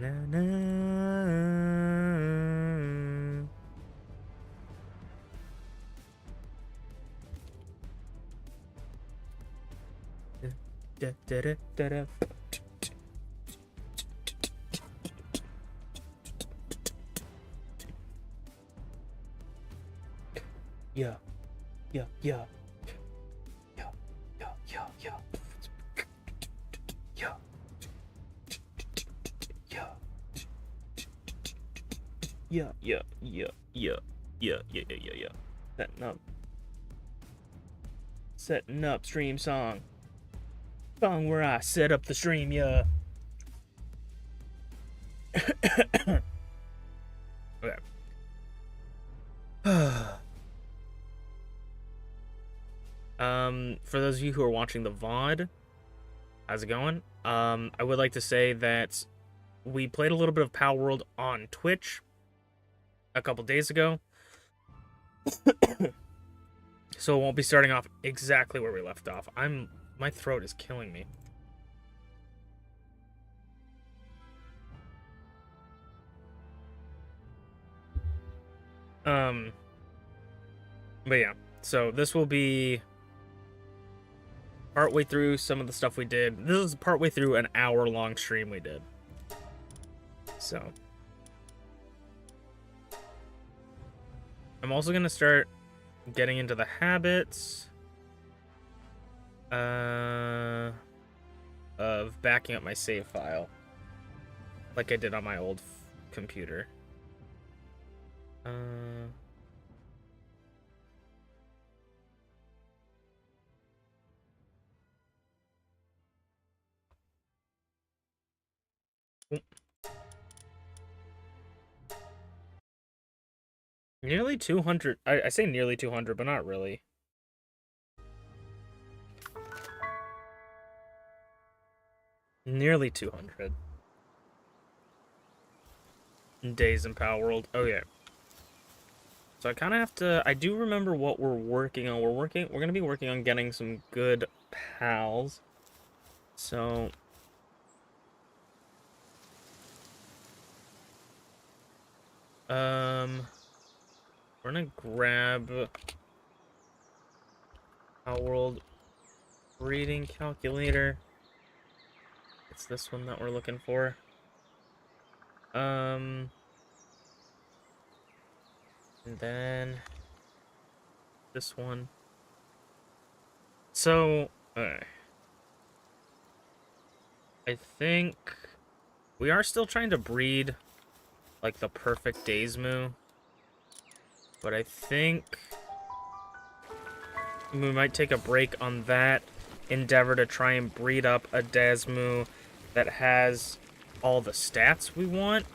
Yeah, yeah, yeah, yeah, yeah, yeah, yeah, yeah, yeah, yeah, yeah, yeah, yeah, yeah, yeah, yeah, yeah. Setting up stream song where I set up the stream, yeah. Okay. For those of you who are watching the VOD, how's it going? I would like to say that we played a little bit of Palworld on Twitch a couple days ago. So it won't be starting off exactly where we left off. My throat is killing me. But yeah, so this will be partway through some of the stuff we did. This is partway through an hour-long stream we did. So I'm also gonna start getting into the habits of backing up my save file, like I did on my old computer. Nearly 200. I say nearly 200, but not really. Nearly 200 days in Palworld. Oh yeah. So I kind of have to. I do remember what we're working on. We're gonna be working on getting some good pals. So we're gonna grab Palworld breeding calculator. It's this one that we're looking for. And then this one. So, I think we are still trying to breed like the perfect Daysmoo, but I think we might take a break on that endeavor to try and breed up a Daysmoo that has all the stats we want.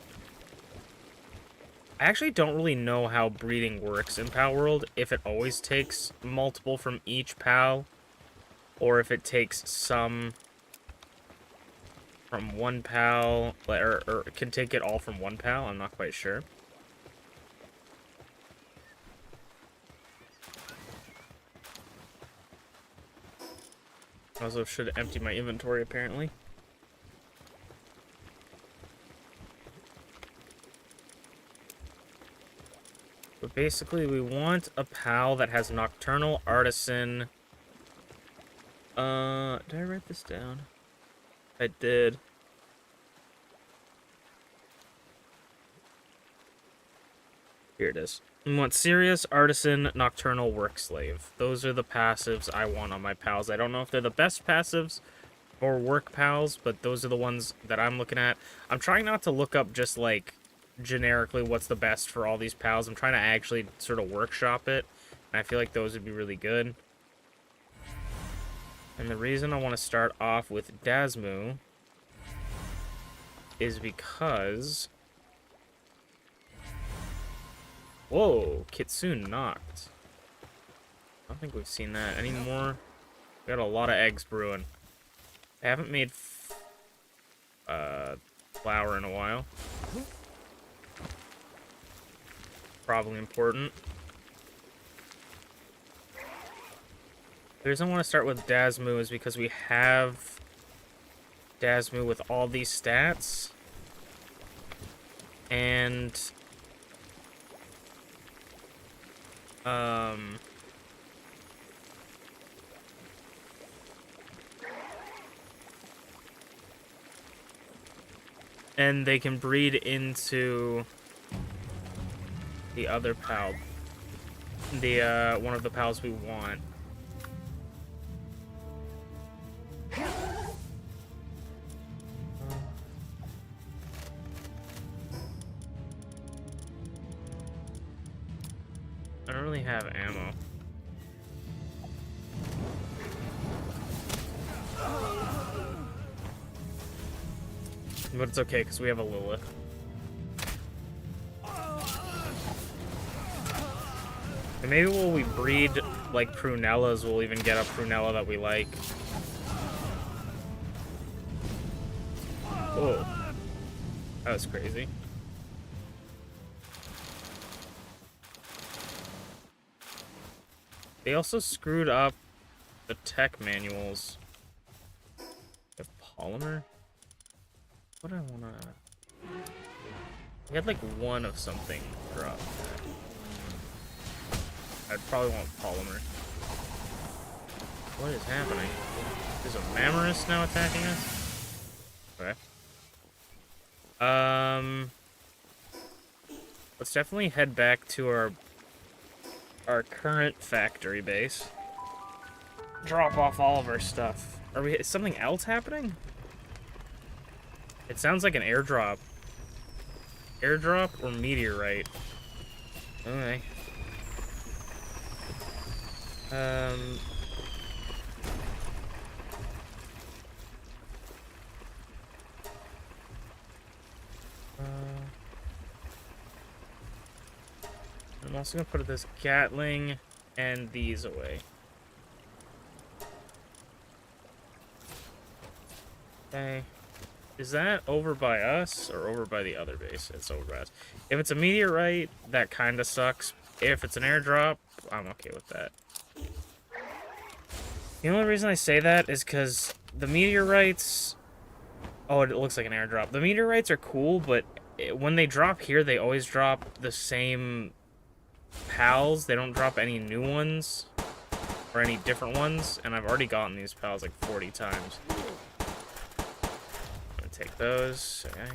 I actually don't really know how breeding works in Palworld, if it always takes multiple from each pal, or if it takes some from one pal, or can take it all from one pal. I'm not quite sure. Also should empty my inventory, apparently. But basically, we want a pal that has Nocturnal Artisan. Did I write this down? I did. Here it is. We want Serious, Artisan, Nocturnal, Work Slave. Those are the passives I want on my pals. I don't know if they're the best passives or work pals, but those are the ones that I'm looking at. I'm trying not to look up just, like, generically what's the best for all these pals. I'm trying to actually sort of workshop it, and I feel like those would be really good. And the reason I want to start off with Daysmoo is because... Whoa, Kitsune knocked. I don't think we've seen that anymore. We got a lot of eggs brewing. I haven't made flour in a while. Probably important. The reason I want to start with Daysmoo is because we have Daysmoo with all these stats. And and they can breed into the other pal, the one of the pals we want. I don't really have ammo. But it's okay, because we have a Lilith. And maybe when we breed, like, Prunellas, we'll even get a Prunella that we like. Whoa. That was crazy. They also screwed up the tech manuals. The polymer? What do I wanna... We had like one of something drop. I'd probably want polymer. What is happening? Is a Mammoris now attacking us? Okay. Let's definitely head back to our current factory base. Drop off all of our stuff. Is something else happening? It sounds like an airdrop. Airdrop or meteorite? Okay. I'm also gonna put this Gatling and these away. Okay. Is that over by us or over by the other base? It's over by us. If it's a meteorite, that kind of sucks. If it's an airdrop, I'm okay with that. The only reason I say that is because the meteorites... Oh, it looks like an airdrop. The meteorites are cool, but when they drop here, they always drop the same pals. They don't drop any new ones or any different ones, and I've already gotten these pals like 40 times. Take those. Okay.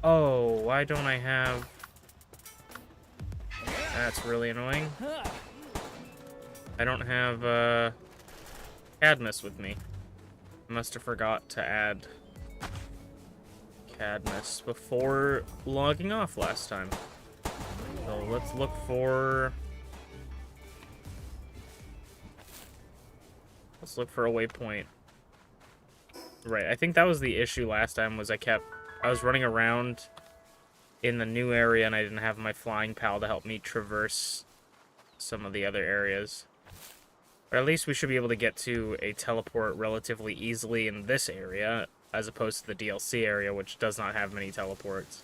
Oh, why don't I have... That's really annoying. I don't have Cadmus with me. I must have forgot to add Cadmus before logging off last time. So let's look for... Let's look for a waypoint. Right, I think that was the issue last time, was I was running around in the new area and I didn't have my flying pal to help me traverse some of the other areas. But at least we should be able to get to a teleport relatively easily in this area, as opposed to the DLC area, which does not have many teleports.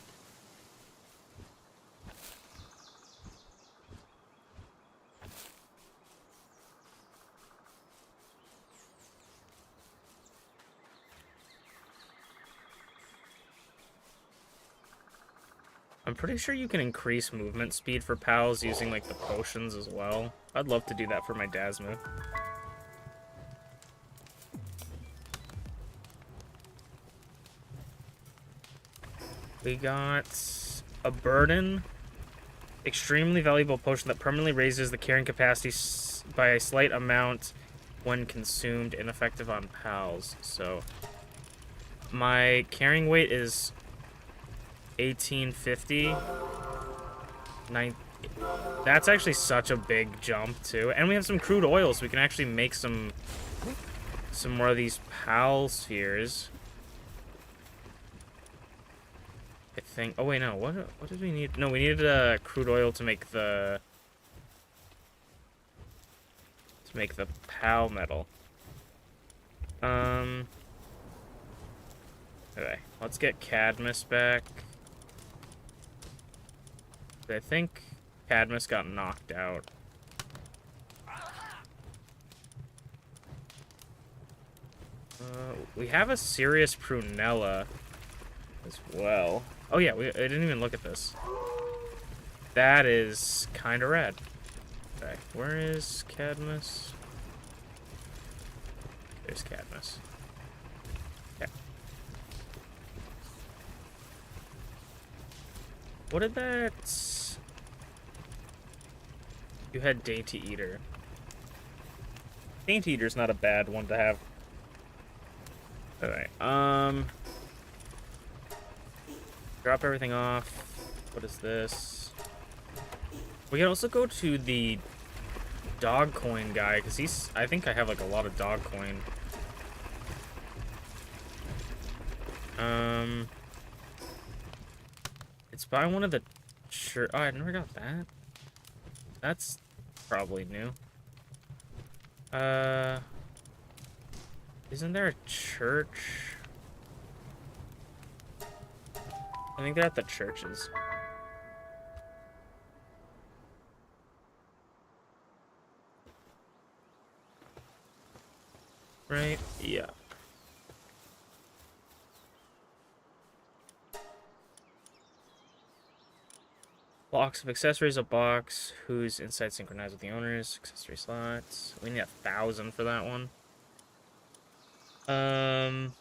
I'm pretty sure you can increase movement speed for pals using, like, the potions as well. I'd love to do that for my Dasmu. We got a Burden. Extremely valuable potion that permanently raises the carrying capacity by a slight amount when consumed, ineffective on pals. So, my carrying weight is 1850. That's actually such a big jump too, and we have some crude oil, so we can actually make some more of these pal spheres. I think. Oh wait, no. What did we need? No, we needed crude oil to make the pal metal. Okay, let's get Cadmus back. I think Cadmus got knocked out. We have a serious Prunella. as well. Oh yeah, I didn't even look at this. That is kind of rad. Okay, where is Cadmus? There's Cadmus. Okay. What did that... You had Dainty Eater. Dainty Eater's not a bad one to have. Alright, drop everything off. What is this? We can also go to the dog coin guy, because he's... I think I have, like, a lot of dog coin. It's by one of the church... Oh, I never got that. That's probably new. Isn't there a church? I think they're at the churches. Right? Yeah. Box of accessories, a box whose inside synchronized with the owner's accessory slots. We need 1,000 for that one. Can't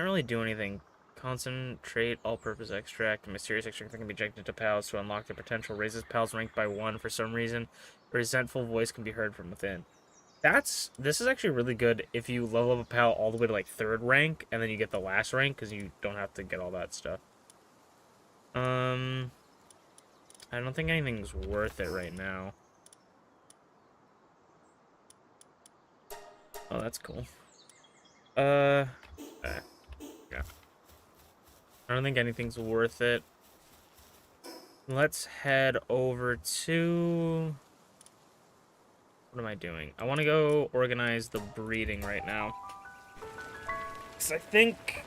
really do anything. Concentrate, all-purpose extract, a mysterious extract that can be injected to pals to unlock their potential. Raises pals rank by 1 for some reason. A resentful voice can be heard from within. This is actually really good if you level up a pal all the way to like 3rd rank, and then you get the last rank, because you don't have to get all that stuff. I don't think anything's worth it right now. Oh, that's cool. Yeah. I don't think anything's worth it. Let's head over to... What am I doing? I want to go organize the breeding right now. Because I think...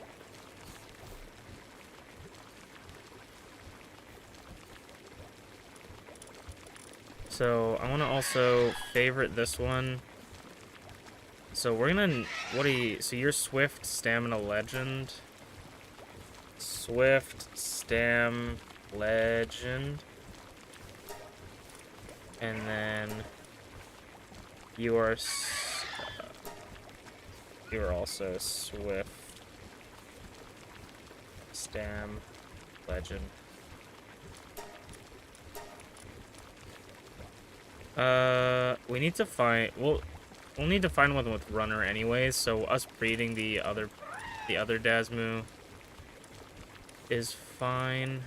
So, I want to also favorite this one. So, we're gonna... What do you... So, you're Swift, Stamina, Legend. Swift, Stam, Legend. And then... You are also Swift, Stam, Legend. We need to find... We'll need to find one with Runner anyways, so us breeding the other Dasmu is fine.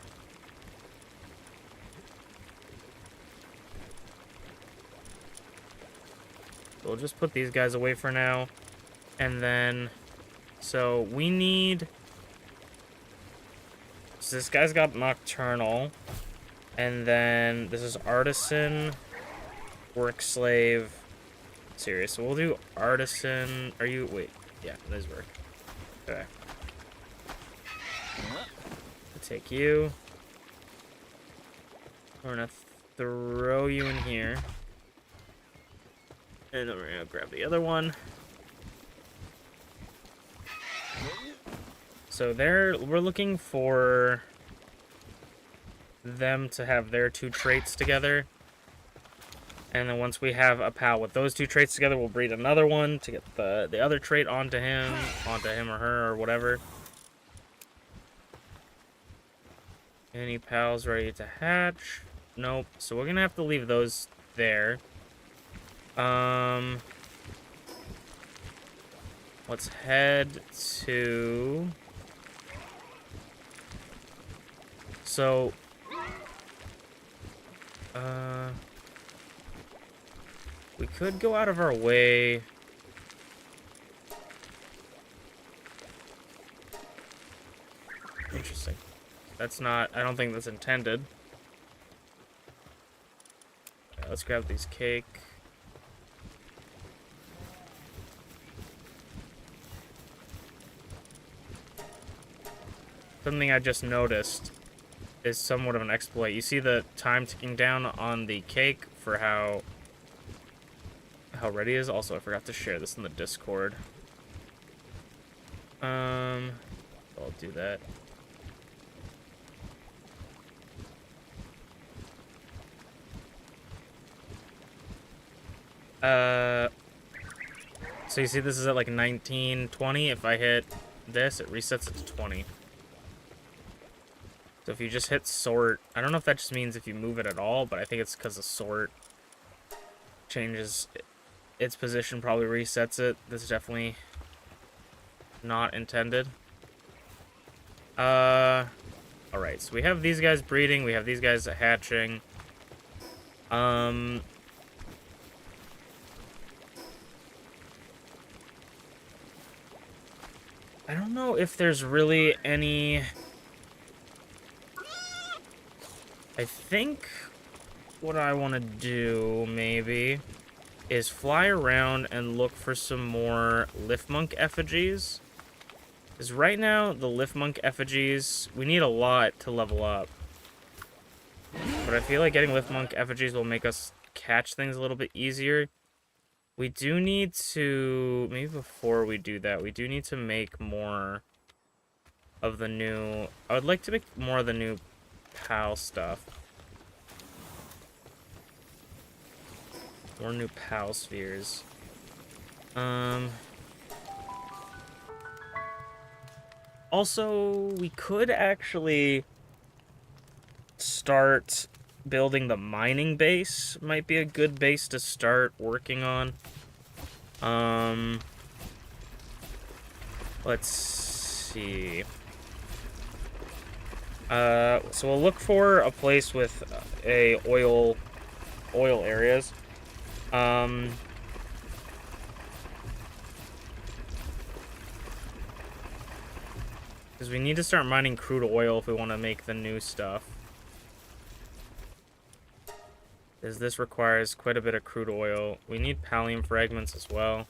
We'll just put these guys away for now. And then... So, we need... So this guy's got Nocturnal. And then this is Artisan, Work Slave, Serious. So we'll do Artisan. Are you... Wait. Yeah, it is Work. Okay. I'll take you. We're gonna throw you in here. And then we're gonna grab the other one. So we're looking for them to have their 2 traits together. And then once we have a pal with those 2 traits together, we'll breed another one to get the other trait onto him or her or whatever. Any pals ready to hatch? Nope. So we're gonna have to leave those there. Let's head to... So... We could go out of our way... Interesting. That's not... I don't think that's intended. Okay, let's grab these cake. Something I just noticed is somewhat of an exploit. You see the time ticking down on the cake for how ready it is? Also, I forgot to share this in the Discord. I'll do that. So you see this is at like 19, 20. If I hit this, it resets it to 20. So if you just hit sort, I don't know if that just means if you move it at all, but I think it's because the sort changes its position, probably resets it. This is definitely not intended. Alright, so we have these guys breeding, we have these guys hatching. I don't know if there's really any... I think what I want to do, maybe, is fly around and look for some more Liftmonk effigies. Because right now, the Liftmonk effigies, we need a lot to level up. But I feel like getting Liftmonk effigies will make us catch things a little bit easier. We do need to, maybe before we do that, we do need to make more of the new, I would like to make more of the new PAL stuff. More new PAL spheres. Also, we could actually start building the mining base. Might be a good base to start working on. Let's see. So we'll look for a place with oil areas. Because we need to start mining crude oil if we want to make the new stuff. Because this requires quite a bit of crude oil. We need pallium fragments as well.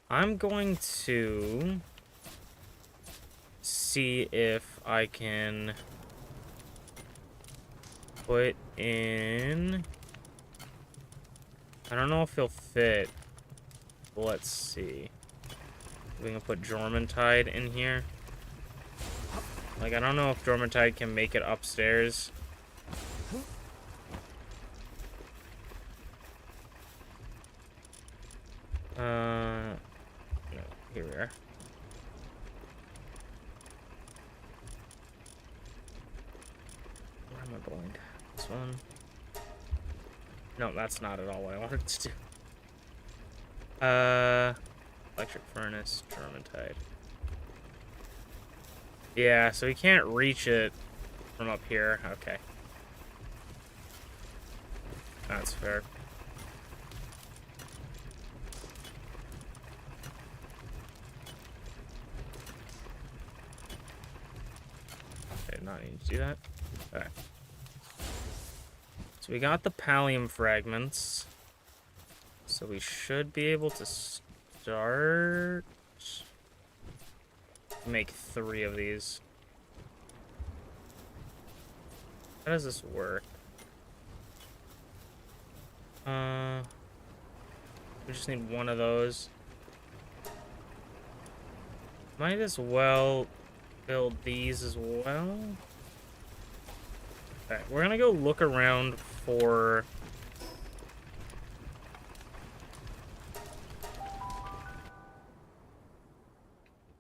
I'm going to see if I can put in... I don't know if he'll fit. Let's see. We can put Jormuntide in here. Like, I don't know if Jormuntide can make it upstairs. No, here we are. Where am I going? This one? No, that's not at all what I wanted to do. Electric furnace, Jormuntide. Yeah, so we can't reach it from up here. Okay. That's fair. Okay, not need to do that. Okay. So we got the pallium fragments. So we should be able to start... make 3 of these. How does this work? We just need 1 of those. Might as well build these as well. Okay, we're gonna go look around for...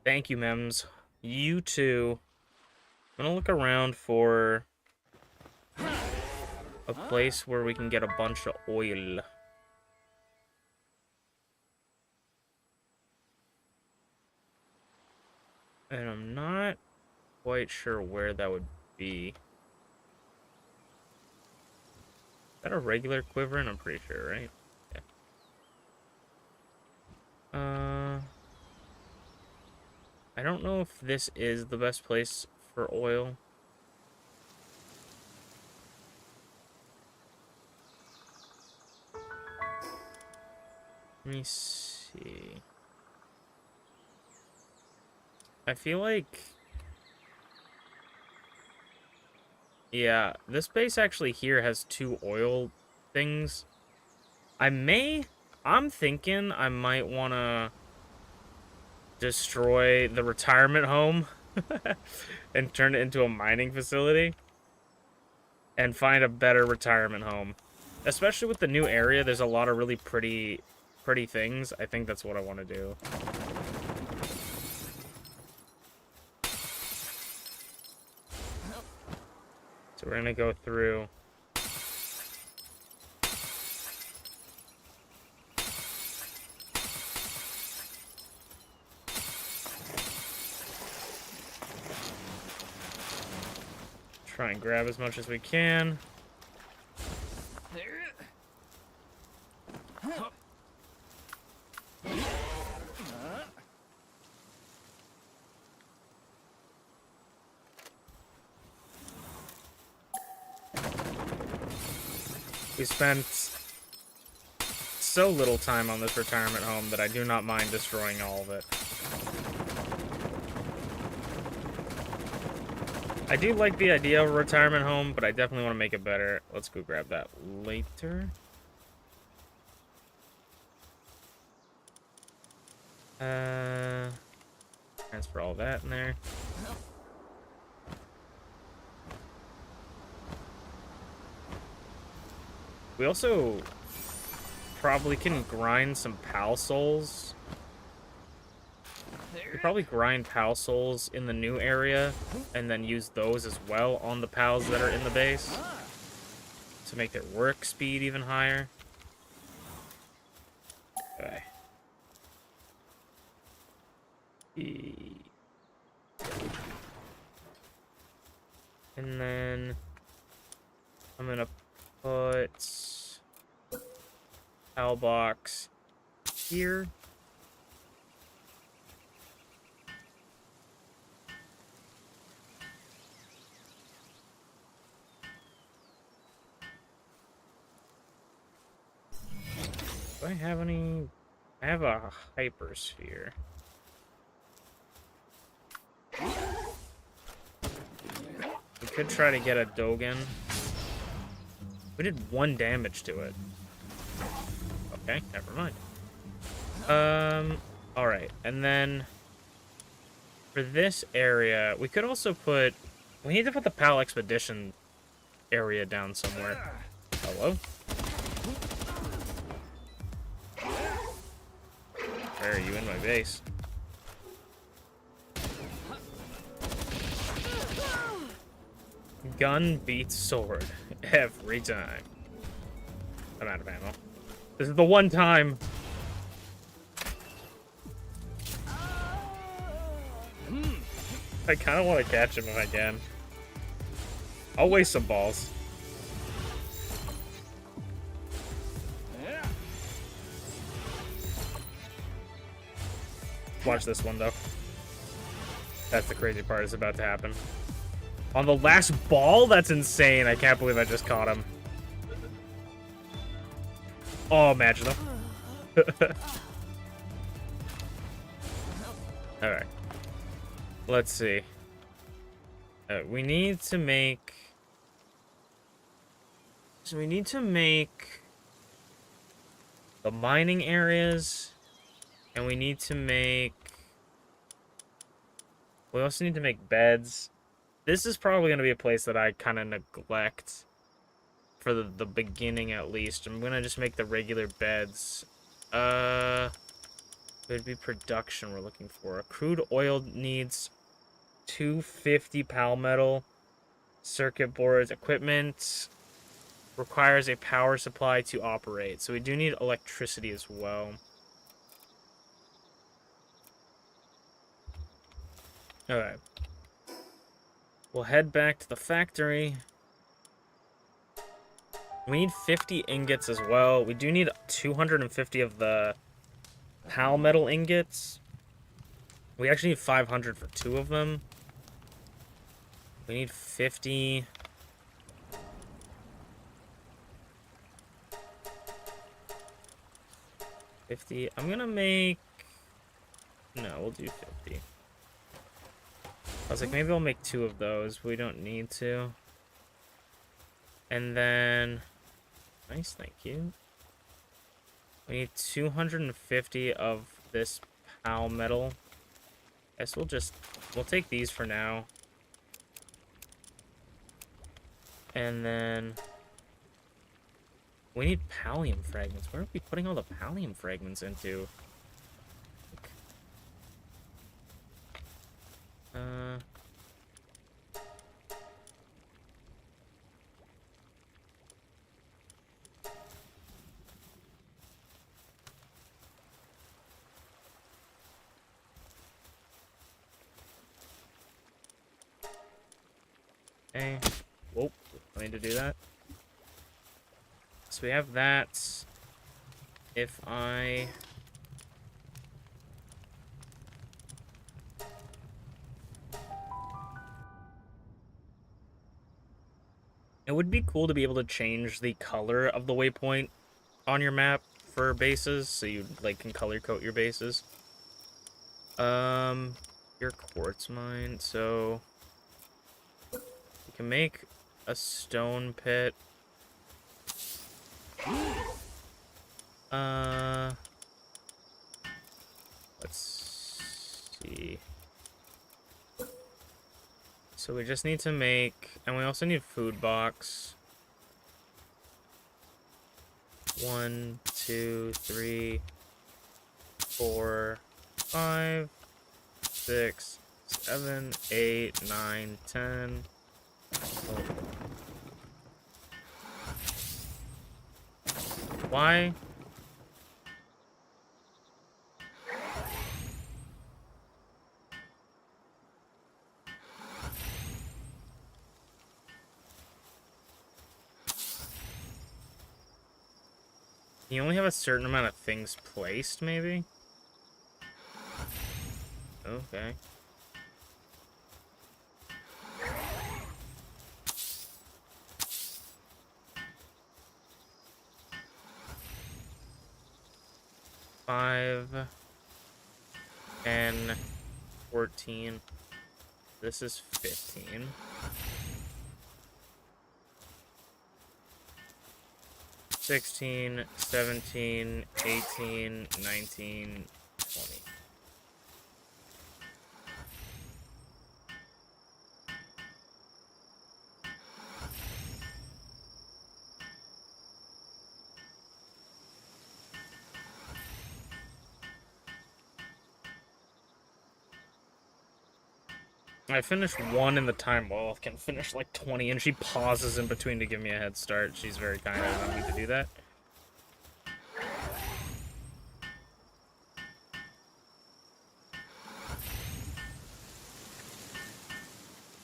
Thank you, Mems. You too. I'm gonna look around for a place where we can get a bunch of oil. And I'm not quite sure where that would be. Is that a regular quiver? I'm pretty sure, right? Yeah. I don't know if this is the best place for oil. Let me see. I feel like... Yeah, this base actually here has 2 oil things. I'm thinking I might want to destroy the retirement home and turn it into a mining facility and find a better retirement home. Especially with the new area, there's a lot of really pretty things. I think that's what I want to do. So we're gonna go through. Try and grab as much as we can. We spent so little time on this retirement home that I do not mind destroying all of it. I do like the idea of a retirement home, but I definitely want to make it better. Let's go grab that later. Transfer all that in there. We also probably can grind some PAL souls. We probably grind PAL souls in the new area and then use those as well on the PALs that are in the base to make their work speed even higher. Okay. And then I'm gonna put PAL box here. Do I have any? I have a hypersphere. We could try to get a Dogen. We did 1 damage to it. Okay, never mind. Alright, and then for this area, we could also put... We need to put the PAL Expedition area down somewhere. Hello? Where are you in my base? Gun beats sword every time. I'm out of ammo. This is the one time. I kind of want to catch him if I can. I'll waste some balls. Watch this one, though. That's the crazy part is about to happen. On the last ball? That's insane. I can't believe I just caught him. Oh, imagine him. Alright. Let's see. We need to make... So we need to make... the mining areas... And we need to make... We also need to make beds. This is probably going to be a place that I kind of neglect. For the beginning, at least. I'm going to just make the regular beds. It would be production we're looking for. Crude oil needs 250 PAL metal. Circuit boards. Equipment requires a power supply to operate. So we do need electricity as well. Alright. We'll head back to the factory. We need 50 ingots as well. We do need 250 of the PAL metal ingots. We actually need 500 for 2 of them. We need 50. I'm gonna make... No, we'll do 50. I was like, maybe I'll make 2 of those. We don't need to. And then... Nice, thank you. We need 250 of this PAL metal. Guess we'll take these for now. And then we need pallium fragments. Where are we putting all the pallium fragments into? Okay. Whoa, I need to do that. So we have that. If I... It would be cool to be able to change the color of the waypoint on your map for bases, so you like can color code your bases. Your quartz mine, so you can make a stone pit. Let's see. So we just need to make, and we also need food box. 1, 2, 3, 4, 5, 6, 7, 8, 9, 10. Oh. Why? You only have a certain amount of things placed, maybe? Okay. Five, 10, 14. This is 15. 16, 17, 18, 19, 20. I finished 1 in the time wall. I can finish like 20, and she pauses in between to give me a head start. She's very kind. I don't need to do that.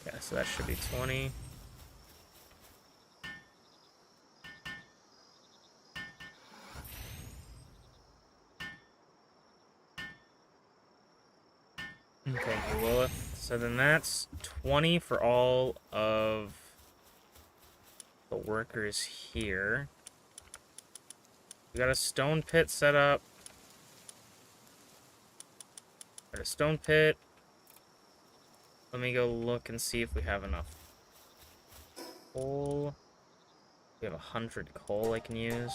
Yeah, so that should be 20. Okay, Lilith. So then that's 20 for all of the workers here. We got a stone pit set up. Got a stone pit. Let me go look and see if we have enough coal. We have 100 coal I can use.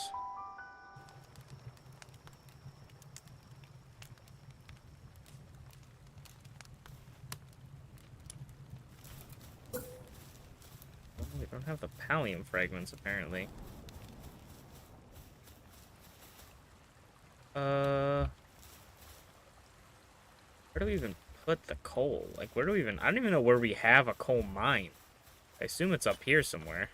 We don't have the pallium fragments, apparently. Where do we even put the coal? Like, where do we even... I don't even know where we have a coal mine. I assume it's up here somewhere.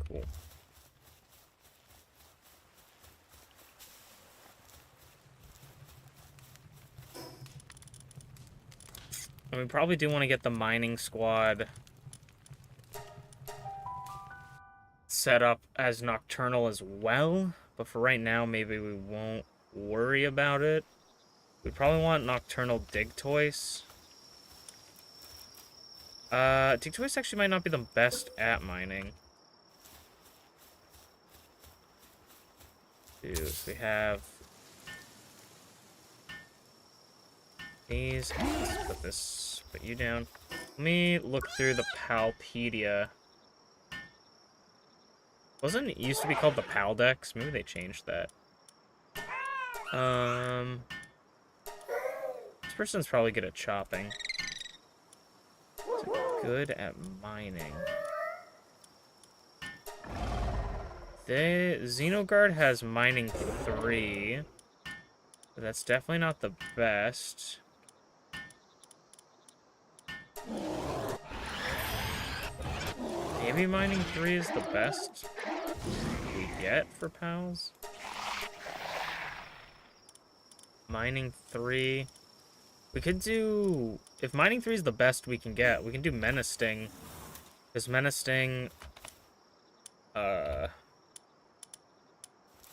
Cool. And we probably do want to get the mining squad set up as nocturnal as well, but for right now, maybe we won't worry about it. We probably want nocturnal dig toys. Dig toys actually might not be the best at mining. Dude, we have these. Let's put you down. Let me look through the Palpedia. Wasn't it used to be called the Paldex? Maybe they changed that. This person's probably good at chopping. Good at mining. The Xenogard has mining 3. But that's definitely not the best. Maybe mining 3 is the best we get for pals. Mining 3. We could do... If mining 3 is the best we can get, we can do Menacing. Because Menacing...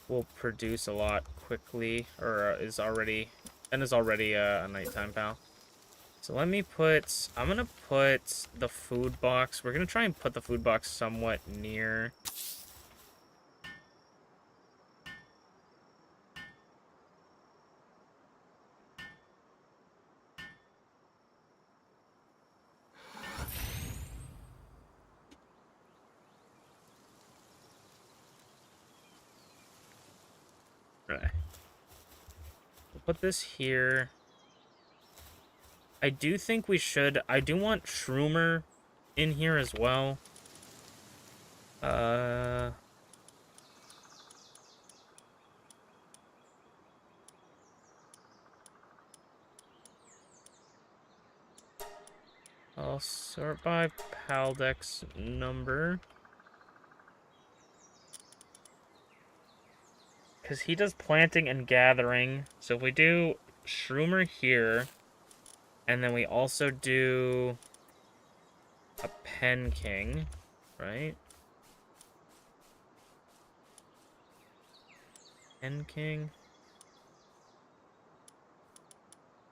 will produce a lot quickly. Or is already... And is already a nighttime pal. So let me put... I'm gonna put the food box... We're gonna try and put the food box somewhat near... Right. We'll put this here. I do think we should... I do want Shroomer in here as well. I'll sort by Paldex number. Because he does planting and gathering. So if we do Shroomer here, and then we also do a Pen King, right? Pen King.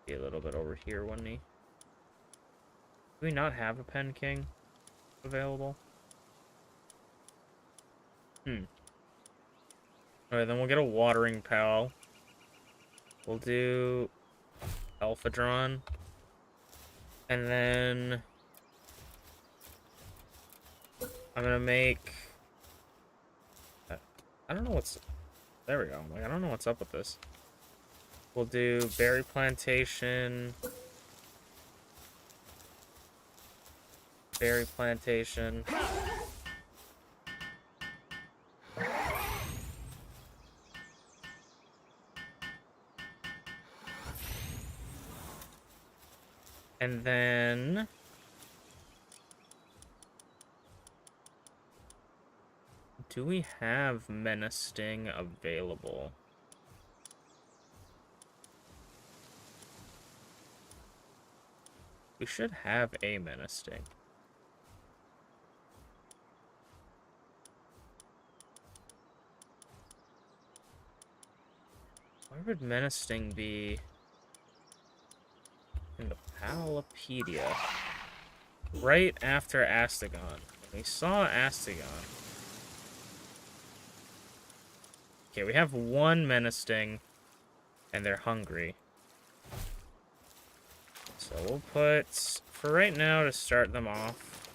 Be a little bit over here, wouldn't he? Do we not have a Pen King available? Alright, then we'll get a Watering Pal. We'll do Alphadron. And then... I'm gonna make... I don't know what's... There we go. Like, I don't know what's up with this. We'll do Berry Plantation... Berry Plantation. And then... Do we have Menacing available? We should have a Menacing. Where would Menacing be in the Palopedia? Right after Astagon. We saw Astagon. Okay, we have one Menacing, and they're hungry. So we'll put, for right now, to start them off,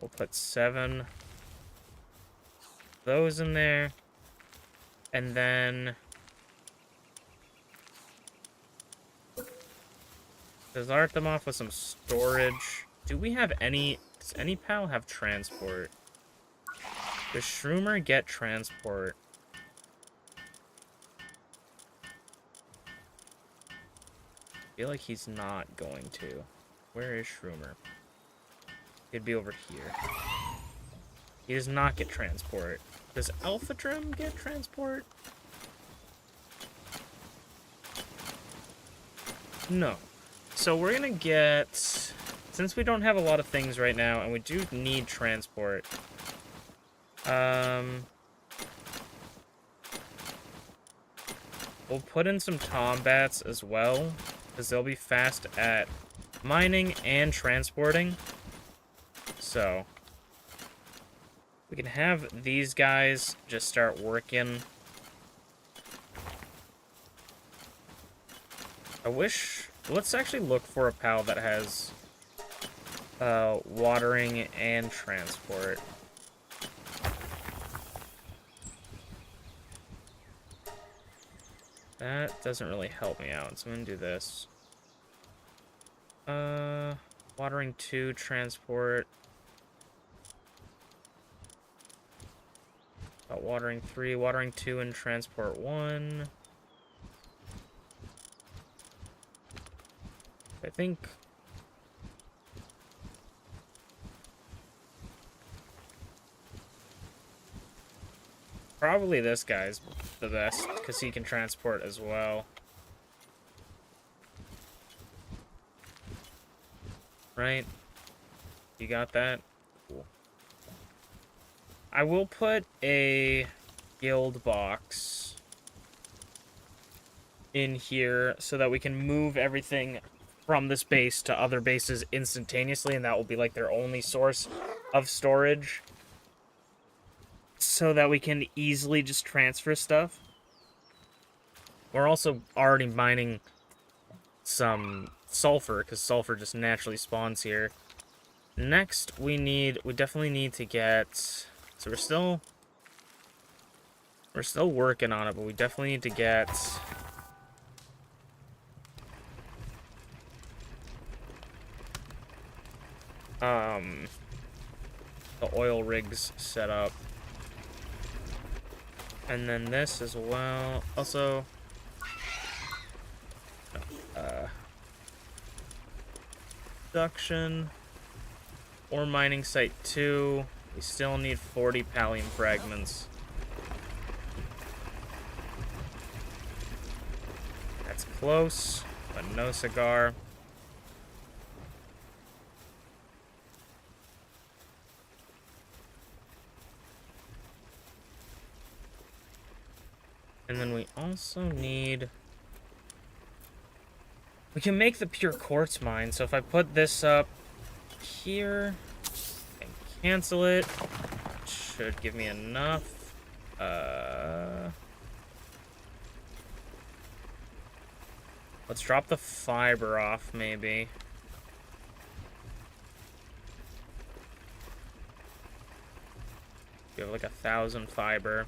we'll put 7 those in there. And then... to start them off with some storage. Do we have any... Does any pal have transport? Does Shroomer get transport? I feel like he's not going to. Where is Shroomer? He'd be over here. He does not get transport. Does Alphadrum get transport? No. So we're gonna get... Since we don't have a lot of things right now, and we do need transport... We'll put in some Tombats as well, because they'll be fast at mining and transporting. So... we can have these guys just start working. I wish... Let's actually look for a pal that has watering and transport. That doesn't really help me out, so I'm gonna do this. Watering 2, transport. Watering 3, watering 2, and transport 1. I think... probably this guy's the best, because he can transport as well. Right? You got that? Cool. I will put a guild box in here so that we can move everything from this base to other bases instantaneously, and that will be like their only source of storage, so that we can easily just transfer stuff. We're also already mining some sulfur, because sulfur just naturally spawns here. Next, we definitely need to get... so we're still working on it, but we definitely need to get... the oil rigs set up. And then this as well. Also... production. Ore mining site 2. We still need 40 pallium fragments. That's close, but no cigar. And then we also need... we can make the pure quartz mine, so if I put this up here and cancel it, it should give me enough. Let's drop the fiber off, maybe. We have like 1,000 fiber.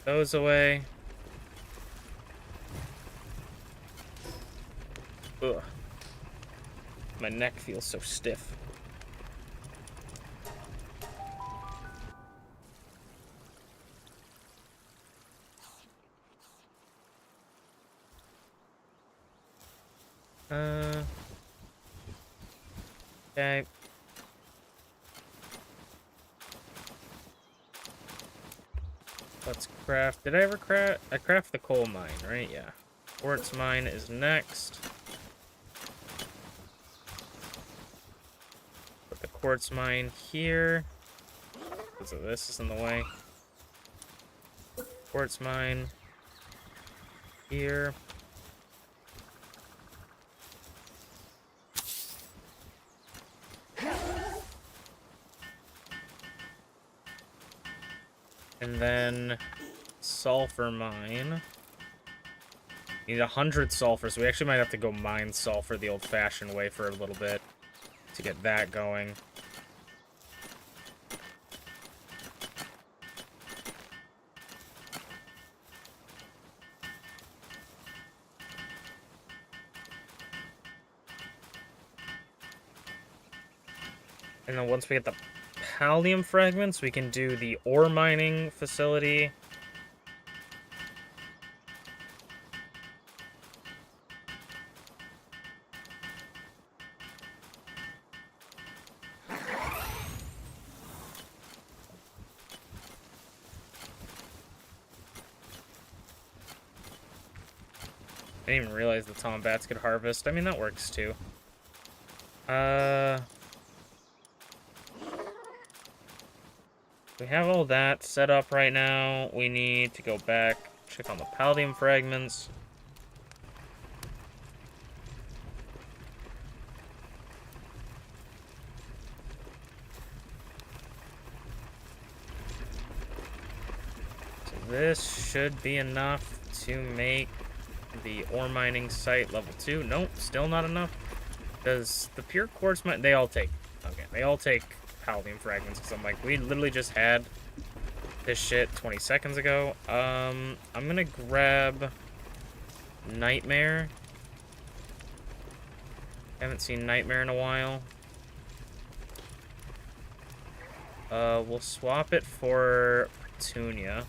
Those away. Ugh. My neck feels so stiff. Okay. Let's craft... did I ever craft... I craft the coal mine, right? Yeah. Quartz mine is next. Put the quartz mine here. So this is in the way. Quartz mine here. And then sulfur mine. Need 100 sulfur, so we actually might have to go mine sulfur the old-fashioned way for a little bit to get that going. And then once we get the pallium fragments, we can do the ore mining facility. I didn't even realize the tombats could harvest. I mean, that works too. We have all that set up right now. We need to go back, check on the palladium fragments. So this should be enough to make the ore mining site level 2. Nope, still not enough. Because the pure quartz mine, they all take palladium fragments. Because I'm like, we literally just had this shit 20 seconds ago. I'm gonna grab Nightmare. Haven't seen Nightmare in a while. We'll swap it for Petunia.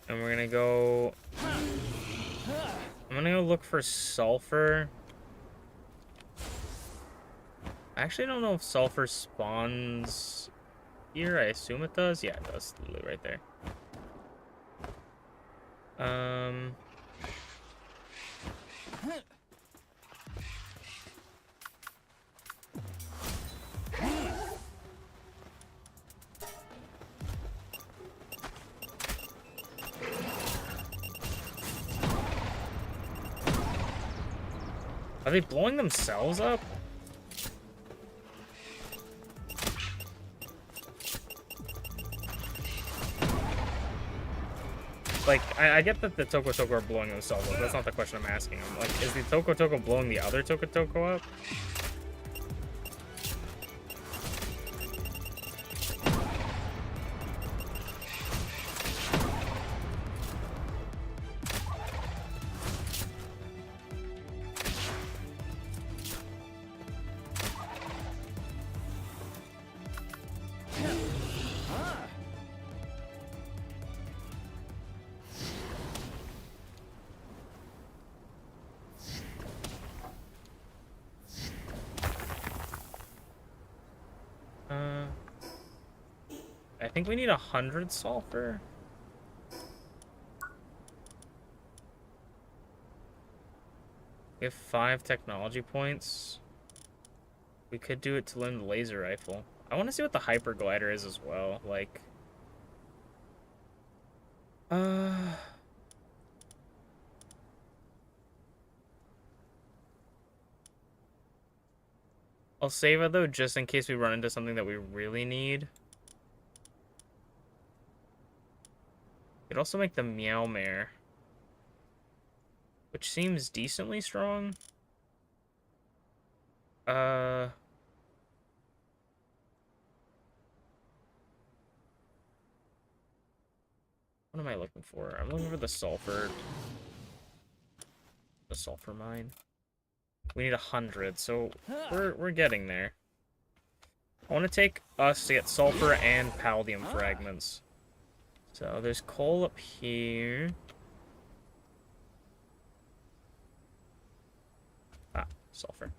And we're gonna go... I'm gonna go look for sulfur. I actually don't know if sulfur spawns here. I assume it does. Yeah, it does. Literally right there. Are they blowing themselves up? Like, I get that the Toko Toko are blowing themselves up. That's not the question I'm asking. I'm like, is the Toko Toko blowing the other Toko Toko up? I think we need 100 sulfur. We have 5 technology points. We could do it to learn the laser rifle. I want to see what the hyper glider is as well. Like, I'll save it though, just in case we run into something that we really need. Could also make the Meow Mare, which seems decently strong. What am I looking for? I'm looking for the sulfur. The sulfur mine. We need 100, so we're getting there. I want to take us to get sulfur and palladium fragments. So there's coal up here. Ah, sulfur.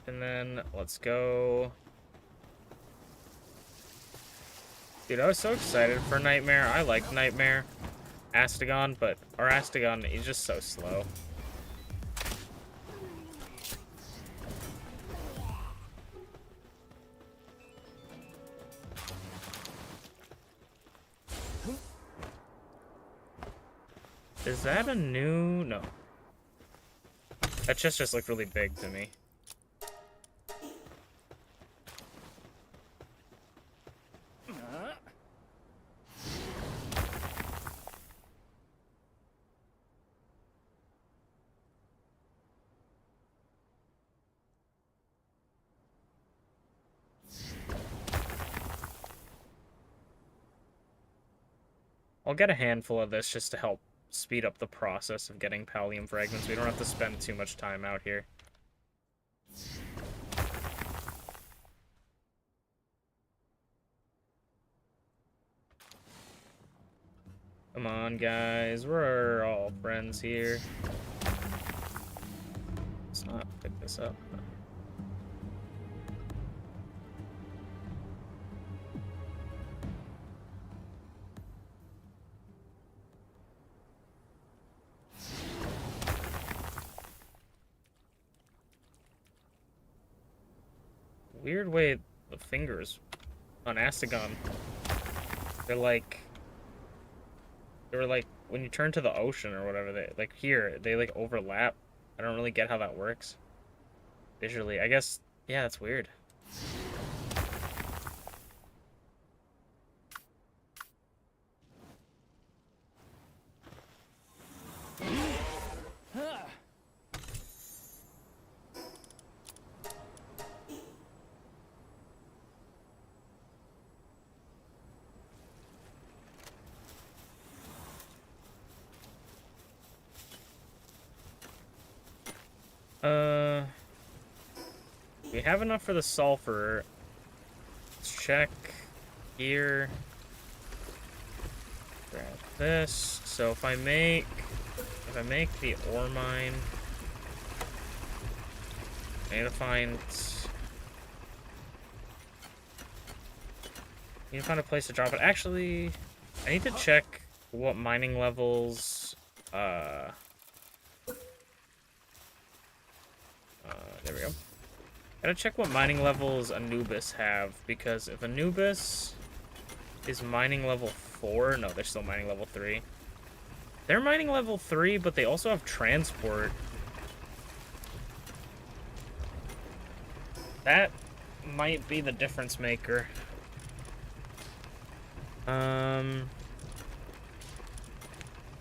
And then let's go. Dude, I was so excited for Nightmare. I like Nightmare. Astagon, but our Astagon is just so slow. Is that a new... No. That chest just looked really big to me. I'll get a handful of this just to help speed up the process of getting palladium fragments. We don't have to spend too much time out here. Come on, guys. We're all friends here. Let's not pick this up. Weird way the fingers on Astagon. They're like when you turn to the ocean or whatever, they like here, they like overlap. I don't really get how that works visually. I guess, yeah, that's weird. We have enough for the sulfur. Let's check here. Grab this. So if I make the ore mine, I need to find a place to drop it. Actually, I need to check what mining levels there we go. Gotta check what mining levels Anubis have, because if Anubis is mining level 4, no, they're still mining level 3. They're mining level 3, but they also have transport. That might be the difference maker.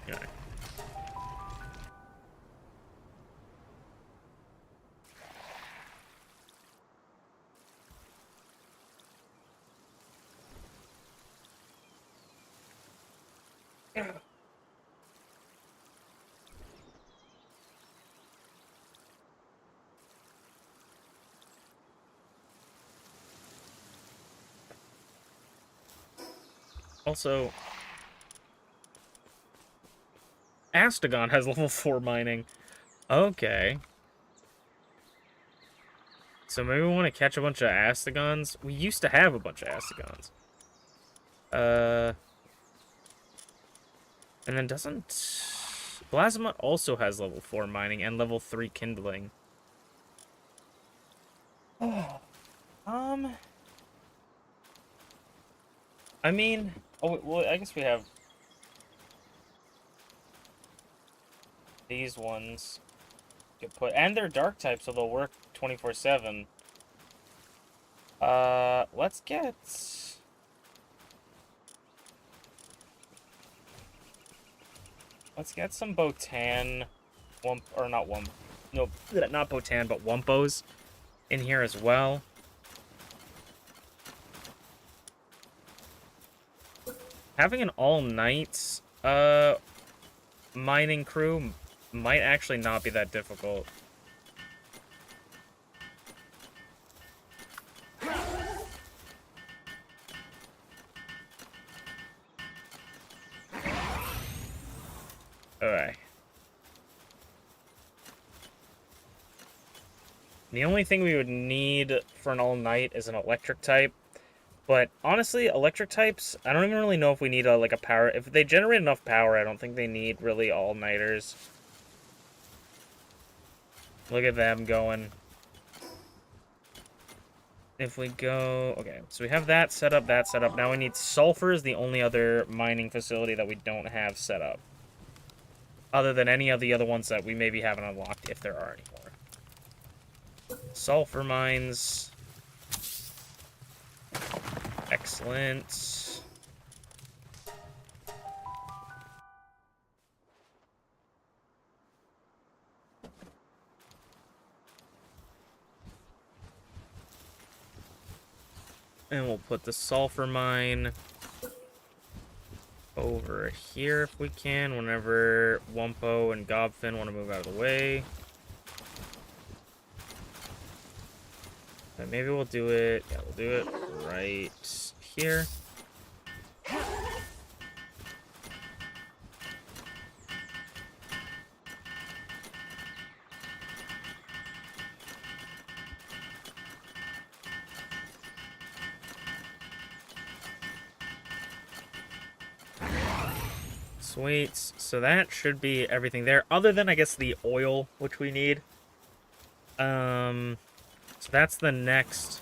Yeah. Also, Astagon has level 4 mining. Okay. So maybe we want to catch a bunch of Astagons. We used to have a bunch of Astagons. And then doesn't... Blasmut also has level 4 mining and level 3 kindling. I mean... Oh, well, I guess we have... these ones. And they're dark type, so they'll work 24/7. Let's get... Let's get some Botan, or not Wump, no, not Botan, but Wumpos in here as well. Having an all-night, mining crew might actually not be that difficult. Alright. The only thing we would need for an all-night is an electric type. But honestly, electric types, I don't even really know if we need a power. If they generate enough power, I don't think they need really all-nighters. Look at them going. If we go... Okay, so we have that set up, that set up. Now we need sulfur is the only other mining facility that we don't have set up. Other than any of the other ones that we maybe haven't unlocked, if there are any more. Sulfur mines. Excellent. And we'll put the sulfur mine over here if we can, whenever Wumpo and Gobfin want to move out of the way. And maybe we'll do it, yeah, we'll do it right here. Sweet. So that should be everything there, other than, I guess, the oil, which we need. So that's the next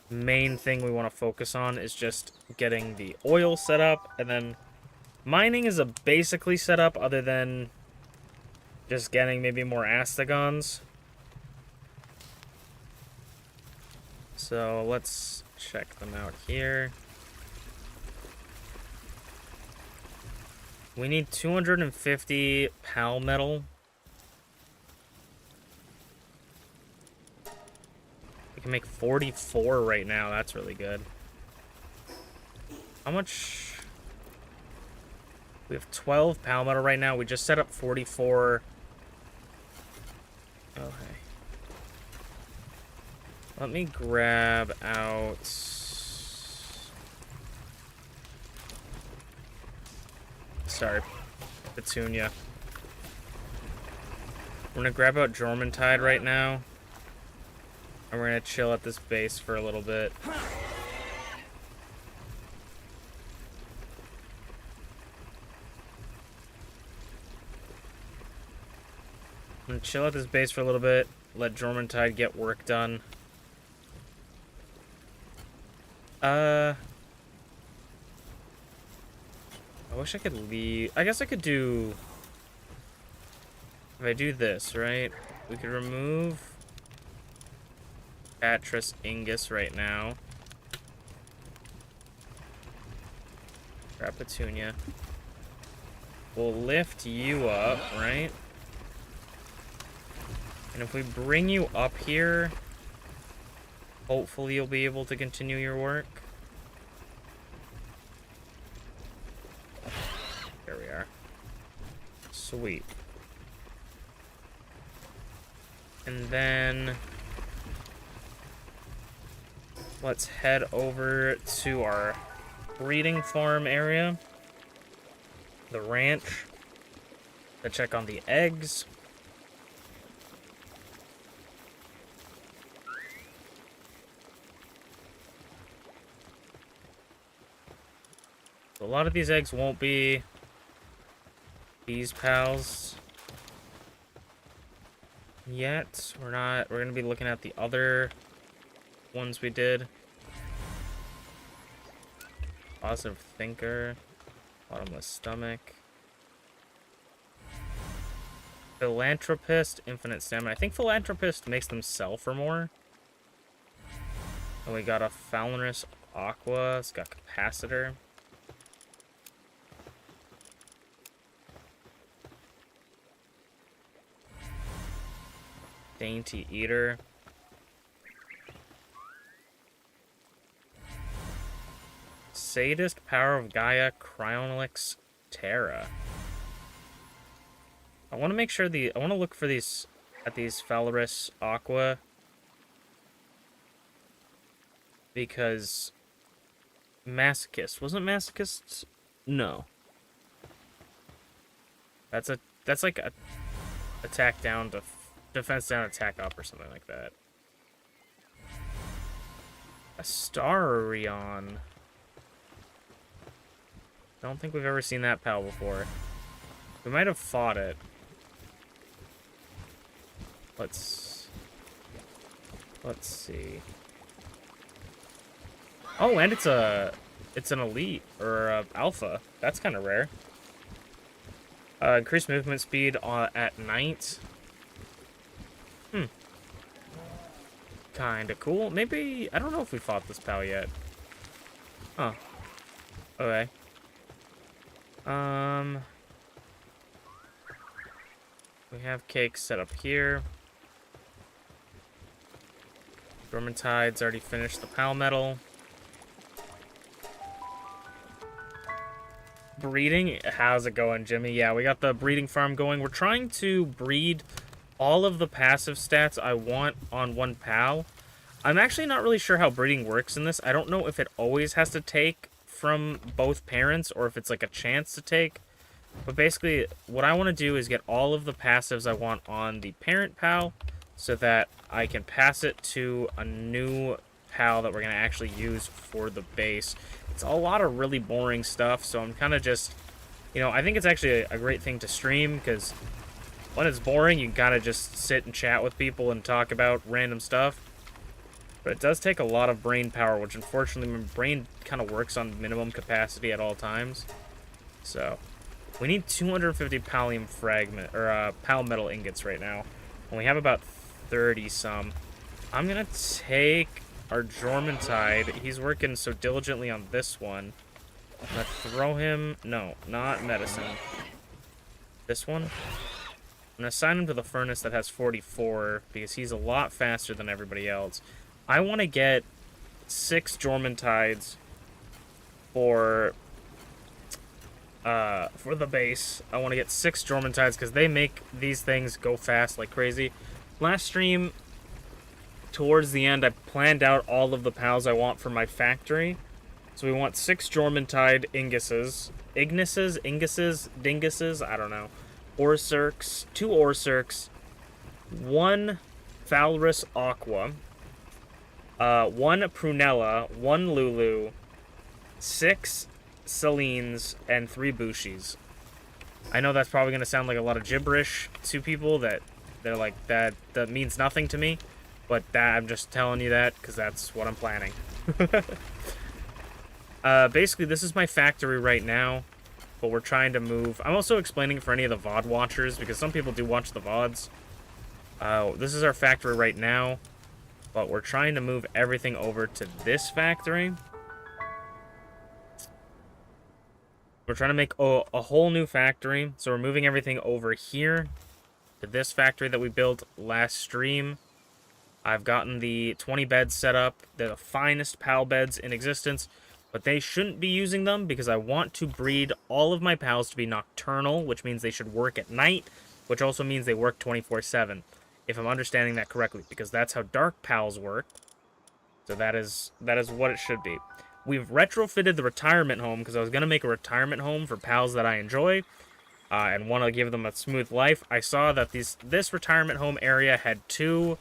main thing we want to focus on, is just getting the oil set up, and then mining is basically set up, other than just getting maybe more astegons. So let's check them out here. We need 250 pal metal. We can make 44 right now. That's really good. How much? We have 12 pal metal right now. We just set up 44. Okay. Let me grab out... Sorry, Petunia. We're gonna grab out Jormuntide right now. And we're gonna chill at this base for a little bit. I'm gonna chill at this base for a little bit. Let Jormuntide get work done. I wish I could leave. I guess I could do... If I do this, right? We could remove Atris Ingus right now. Grab Petunia. We'll lift you up, right? And if we bring you up here, hopefully you'll be able to continue your work. There we are. Sweet. And then let's head over to our breeding farm area, the ranch, to check on the eggs. A lot of these eggs won't be these pals yet. We're gonna be looking at the other ones we did. Positive thinker, bottomless stomach, philanthropist, infinite stamina. I think philanthropist makes them sell for more. And we got a Falonous aqua. It's got capacitor. Dainty Eater. Sadist Power of Gaia Cryonix Terra. I want to make sure I want to look for these at these Falonous Aqua, because Masochist, wasn't Masochist? No. That's like a attack down to defense down, attack up, or something like that. Astarion. I don't think we've ever seen that pal before. We might have fought it. Let's see. Oh, and it's an elite, or a alpha. That's kind of rare. Increased movement speed at night. Kinda cool. Maybe, I don't know if we fought this pal yet. Huh. Okay. We have cakes set up here. Jormuntide's already finished the pal metal. Breeding? How's it going, Jimmy? Yeah, we got the breeding farm going. We're trying to breed all of the passive stats I want on one pal. I'm actually not really sure how breeding works in this. I don't know if it always has to take from both parents or if it's like a chance to take. But basically, what I want to do is get all of the passives I want on the parent pal so that I can pass it to a new pal that we're going to actually use for the base. It's a lot of really boring stuff, so I'm kind of just You know, I think it's actually a great thing to stream, because when it's boring, you gotta just sit and chat with people and talk about random stuff. But it does take a lot of brain power, which unfortunately my brain kind of works on minimum capacity at all times. So, we need 250 pallium fragment, or pal metal ingots right now. And we have about 30 some. I'm gonna take our Jormuntide. He's working so diligently on this one. I'm gonna throw him... No, not medicine. This one? I'm gonna assign him to the furnace that has 44, because he's a lot faster than everybody else. I want to get 6 Jormuntides for the base. I want to get 6 Jormuntides, because they make these things go fast like crazy. Last stream, towards the end, I planned out all of the pals I want for my factory. So we want 6 Jormuntide Dinguses, I don't know. Orcircs, 2 Orcircs, 1 Falrus Aqua, 1 Prunella, 1 Lulu, 6 Selines, and 3 Bushis. I know that's probably going to sound like a lot of gibberish to people that they're like, that means nothing to me, but I'm just telling you that because that's what I'm planning. Basically, this is my factory right now, but we're trying to move. I'm also explaining for any of the VOD watchers, because some people do watch the VODs. This is our factory right now, but we're trying to move everything over to this factory. We're trying to make a whole new factory, so we're moving everything over here to this factory that we built last stream. I've gotten the 20 beds set up. They're the finest PAL beds in existence, but they shouldn't be using them because I want to breed all of my PALs to be nocturnal, which means they should work at night, which also means they work 24/7, if I'm understanding that correctly, because that's how dark PALs work. So that is what it should be. We've retrofitted the retirement home, because I was going to make a retirement home for PALs that I enjoy and want to give them a smooth life. I saw that this retirement home area had 2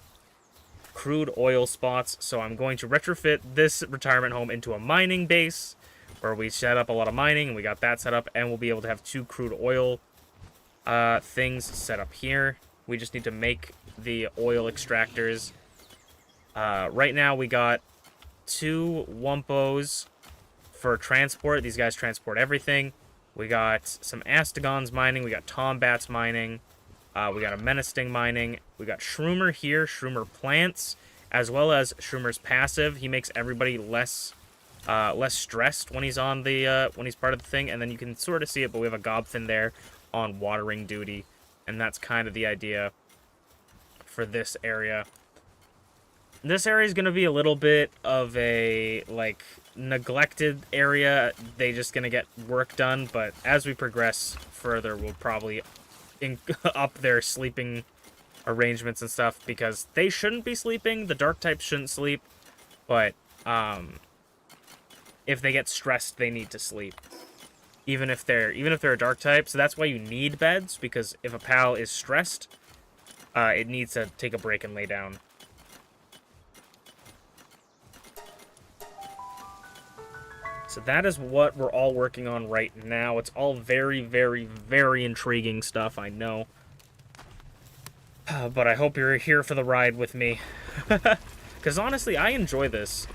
crude oil spots, so I'm going to retrofit this retirement home into a mining base where we set up a lot of mining, and we got that set up, and we'll be able to have 2 crude oil things set up here. We just need to make the oil extractors. Right now we got 2 Wumpos for transport. These guys transport everything. We got some Astegons mining. We got Tombats mining. We got a Menacing mining. We got Shroomer here. Shroomer plants, as well as Shroomer's passive. He makes everybody less stressed when he's on the when he's part of the thing. And then you can sort of see it, but we have a Gobfin there on watering duty, and that's kind of the idea for this area. This area is going to be a little bit of a, like, neglected area. They just going to get work done, but as we progress further, we'll probably up their sleeping arrangements and stuff, because they shouldn't be sleeping. The dark types shouldn't sleep, but if they get stressed, they need to sleep, even if they're a dark type. So that's why you need beds, because if a PAL is stressed, it needs to take a break and lay down. So that is what we're all working on right now. It's all very, very, very intriguing stuff, I know. But I hope you're here for the ride with me. Because honestly, I enjoy this.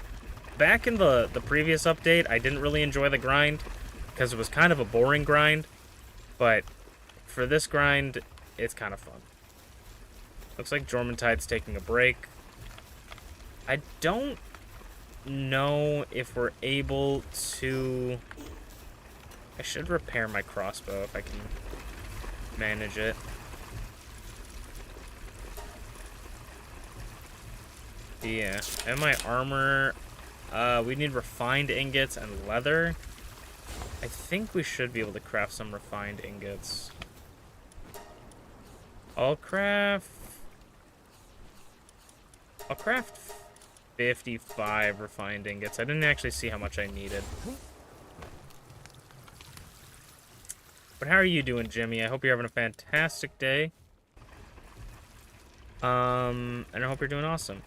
Back in the previous update, I didn't really enjoy the grind, because it was kind of a boring grind. But for this grind, it's kind of fun. Looks like Jormuntide's taking a break. I don't know if we're able to... I should repair my crossbow if I can manage it. Yeah, and my armor, we need refined ingots and leather. I think we should be able to craft some refined ingots. I'll craft 55 refined ingots. I didn't actually see how much I needed. But how are you doing, Jimmy? I hope you're having a fantastic day. And I hope you're doing awesome.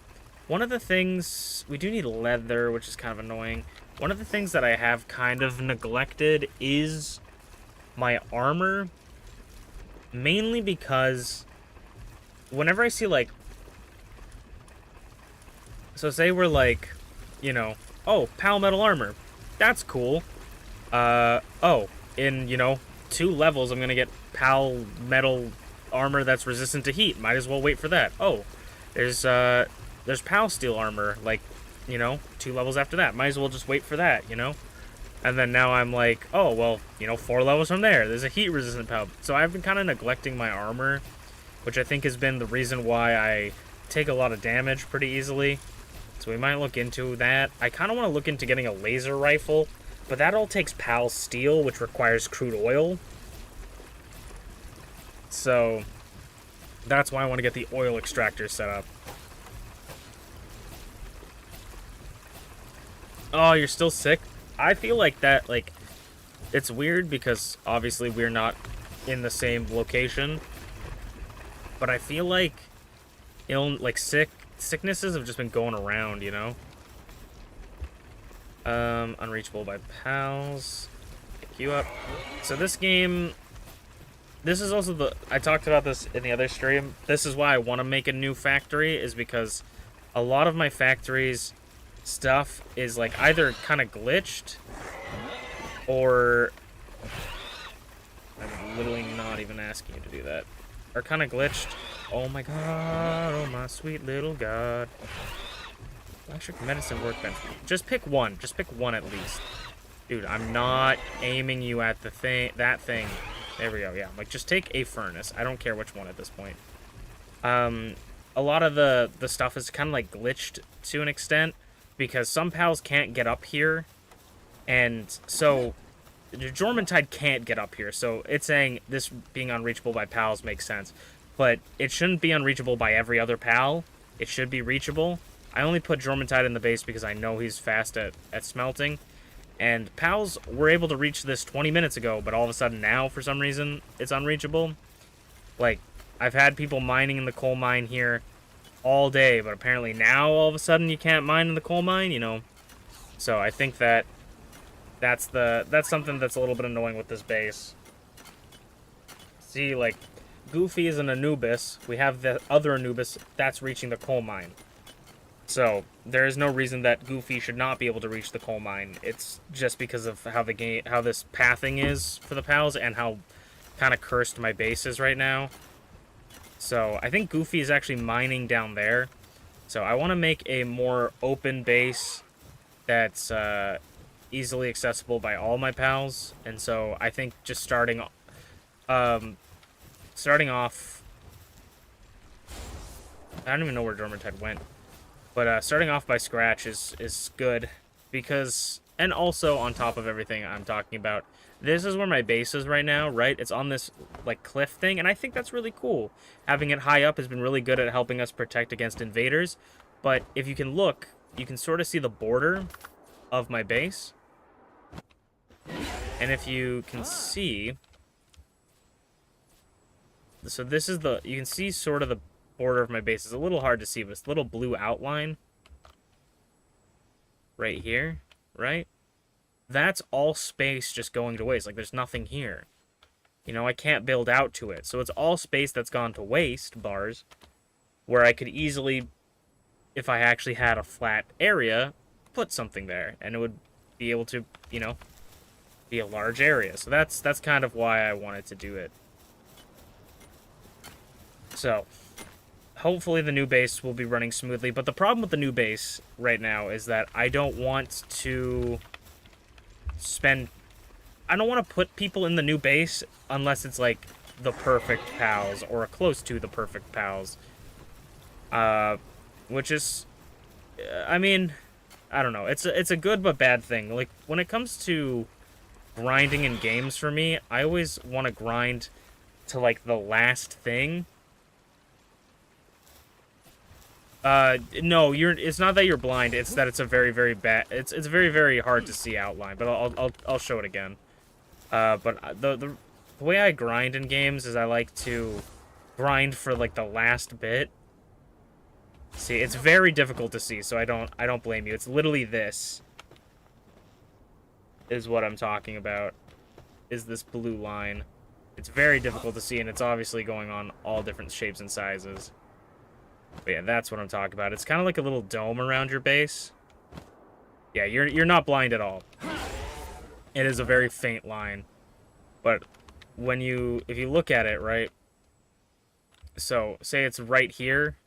One of the things... We do need leather, which is kind of annoying. One of the things that I have kind of neglected is my armor, mainly because whenever I see, like... So say we're like, you know, oh, PAL metal armor. That's cool. Oh, in, you know, 2 levels, I'm gonna get PAL metal armor that's resistant to heat. Might as well wait for that. Oh, there's PAL steel armor, like, you know, 2 levels after that. Might as well just wait for that, you know? And then now I'm like, oh, well, you know, 4 levels from there's a heat-resistant PAL. So I've been kind of neglecting my armor, which I think has been the reason why I take a lot of damage pretty easily. So we might look into that. I kind of want to look into getting a laser rifle, but that all takes PAL steel, which requires crude oil. So that's why I want to get the oil extractor set up. Oh, you're still sick? I feel like that, like, it's weird because obviously we're not in the same location. But I feel like, sicknesses have just been going around, you know? Unreachable by pals. Pick you up. So this game, this is also I talked about this in the other stream. This is why I want to make a new factory, is because a lot of my factory's stuff is, like, either kind of glitched, or... I'm literally not even asking you to do that. Or kind of glitched. Oh my god, oh my sweet little god. Electric medicine workbench. Just pick one. Just pick one at least. Dude, I'm not aiming you at the thing. That thing. There we go. Yeah, like, just take a furnace. I don't care which one at this point. A lot of the stuff is kind of, like, glitched to an extent, because some pals can't get up here, and so the Jormuntide can't get up here, so it's saying this being unreachable by pals makes sense. But it shouldn't be unreachable by every other pal. It should be reachable. I only put Jormuntide in the base because I know he's fast at smelting. And pals were able to reach this 20 minutes ago, but all of a sudden now, for some reason, it's unreachable. Like, I've had people mining in the coal mine here all day, but apparently now, all of a sudden, you can't mine in the coal mine, you know? So I think that's something that's a little bit annoying with this base. See, like, Goofy is an Anubis. We have the other Anubis that's reaching the coal mine. So there is no reason that Goofy should not be able to reach the coal mine. It's just because of how this pathing is for the pals, and how kind of cursed my base is right now. So I think Goofy is actually mining down there. So I want to make a more open base that's easily accessible by all my pals. And so I think just starting off... I don't even know where Jormuntide went. But starting off by scratch is good, because... And also, on top of everything I'm talking about, this is where my base is right now, right? It's on this, like, cliff thing, and I think that's really cool. Having it high up has been really good at helping us protect against invaders. But if you can look, you can sort of see the border of my base. And if you can see... So this is you can see sort of the border of my base. It's a little hard to see, but it's a little blue outline right here, right? That's all space just going to waste. Like, there's nothing here. You know, I can't build out to it. So it's all space that's gone to waste, bars, where I could easily, if I actually had a flat area, put something there, and it would be able to, you know, be a large area. So that's kind of why I wanted to do it. So, hopefully the new base will be running smoothly. But the problem with the new base right now is that I don't want to I don't want to put people in the new base unless it's, like, the perfect pals, or close to the perfect pals. Which is, I mean, I don't know. It's a good but bad thing. Like, when it comes to grinding in games for me, I always want to grind to, like, the last thing. No, it's not that you're blind, it's that it's a very, very bad, it's very, very hard to see outline, but I'll show it again. But the way I grind in games is I like to grind for, like, the last bit. See, it's very difficult to see, so I don't blame you. It's literally this is what I'm talking about. is this blue line. It's very difficult to see, and it's obviously going on all different shapes and sizes. But yeah, that's what I'm talking about. It's kind of like a little dome around your base. Yeah, you're not blind at all. It is a very faint line. But if you look at it, right? So, say it's right here,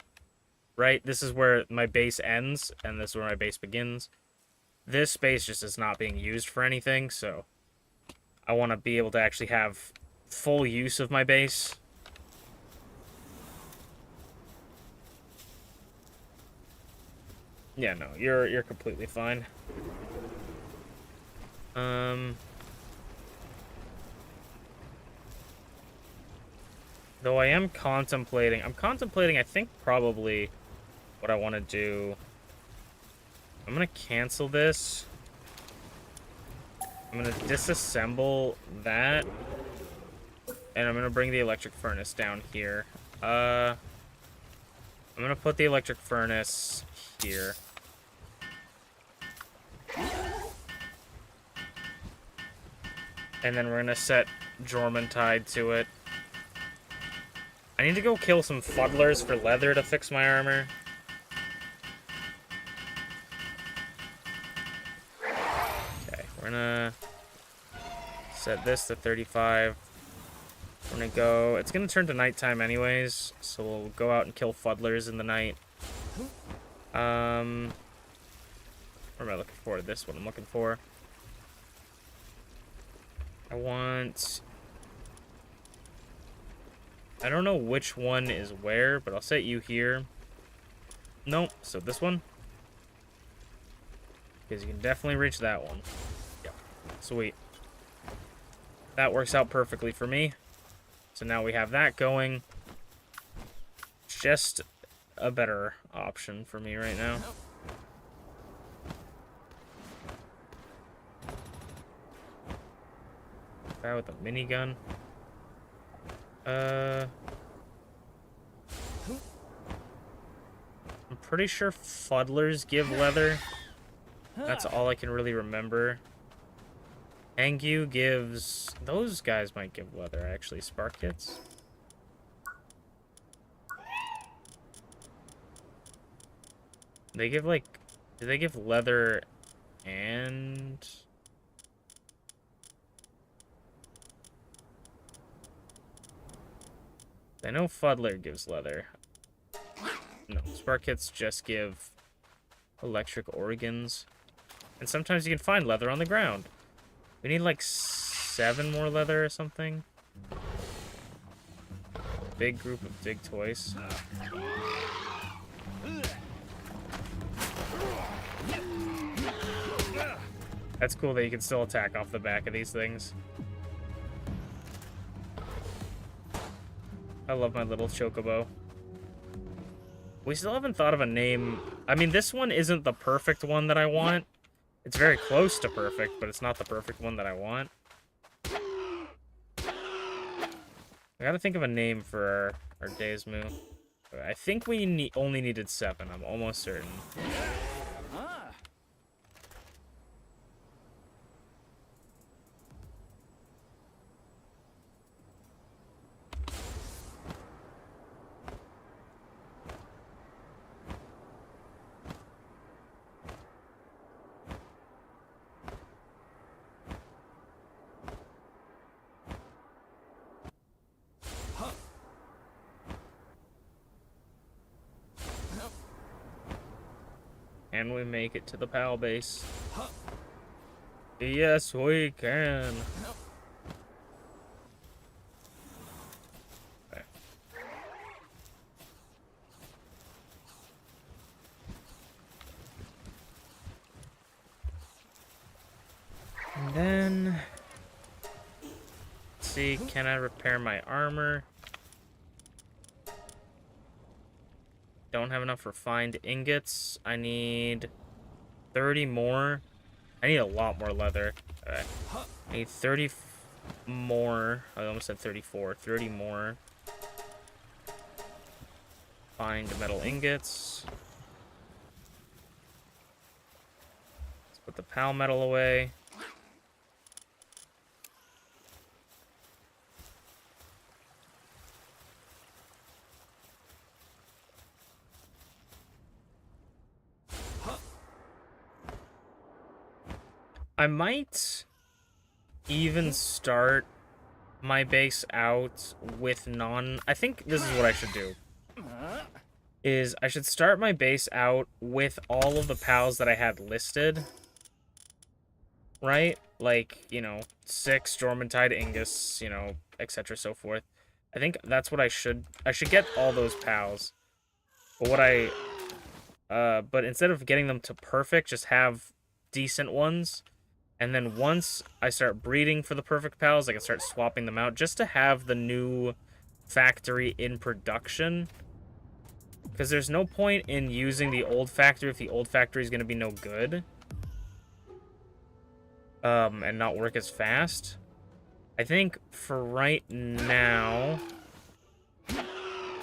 right? This is where my base ends, and this is where my base begins. This space just is not being used for anything, so I want to be able to actually have full use of my base. Yeah, no, you're completely fine. Though I'm contemplating, I think probably what I want to do. I'm going to cancel this. I'm going to disassemble that. And I'm going to bring the electric furnace down here. I'm going to put the electric furnace here. And then we're going to set Jormuntide to it. I need to go kill some fuddlers for leather to fix my armor. Okay, we're gonna set this to 35. We're gonna go... It's gonna turn to nighttime anyways, so we'll go out and kill fuddlers in the night. What am I looking for? This one I'm looking for. I don't know which one is where, but I'll set you here. Nope, so this one. Because you can definitely reach that one. Yep, sweet. That works out perfectly for me. So now we have that going. Just a better option for me right now. Guy with a minigun. I'm pretty sure fuddlers give leather. That's all I can really remember. Angu gives... Those guys might give leather, actually. Spark kits. They give, like... Do they give leather and... I know Fuddler gives leather. No, Spark kits just give electric organs. And sometimes you can find leather on the ground. We need like 7 more leather or something. Big group of dig toys. That's cool that you can still attack off the back of these things. I love my little chocobo. We still haven't thought of a name. I mean, this one isn't the perfect one that I want. It's very close to perfect, but it's not the perfect one that I want. I gotta think of a name for our Daysmu. I think we only needed 7. I'm almost certain. Can we make it to the PAL base? Yes, we can. Okay. And then... Let's see, can I repair my armor? Don't have enough refined ingots. I need 30 more. I need a lot more leather. Okay. I need 30 more. I almost said 34. 30 more. Find metal ingots. Let's put the PAL metal away. I might even start my base out with I think this is what I should do. Is I should start my base out with all of the pals that I had listed. Right? Like, you know, 6, Jormuntide, Ingus, you know, etc. so forth. I think that's what I should get all those pals. But but instead of getting them to perfect, just have decent ones. And then once I start breeding for the perfect pals, I can start swapping them out just to have the new factory in production. Because there's no point in using the old factory if the old factory is going to be no good. And not work as fast. I think for right now...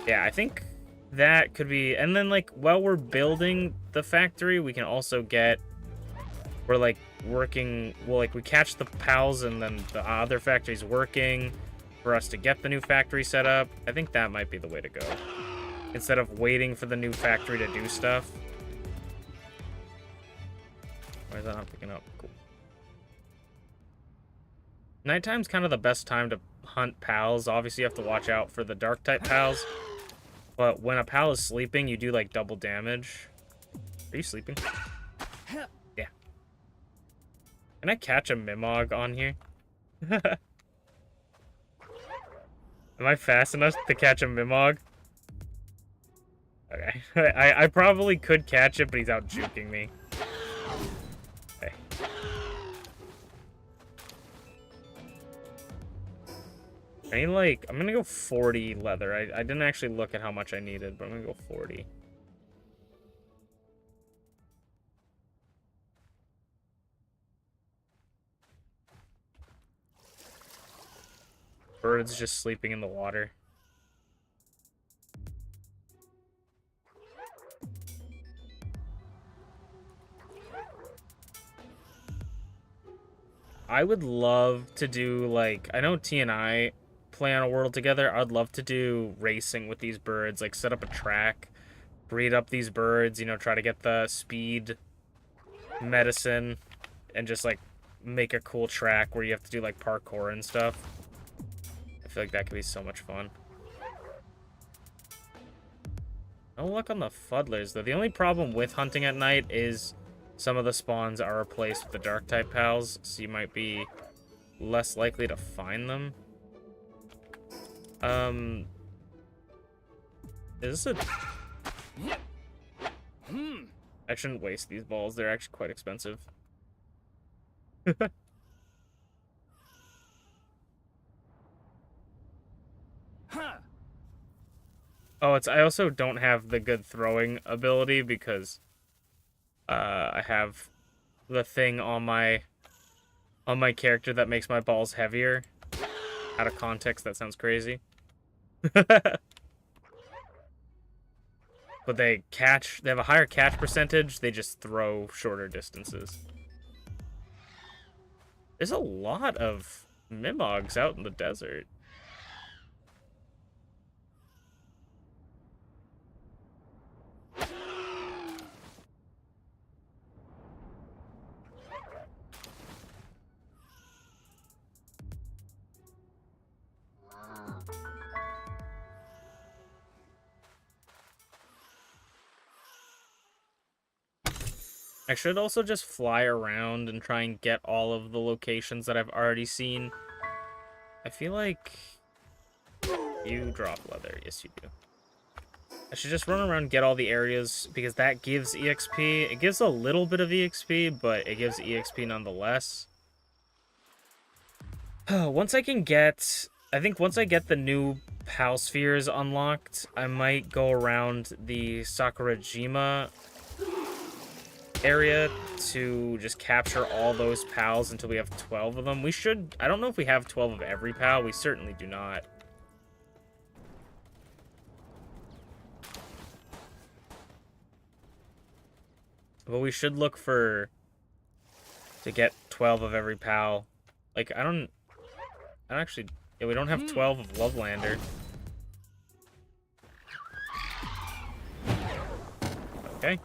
Yeah, I think that could be... And then, like, while we're building the factory, we can also get... We're, like, working... Well, like, we catch the pals and then the other factory's working for us to get the new factory set up. I think that might be the way to go. Instead of waiting for the new factory to do stuff. Why is that not picking up? Cool. Nighttime's kind of the best time to hunt pals. Obviously, you have to watch out for the dark-type pals. But when a pal is sleeping, you do, like, double damage. Are you sleeping? Yeah. Can I catch a Mimog on here? Am I fast enough to catch a Mimog? Okay. I probably could catch it, but he's out juking me. Okay. I need, like, I'm gonna go 40 leather. I didn't actually look at how much I needed, but I'm gonna go 40. Birds just sleeping in the water. I would love to do, like, I know T and I play on a world together. I'd love to do racing with these birds, like set up a track, breed up these birds, you know, try to get the speed medicine, and just, like, make a cool track where you have to do, like, parkour and stuff. I feel like that could be so much fun. No luck on the fuddlers, though. The only problem with hunting at night is some of the spawns are replaced with the dark-type pals, so you might be less likely to find them. Is this a... I shouldn't waste these balls. They're actually quite expensive. Oh, I also don't have the good throwing ability because I have the thing on my character that makes my balls heavier. Out of context, that sounds crazy. But they have a higher catch percentage, they just throw shorter distances. There's a lot of Mimogs out in the desert. I should also just fly around and try and get all of the locations that I've already seen. I feel like you drop leather. Yes, you do. I should just run around and get all the areas because that gives EXP. It gives a little bit of EXP, but it gives EXP nonetheless. Once I can get... I think once I get the new PAL spheres unlocked, I might go around the Sakurajima area to just capture all those pals until we have 12 of them. We should... I don't know if we have 12 of every pal. We certainly do not. But we should look to get 12 of every pal. Like, I don't actually... Yeah, we don't have 12 of Lovelander. Okay.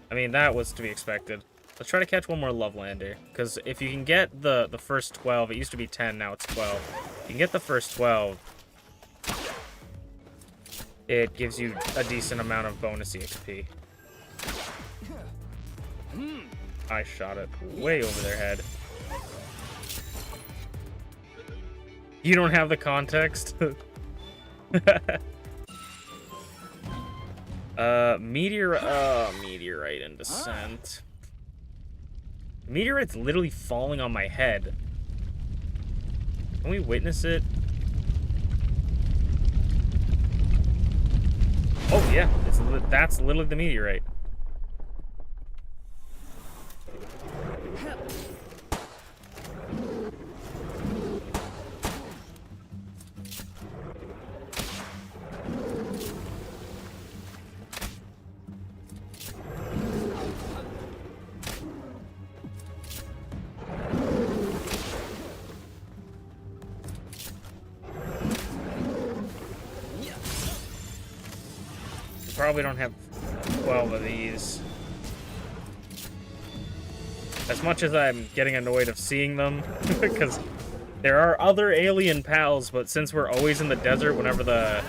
I mean, that was to be expected. Let's try to catch one more Lovelander. Because if you can get the first 12, it used to be 10, now it's 12. If you can get the first 12, it gives you a decent amount of bonus EXP. I shot it way over their head. You don't have the context? Meteorite and descent. Meteorite's literally falling on my head. Can we witness it? Oh yeah, that's literally the meteorite. Probably don't have 12 of these. As much as I'm getting annoyed of seeing them, because there are other alien pals, but since we're always in the desert whenever the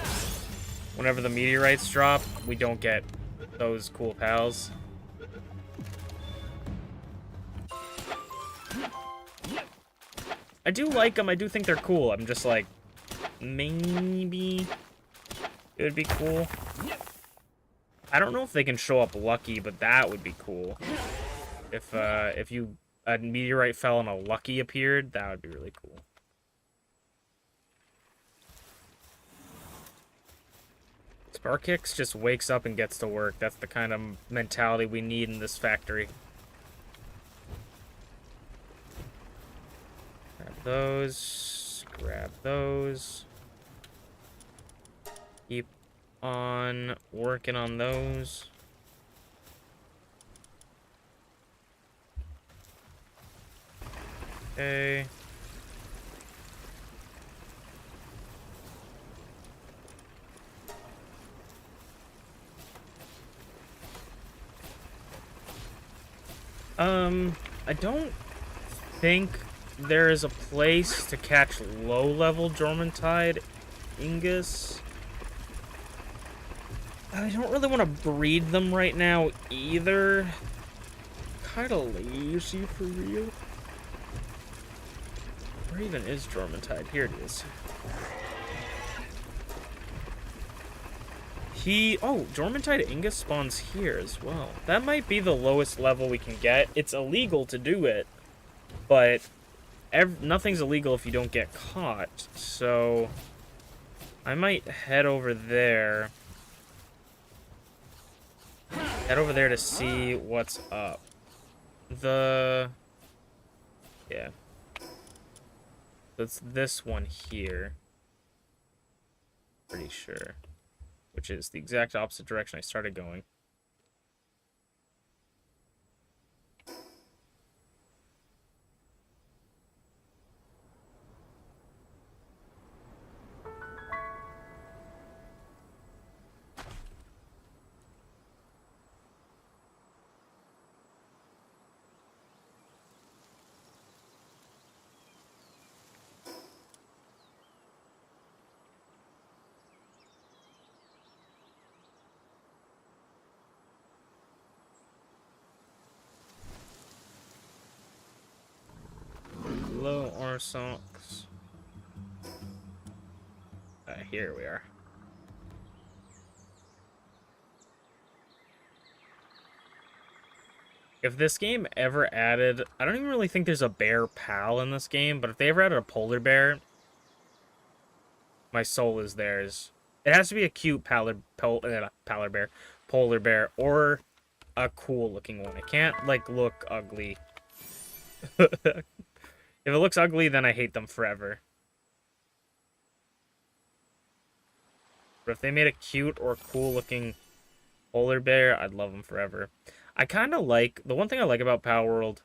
meteorites drop, we don't get those cool pals. I do like them, I do think they're cool. I'm just like, maybe it would be cool. I don't know if they can show up lucky, but that would be cool. If a meteorite fell and a lucky appeared, that would be really cool. Sparkix just wakes up and gets to work. That's the kind of mentality we need in this factory. Grab those. Grab those. Keep on working on those. Okay. I don't think there is a place to catch low-level Dormantide Ingus. I don't really want to breed them right now either. Kinda lazy for real. Where even is Dormantide? Here it is. Oh, Dormantide Ingus spawns here as well. That might be the lowest level we can get. It's illegal to do it, but nothing's illegal if you don't get caught. So I might head over there. Head over there to see what's up. Yeah. It's this one here. Pretty sure. Which is the exact opposite direction I started going. Low or socks. Here we are. If this game ever added... I don't even really think there's a bear pal in this game, but if they ever added a polar bear, my soul is theirs. It has to be a cute polar bear, or a cool-looking one. It can't, like, look ugly. If it looks ugly, then I hate them forever. But if they made a cute or cool-looking polar bear, I'd love them forever. I kind of like... The one thing I like about Palworld,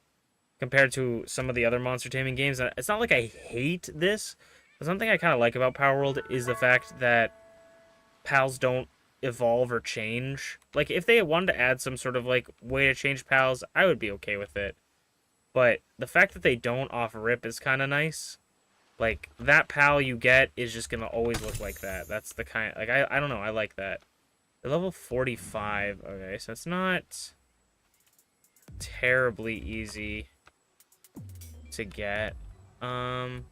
compared to some of the other monster taming games, it's not like I hate this, but something I kind of like about Palworld is the fact that pals don't evolve or change. Like, if they wanted to add some sort of, like, way to change pals, I would be okay with it. But the fact that they don't off rip is kind of nice. Like, that pal you get is just going to always look like that. That's the kind... Like, I don't know. I like that. They're level 45. Okay, so it's not terribly easy to get. There's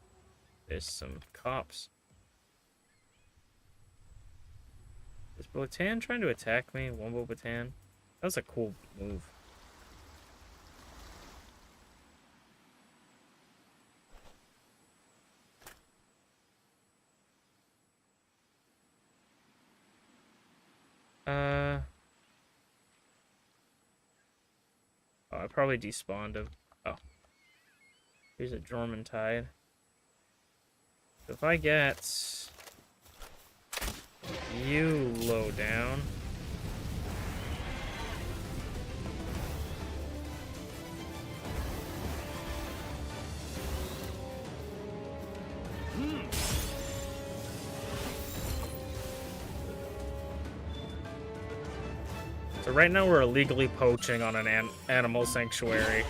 some cops. Is Botan trying to attack me? Wombo Botan? That was a cool move. Oh, I probably despawned him. Oh. Here's a Jormuntide. So if I get you low down. So right now we're illegally poaching on an animal sanctuary.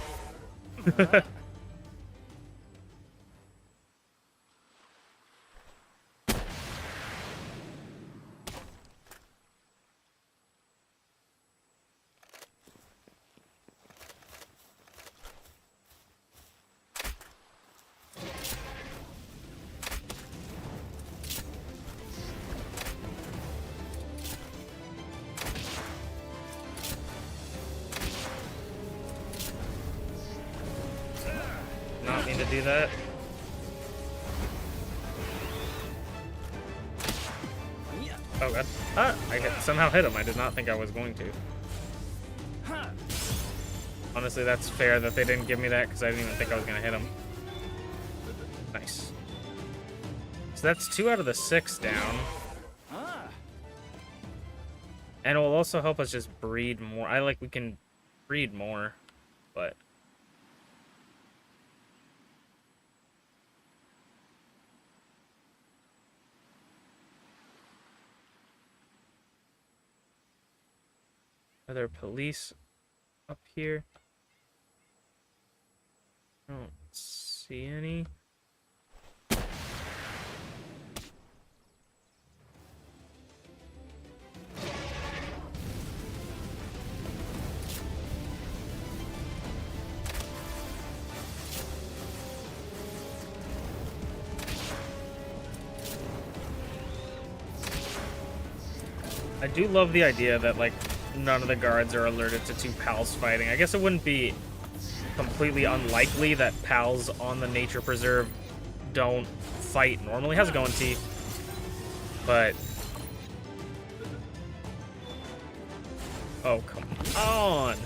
Not mean to do that. Oh god. Ah, I somehow hit him. I did not think I was going to. Honestly, that's fair that they didn't give me that because I didn't even think I was going to hit him. Nice. So that's 2 out of the 6 down. And it will also help us just breed more. We can breed more, but... Are there police up here? I don't see any. I do love the idea that, like, none of the guards are alerted to 2 pals fighting. I guess it wouldn't be completely unlikely that pals on the nature preserve don't fight normally. How's it going, T? But... oh, come on!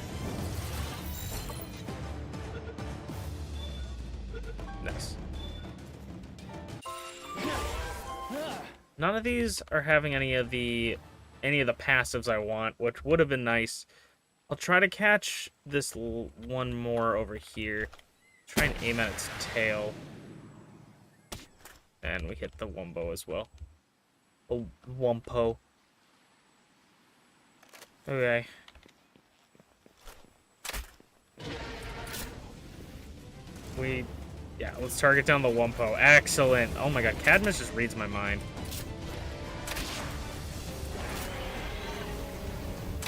Nice. None of these are having any of the passives I want, which would have been nice. I'll try to catch this one more over here. Try and aim at its tail. And we hit the Wumbo as well. Oh, Wumpo. Okay. Yeah, let's target down the Wumpo. Excellent. Oh my god, Cadmus just reads my mind.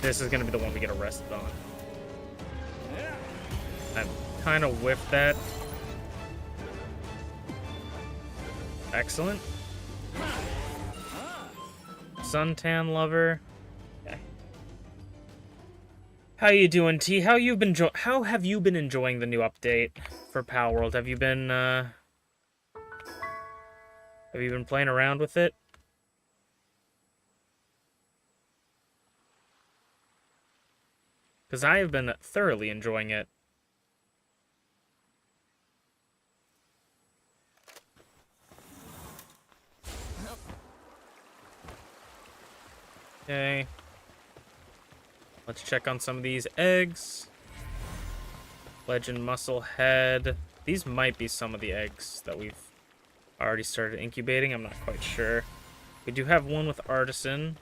This is going to be the one we get arrested on. I kind of whiffed that. Excellent. Suntan lover. Okay. How you doing, T? How have you been enjoying the new update for Palworld? Have you been playing around with it? Because I have been thoroughly enjoying it. Okay. Let's check on some of these eggs. Legend Muscle Head. These might be some of the eggs that we've already started incubating. I'm not quite sure. We do have one with Artisan.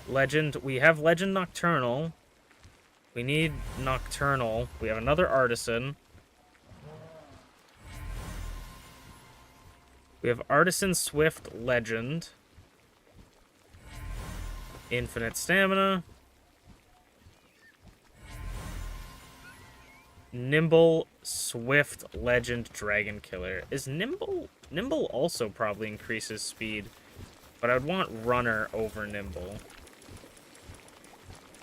Legend. We have Legend Nocturnal. We need Nocturnal. We have another Artisan. We have Artisan Swift Legend. Infinite Stamina. Nimble Swift Legend Dragon Killer. Is Nimble also probably increases speed, but I'd want Runner over Nimble.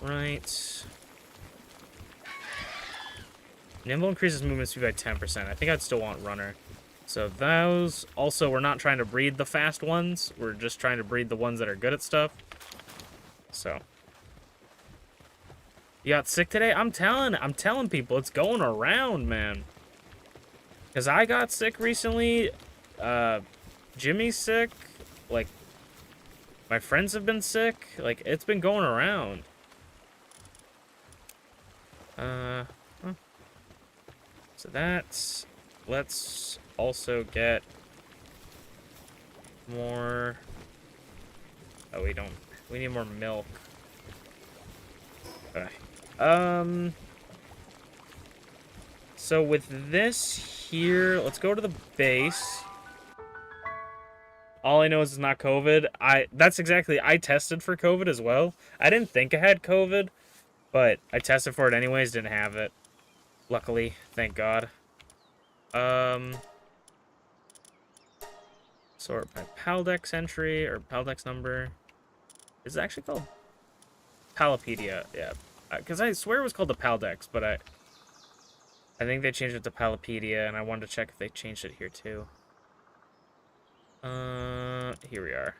Right. Nimble increases movement speed by 10%. I think I'd still want Runner. So those... Also, we're not trying to breed the fast ones. We're just trying to breed the ones that are good at stuff. So... You got sick today? I'm telling people, it's going around, man. Because I got sick recently. Jimmy's sick. Like, my friends have been sick. Like, it's been going around. So that's... Let's also get more... Oh, we don't... We need more milk. Okay. So with this here, let's go to the base. All I know is it's not COVID. That's exactly... I tested for COVID as well. I didn't think I had COVID, but I tested for it anyways, didn't have it. Luckily, thank God. Sort by Paldex entry, or Paldex number. Is it actually called Palopedia? Yeah. Because I swear it was called the Paldex, but I think they changed it to Palopedia, and I wanted to check if they changed it here, too. Here we are.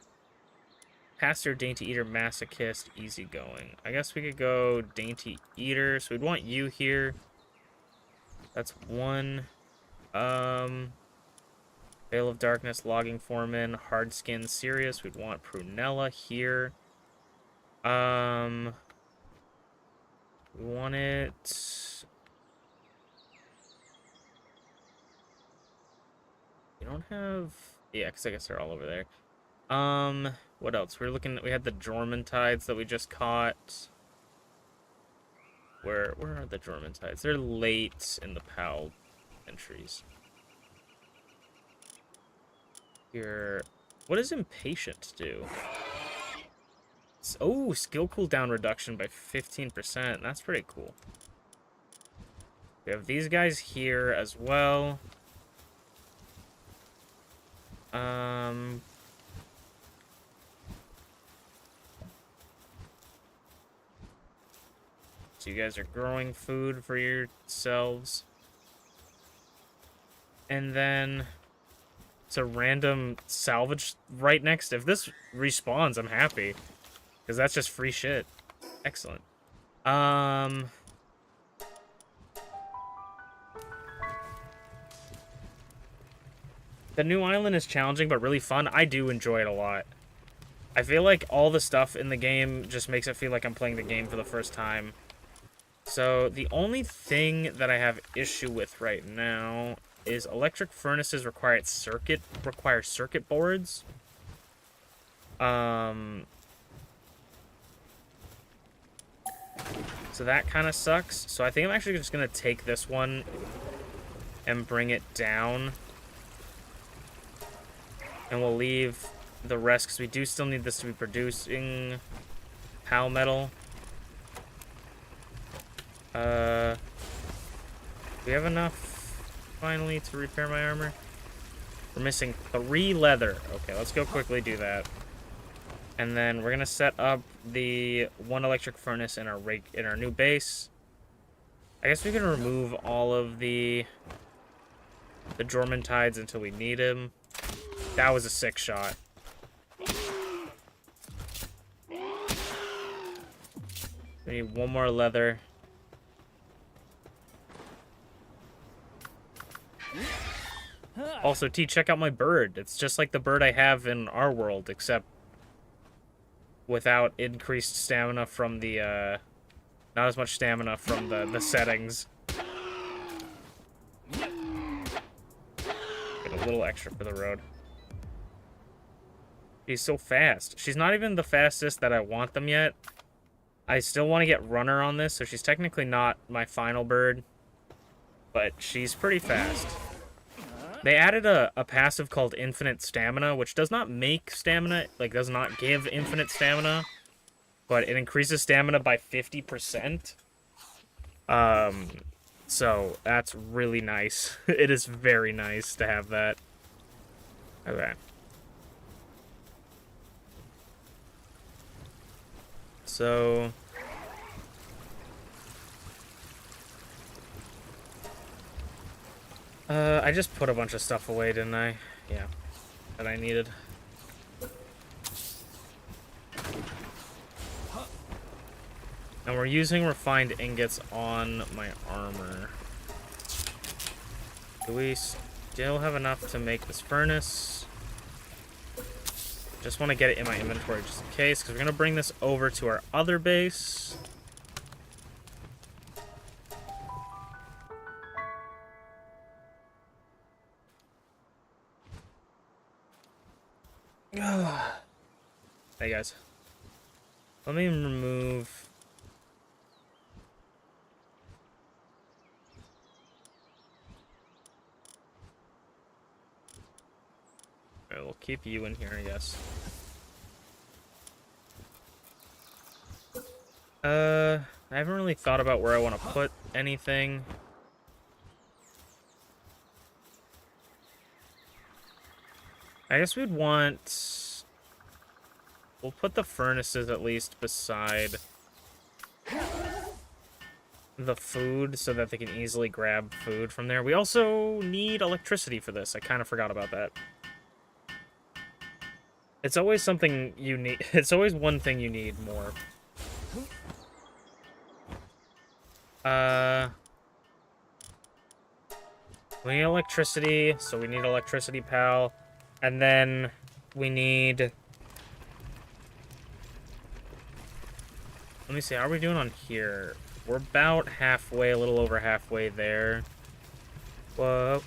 Pastor, Dainty Eater, Masochist, Easygoing. I guess we could go Dainty Eater, so we'd want you here. That's one. Veil of Darkness, Logging Foreman, Hardskin, Sirius. We'd want Prunella here. We want it... We don't have... Yeah, because I guess they're all over there. What else? We're looking... We had the Jormuntides that we just caught. Where are the Jormuntides? They're late in the PAL entries. Here... What does Impatient do? Oh, skill cooldown reduction by 15%. That's pretty cool. We have these guys here as well. So you guys are growing food for yourselves. And then it's a random salvage right next. If this respawns, I'm happy. Because that's just free shit. Excellent. The new island is challenging, but really fun. I do enjoy it a lot. I feel like all the stuff in the game just makes it feel like I'm playing the game for the first time. So, the only thing that I have issue with right now is electric furnaces require circuit boards. So that kind of sucks. So I think I'm actually just going to take this one and bring it down. And we'll leave the rest, because we do still need this to be producing PAL metal. We have enough, finally, to repair my armor? We're missing 3 leather. Okay, let's go quickly do that. And then we're going to set up the 1 electric furnace in our new base. I guess we can remove all of the Jormuntides until we need him. That was a sick shot. We need 1 more leather. Also, T, check out my bird. It's just like the bird I have in our world, except without increased stamina from the, not as much stamina from the settings. Get a little extra for the road. She's so fast. She's not even the fastest that I want them yet. I still want to get runner on this, so she's technically not my final bird. But she's pretty fast. They added a passive called infinite stamina, which does not make stamina, like does not give infinite stamina, but it increases stamina by 50%. So that's really nice. It is very nice to have that. Okay. So I just put a bunch of stuff away, didn't I? Yeah, that I needed. And we're using refined ingots on my armor. Do we still have enough to make this furnace? Just want to get it in my inventory just in case, because we're going to bring this over to our other base. Hey guys, let me remove. Alright, we'll keep you in here, I guess. I haven't really thought about where I want to put anything. I guess we'd want... We'll put the furnaces at least beside the food so that they can easily grab food from there. We also need electricity for this. I kind of forgot about that. It's always something you need. It's always one thing you need more. We need electricity, so we need electricity, pal. And then we need... Let me see, how are we doing on here? We're about halfway, a little over halfway there. Whoa.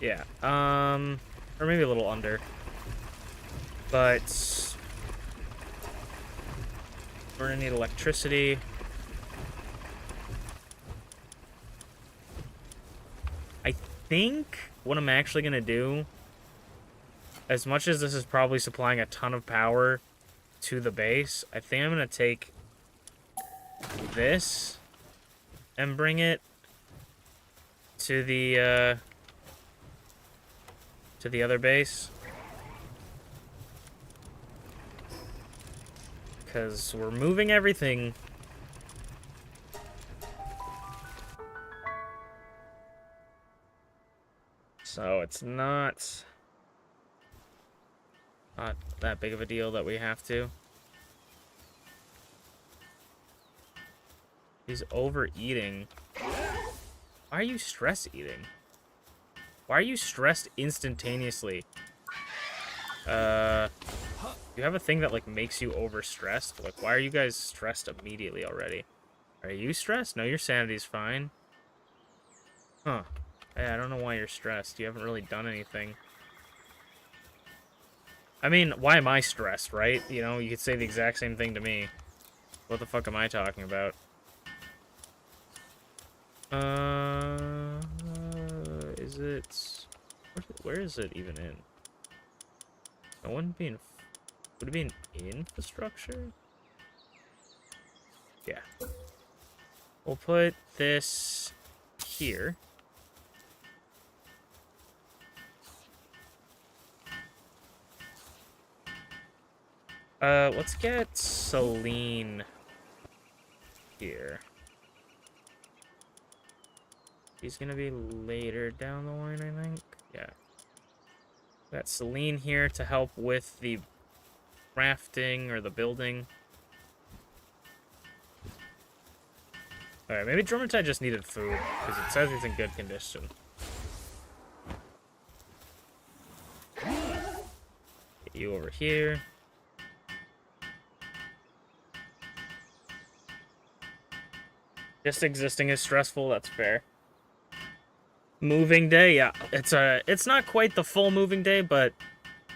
Yeah, or maybe a little under. But we're gonna need electricity. I think what I'm actually gonna do, as much as this is probably supplying a ton of power to the base, I think I'm gonna take this and bring it to the other base, because we're moving everything. So it's not that big of a deal that we have to. He's overeating. Why are you stress eating? Why are you stressed instantaneously? You have a thing that, like, makes you overstressed? Like, why are you guys stressed immediately already? Are you stressed? No, your sanity's fine. Huh. Hey, I don't know why you're stressed. You haven't really done anything. I mean, why am I stressed, right? You know, you could say the exact same thing to me. What the fuck am I talking about? Is it... Where is it even in? It wouldn't be in... Would it be in infrastructure? Yeah. We'll put this here. Let's get Celine here. He's gonna be later down the line, I think. Yeah. Got Celine here to help with the crafting or the building. Alright, maybe Drummondtide just needed food, because it says he's in good condition. Get you over here. Just existing is stressful, that's fair. Moving day, yeah. It's not quite the full moving day, but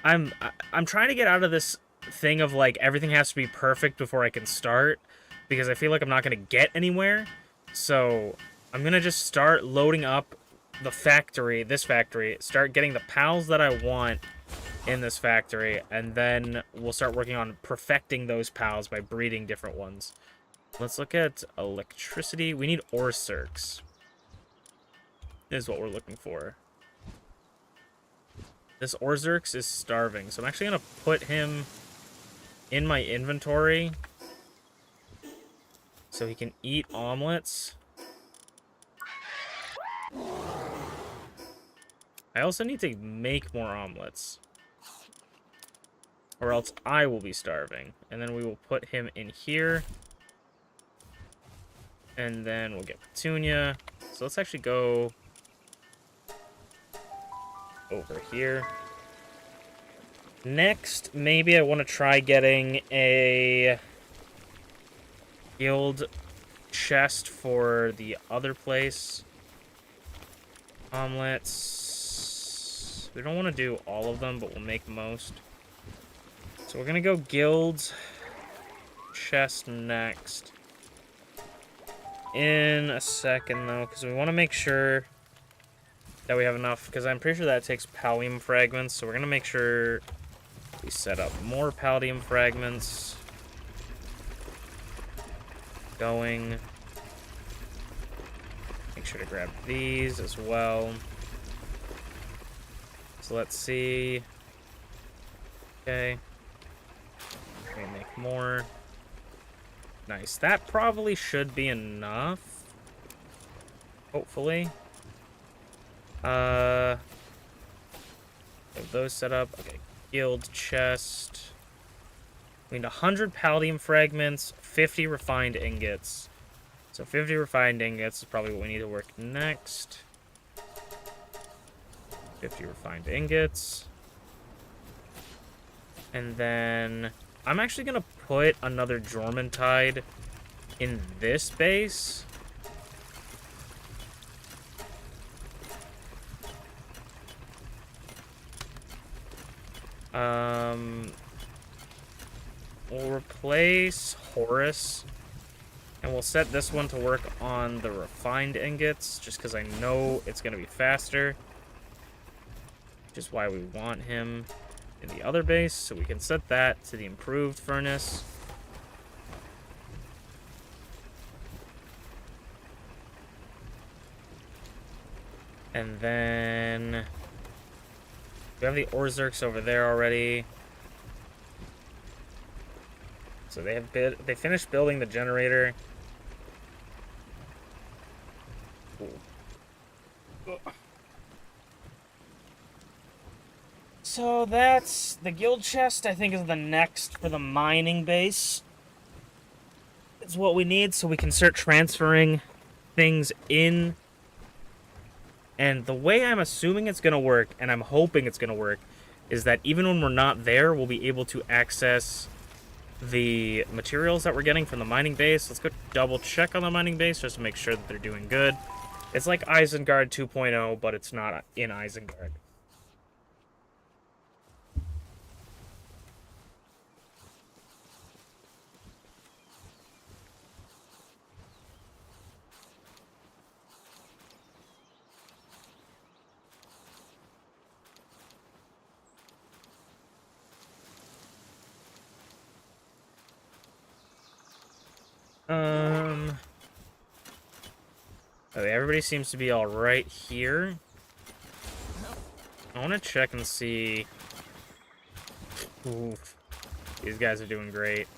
I'm trying to get out of this thing of like everything has to be perfect before I can start, because I feel like I'm not gonna get anywhere. So I'm gonna just start loading up the factory, this factory, start getting the pals that I want in this factory, and then we'll start working on perfecting those pals by breeding different ones. Let's look at electricity. We need ore circs, is what we're looking for. This Orzerx is starving, so I'm actually going to put him in my inventory so he can eat omelets. I also need to make more omelets, or else I will be starving. And then we will put him in here. And then we'll get Petunia. So let's actually go over here. Next, maybe I want to try getting a guild chest for the other place. Omelets. We don't want to do all of them, but we'll make most. So we're going to go guild chest next. In a second, though, because we want to make sure that we have enough, because I'm pretty sure that takes pallium fragments, so we're going to make sure we set up more pallium fragments. Going. Make sure to grab these as well. So let's see. Okay. Let me make more. Nice. That probably should be enough. Hopefully. Have those set up. Okay. Guild chest. We need 100 pallium fragments, 50 refined ingots. So 50 refined ingots is probably what we need to work next. 50 refined ingots. And then I'm actually going to put another Jormuntide in this base. We'll replace Horus, and we'll set this one to work on the refined ingots, just because I know it's going to be faster. Which is why we want him in the other base, so we can set that to the improved furnace. And then we have the Orzerx over there already. So they finished building the generator. Ooh. So that's the guild chest, I think, is the next for the mining base. It's what we need so we can start transferring things in. And the way I'm assuming it's going to work, and I'm hoping it's going to work, is that even when we're not there, we'll be able to access the materials that we're getting from the mining base. Let's go double check on the mining base just to make sure that they're doing good. It's like Isengard 2.0, but it's not in Isengard. Okay, everybody seems to be all right here. I want to check and see. Oof. These guys are doing great.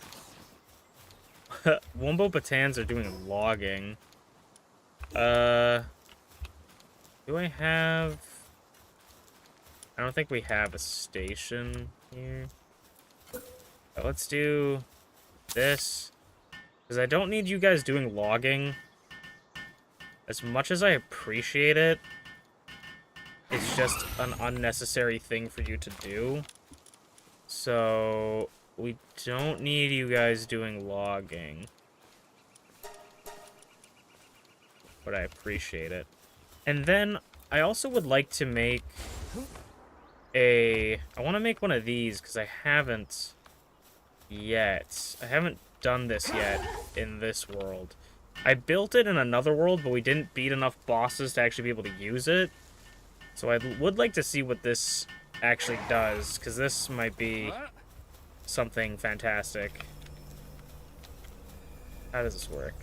Wombo Patans are doing logging. Do I have... I don't think we have a station here. But let's do this. Because I don't need you guys doing logging. As much as I appreciate it, it's just an unnecessary thing for you to do. So, we don't need you guys doing logging. But I appreciate it. And then, I also would like to make I want to make one of these because I haven't yet. I haven't done this yet in this world. I built it in another world, but we didn't beat enough bosses to actually be able to use it. So I would like to see what this actually does, because this might be something fantastic. How does this work?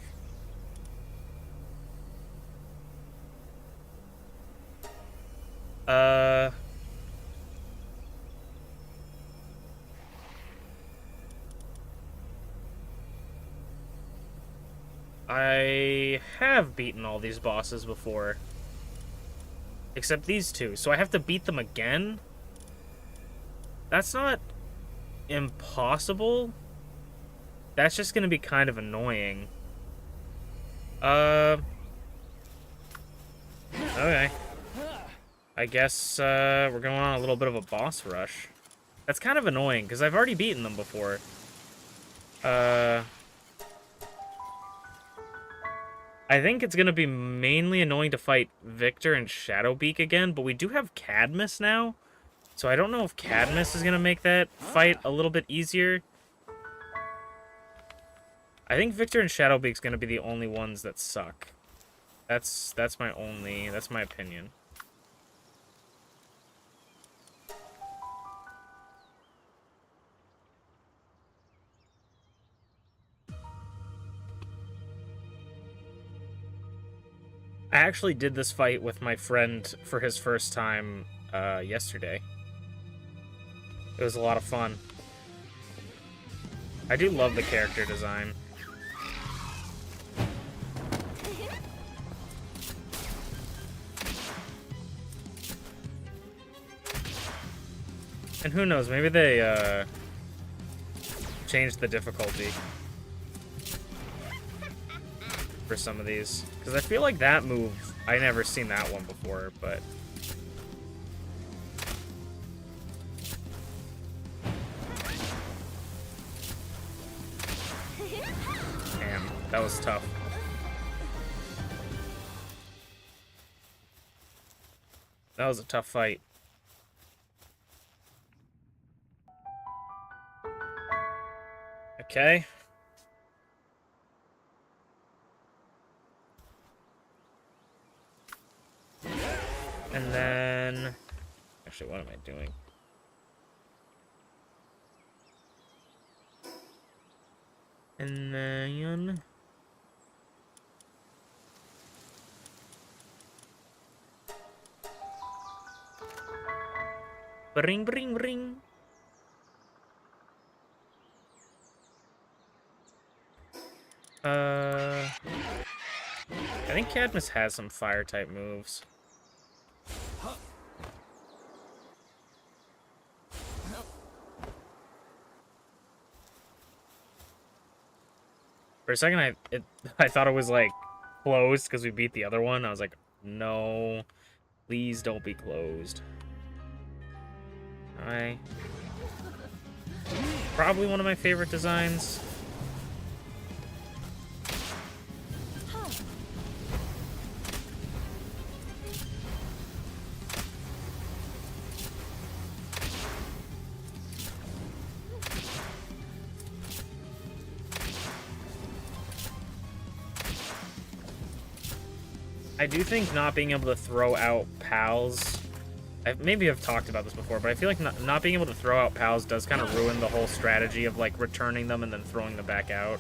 I have beaten all these bosses before. Except these two. So I have to beat them again? That's not impossible. That's just gonna be kind of annoying. Okay. I guess, we're going on a little bit of a boss rush. That's kind of annoying, because I've already beaten them before. I think it's going to be mainly annoying to fight Victor and Shadowbeak again, but we do have Cadmus now, so I don't know if Cadmus is going to make that fight a little bit easier. I think Victor and Shadowbeak's going to be the only ones that suck. That's my opinion. I actually did this fight with my friend for his first time yesterday. It was a lot of fun. I do love the character design. And who knows, maybe they changed the difficulty for some of these. Because I feel like that move, I never seen that one before, but... Damn, that was tough. That was a tough fight. Okay. And then... Actually, what am I doing? And then... Bring, bring, bring. I think Cadmus has some fire-type moves. For a second, I thought it was, like, closed because we beat the other one. I was like, no, please don't be closed. Probably one of my favorite designs. I do think not being able to throw out pals... maybe I've talked about this before, but I feel like not being able to throw out pals does kind of ruin the whole strategy of, like, returning them and then throwing them back out.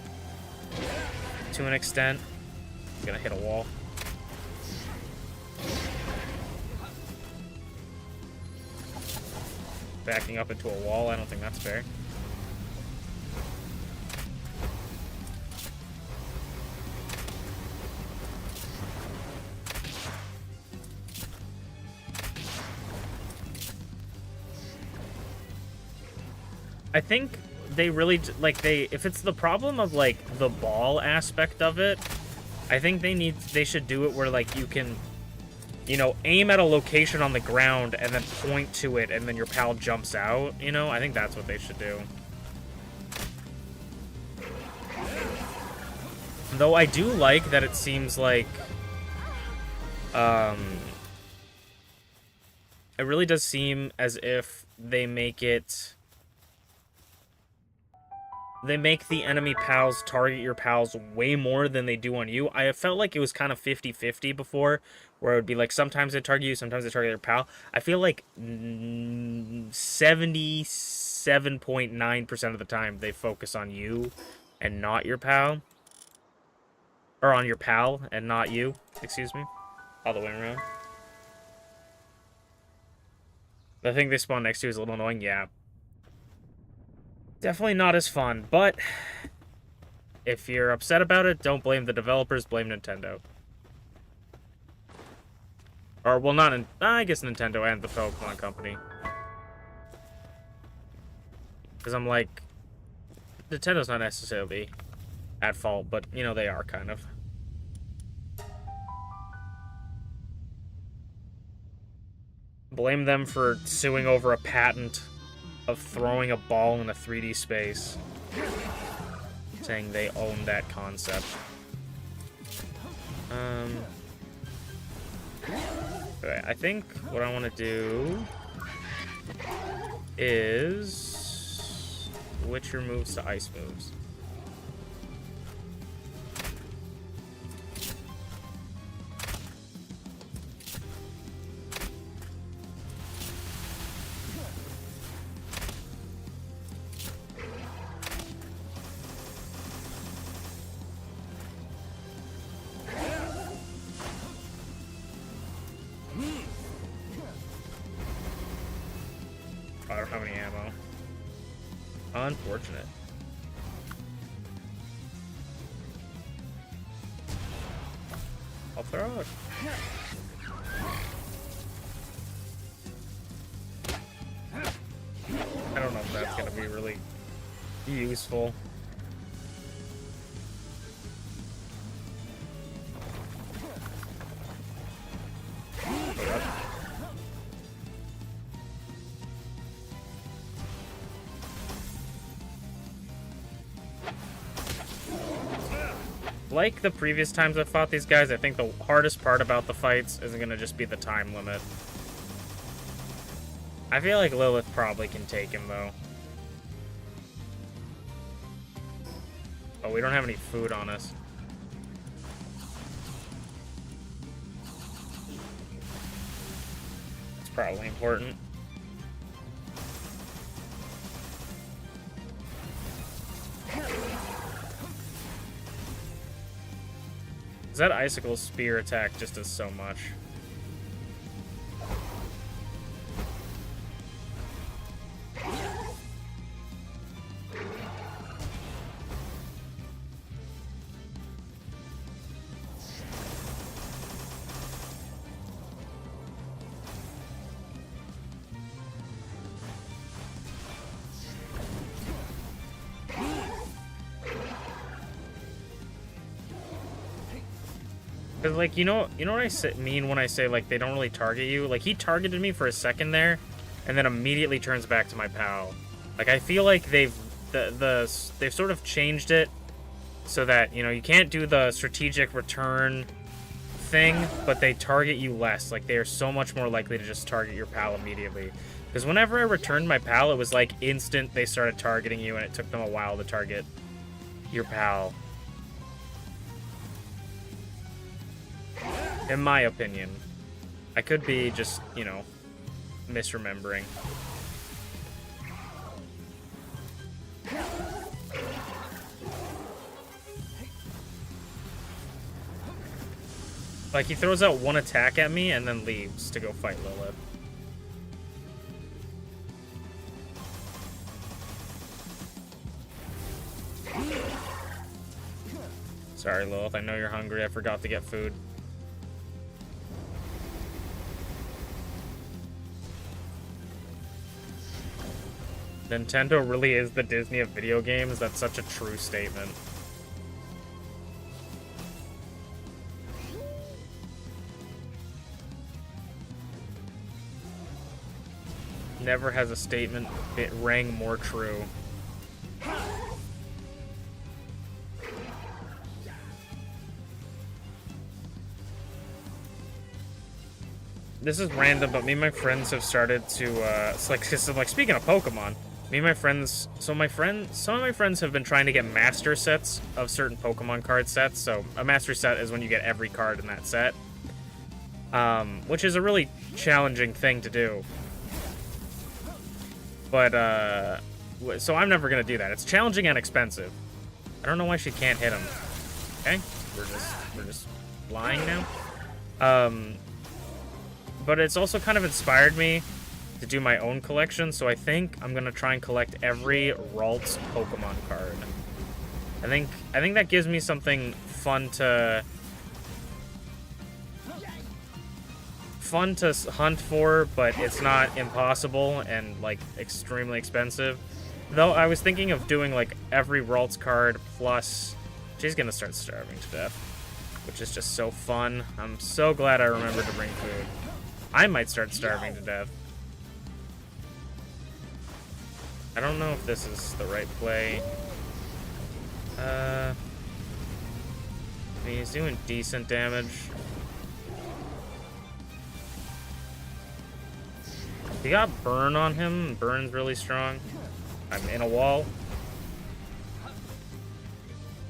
To an extent. I'm gonna hit a wall. Backing up into a wall, I don't think that's fair. I think they really, like, if it's the problem of, like, the ball aspect of it, I think they should do it where, like, you can, you know, aim at a location on the ground and then point to it and then your pal jumps out, you know? I think that's what they should do. Though I do like that it seems like, It really does seem as if they make the enemy pals target your pals way more than they do on you. I have felt like it was kind of 50-50 before, where it would be like sometimes they target you, sometimes they target your pal. I feel like 77.9% of the time they focus on you and not your pal. Or on your pal and not you, excuse me. All the way around. The thing they spawn next to is a little annoying, yeah. Definitely not as fun, but if you're upset about it, don't blame the developers, blame Nintendo. Or, well, I guess Nintendo and the Pokemon Company. Because I'm like, Nintendo's not necessarily at fault, but, you know, they are kind of. Blame them for suing over a patent of throwing a ball in a 3D space. Saying they own that concept. Okay, I think what I want to do is switch your moves to ice moves. I don't have any ammo. Unfortunate. I'll throw it. I don't know if that's gonna be really useful. Like the previous times I've fought these guys, I think the hardest part about the fights isn't going to just be the time limit. I feel like Lilith probably can take him, though. Oh, we don't have any food on us. It's probably important. That icicle spear attack just does so much. Cause like you know what I mean when I say like they don't really target you. Like he targeted me for a second there, and then immediately turns back to my pal. Like I feel like they've sort of changed it so that you know you can't do the strategic return thing, but they target you less. Like they are so much more likely to just target your pal immediately. Because whenever I returned my pal, it was like instant they started targeting you, and it took them a while to target your pal. In my opinion. I could be just, you know, misremembering. Like, he throws out one attack at me and then leaves to go fight Lilith. Sorry, Lilith, I know you're hungry. I forgot to get food. Nintendo really is the Disney of video games. That's such a true statement. Never has a statement rang more true. this is random, but me and my friends have started to, it's like, cause, like, speaking of Pokemon, me and my friends, some of my friends have been trying to get master sets of certain Pokemon card sets. So a master set is when you get every card in that set, which is a really challenging thing to do. But, so I'm never gonna do that. It's challenging and expensive. I don't know why she can't hit him. Okay, we're just lying now. But it's also kind of inspired me to do my own collection, so I think I'm gonna try and collect every Ralts Pokemon card. I think that gives me something fun to hunt for, but it's not impossible and like extremely expensive. Though I was thinking of doing like every Ralts card plus. She's gonna start starving to death, which is just so fun. I'm so glad I remembered to bring food. I might start starving to death. I don't know if this is the right play. I mean, he's doing decent damage. He got burn on him. Burn's really strong. I'm in a wall.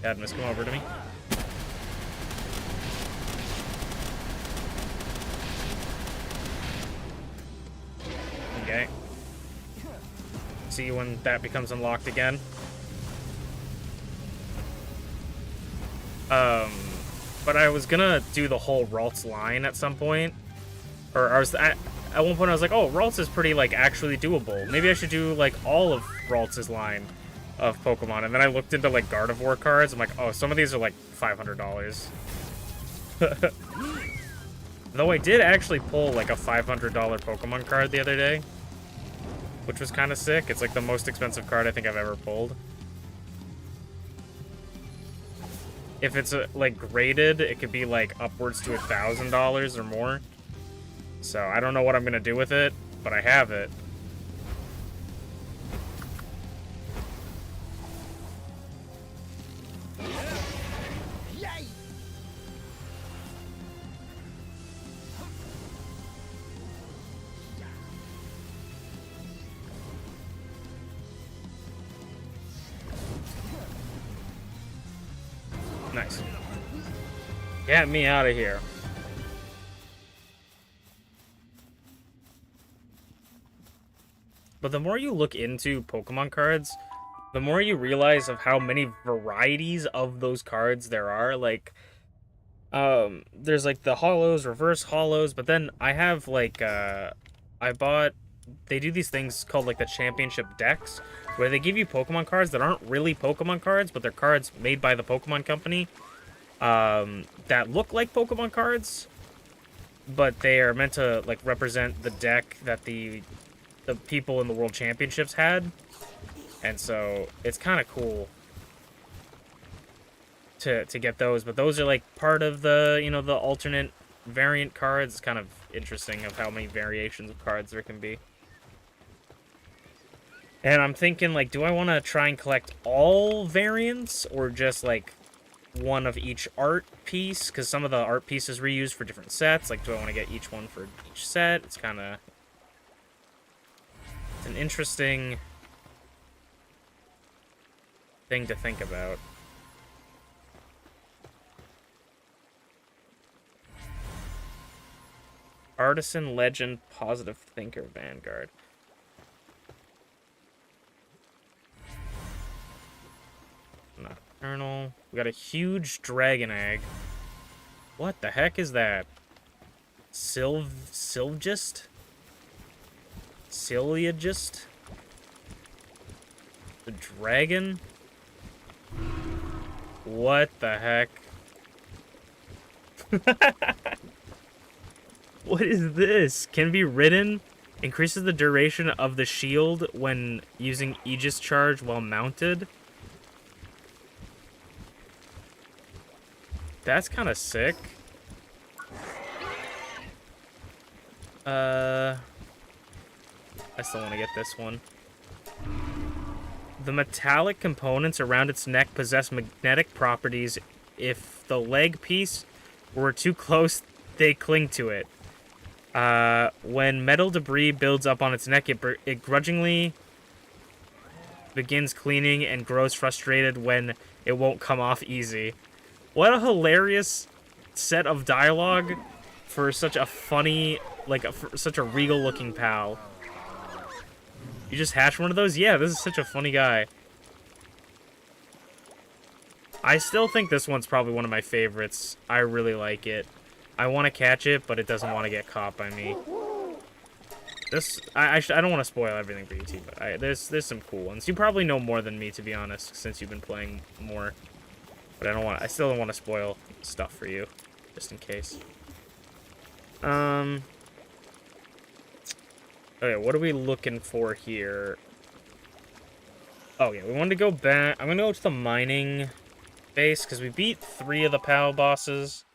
Cadmus, come over to me. Okay. See you when that becomes unlocked again. But I was gonna do the whole Ralts line at some point. Or at one point I was like, oh, Ralts is pretty, like, actually doable. Maybe I should do, like, all of Ralts' line of Pokemon. And then I looked into, like, Gardevoir cards. I'm like, oh, some of these are, like, $500. Though I did actually pull, like, a $500 Pokemon card the other day, which was kind of sick. It's, like, the most expensive card I think I've ever pulled. If it's, like, graded, it could be, like, upwards to $1,000 or more. So, I don't know what I'm going to do with it, but I have it. Nice. Get me out of here. But the more you look into Pokemon cards, the more you realize of how many varieties of those cards there are. Like, there's like the holos, reverse holos, but then I have like, they do these things called like the championship decks, where they give you Pokemon cards that aren't really Pokemon cards, but they're cards made by the Pokemon Company, that look like Pokemon cards, but they are meant to like represent the deck that the people in the World Championships had. And so it's kind of cool to get those, but those are like part of the, you know, the alternate variant cards. It's kind of interesting of how many variations of cards there can be. And I'm thinking, like, do I want to try and collect all variants or just like one of each art piece? Because some of the art pieces reused for different sets. Like, do I want to get each one for each set? It's kind of an interesting thing to think about. Artisan, Legend, Positive Thinker, Vanguard. Nocturnal. We got a huge Dragon Egg. What the heck is that? Sylgist? Ciliagist? The dragon? What the heck? What is this? Can be ridden. Increases the duration of the shield when using Aegis Charge while mounted. That's kind of sick. I still want to get this one. The metallic components around its neck possess magnetic properties. If the leg piece were too close, they cling to it. When metal debris builds up on its neck, it grudgingly begins cleaning and grows frustrated when it won't come off easy. What a hilarious set of dialogue for such a funny, like, for such a regal-looking pal. You just hatched one of those? Yeah, this is such a funny guy. I still think this one's probably one of my favorites. I really like it. I want to catch it, but it doesn't want to get caught by me. This, I don't want to spoil everything for you, T, but there's some cool ones. You probably know more than me, to be honest, since you've been playing more. But I still don't want to spoil stuff for you, just in case. Okay, what are we looking for here? Oh, yeah, we wanted to go back. I'm going to go to the mining base, because we beat 3 of the PAL bosses.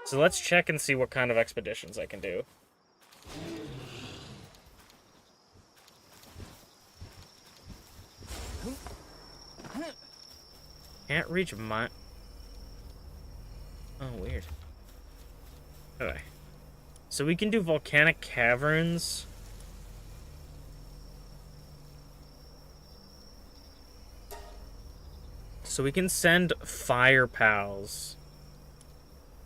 So let's check and see what kind of expeditions I can do. Can't reach my... Oh, weird. Okay. So we can do volcanic caverns. So we can send fire pals.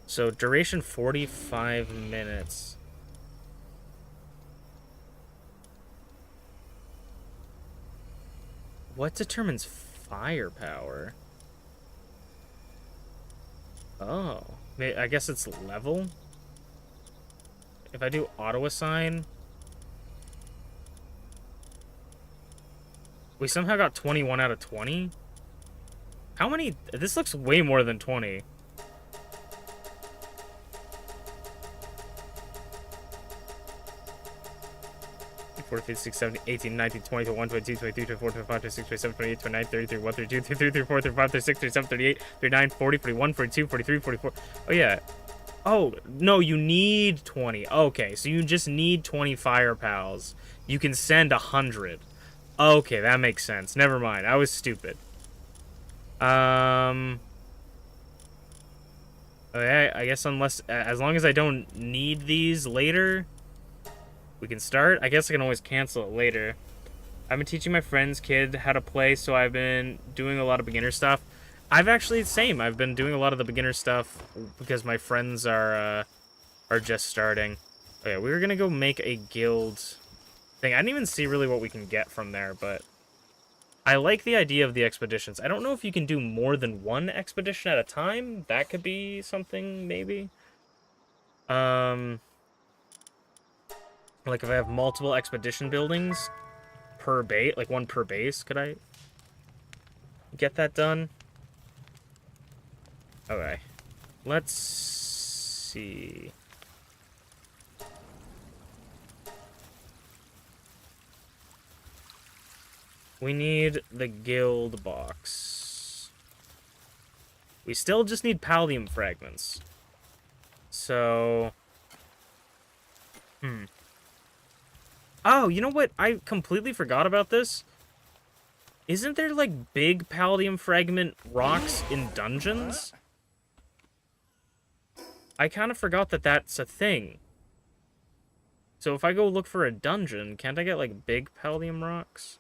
So duration 45 minutes. What determines firepower? Oh, I guess it's level. If I do auto assign, we somehow got 21 out of 20. How many? This looks way more than 20. Four, 5, 6, 7, 18, 19, 20, 21, 22, 23, 24, 25, 26, 27, 28, 29, 30, 31, 32, 33, 34, 35, 36, 37, 38, 39, 40, 41, 42, 43, 44. Oh, yeah. Oh, no, you need 20. Okay, so you just need 20 fire pals. You can send 100. Okay, that makes sense. Never mind. I was stupid. Okay, I guess as long as I don't need these later, we can start. I guess I can always cancel it later. I've been teaching my friend's kid how to play, so I've been doing a lot of beginner stuff. I've actually, same. I've been doing a lot of the beginner stuff because my friends are just starting. Okay, we were gonna go make a guild thing. I didn't even see really what we can get from there, but I like the idea of the expeditions. I don't know if you can do more than one expedition at a time. That could be something, maybe. Like if I have multiple expedition buildings per base, like one per base, could I get that done? Okay. Let's see. We need the guild box. We still just need pallium fragments. So... Oh, you know what? I completely forgot about this. Isn't there, like, big pallium fragment rocks in dungeons? I kind of forgot that that's a thing. So if I go look for a dungeon, can't I get, like, big pallium rocks?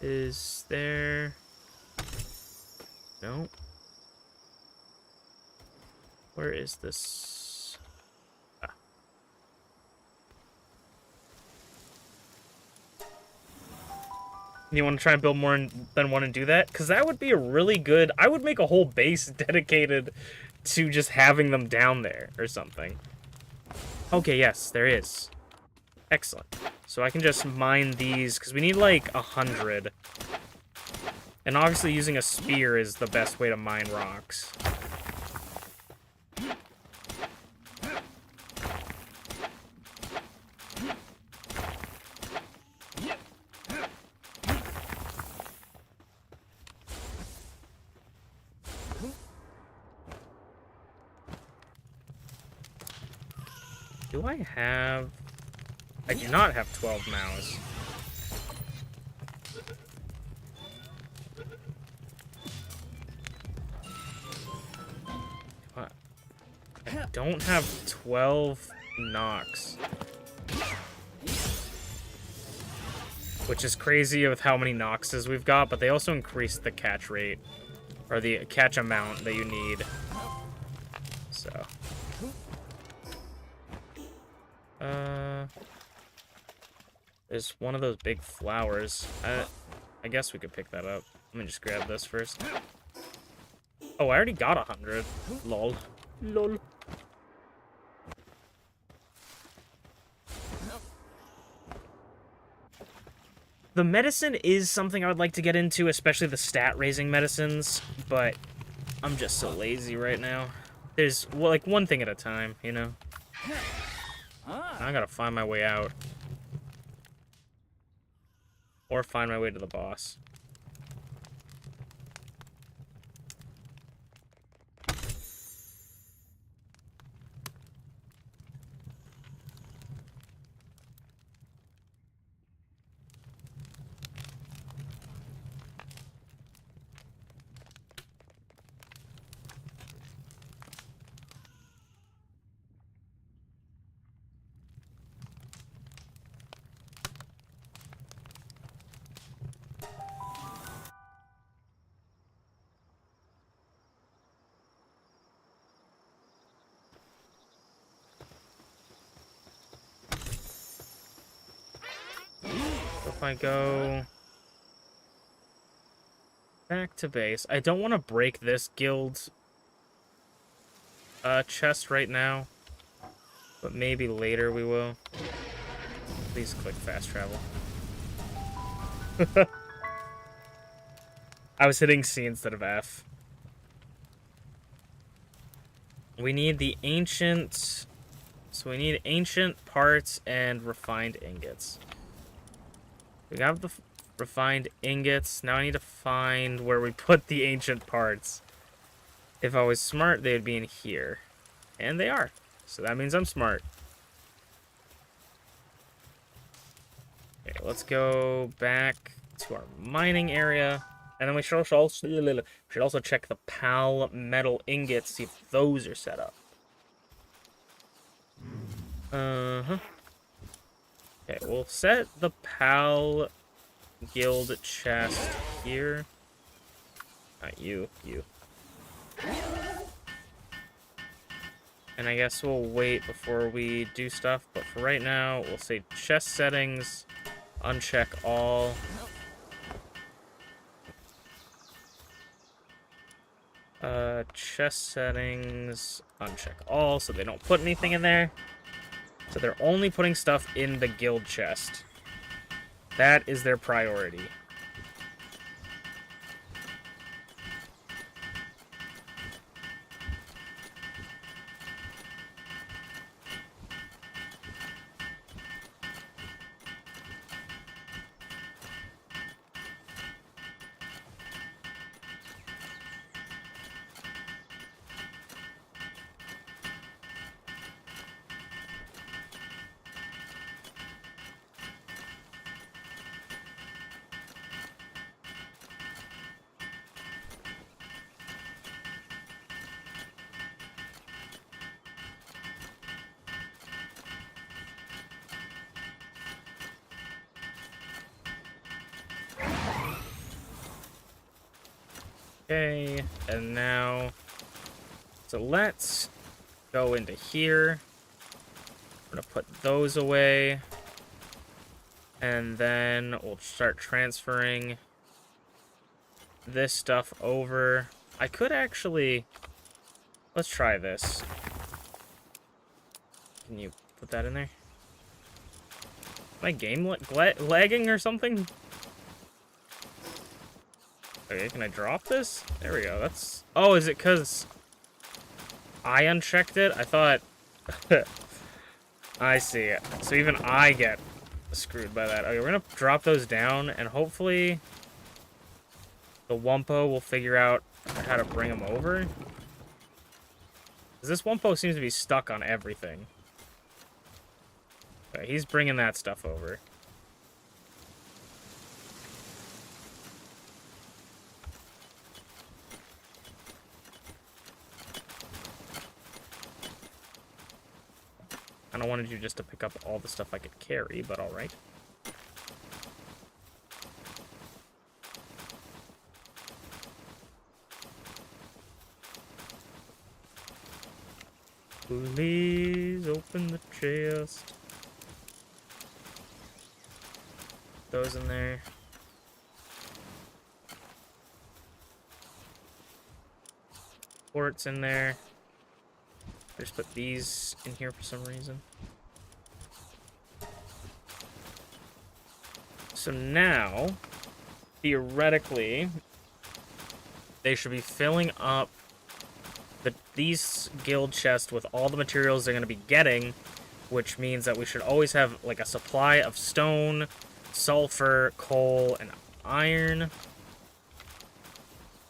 Is there... No. Where is this? Ah. You want to try and build more than one and do that? Because that would be a really good... I would make a whole base dedicated to just having them down there or something. Okay, yes, there is. Excellent. So I can just mine these, because we need like 100. And obviously using a spear is the best way to mine rocks. Do I have... I do not have 12 mouse. don't have 12 knocks. Which is crazy with how many Noxes we've got, but they also increase the catch rate. Or the catch amount that you need. So. There's one of those big flowers. I guess we could pick that up. Let me just grab this first. Oh, I already got 100. Lol. Lol. The medicine is something I would like to get into, especially the stat-raising medicines, but I'm just so lazy right now. There's, well, like, one thing at a time, you know? I gotta find my way out. Or find my way to the boss. If I go back to base, I don't want to break this guild chest right now, but maybe later we will. Please click fast travel. I was hitting C instead of F. We need the ancient... So we need ancient parts and refined ingots. We have the refined ingots. Now I need to find where we put the ancient parts. If I was smart, they would be in here. And they are. So that means I'm smart. Okay, let's go back to our mining area. And then we should also check the PAL metal ingots, see if those are set up. Uh-huh. Okay, we'll set the PAL guild chest here. Not you, you. And I guess we'll wait before we do stuff, but for right now, we'll say chest settings, uncheck all. Chest settings, uncheck all, so they don't put anything in there. So they're only putting stuff in the guild chest. That is their priority. Okay, and now, so let's go into here. I'm gonna put those away, and then we'll start transferring this stuff over. I could actually, let's try this. Can you put that in there? My game lagging or something? Okay, can I drop this? There we go. That's... Oh, is it because I unchecked it? I thought... I see it. So even I get screwed by that. Okay, we're gonna drop those down, and hopefully the Wumpo will figure out how to bring them over. Because this Wumpo seems to be stuck on everything. Okay, he's bringing that stuff over. I don't wanted you just to pick up all the stuff I could carry, but alright. Please open the chest. Those in there. Ports in there. Just put these in here for some reason. So now, theoretically, they should be filling up these guild chests with all the materials they're going to be getting, which means that we should always have like a supply of stone, sulfur, coal, and iron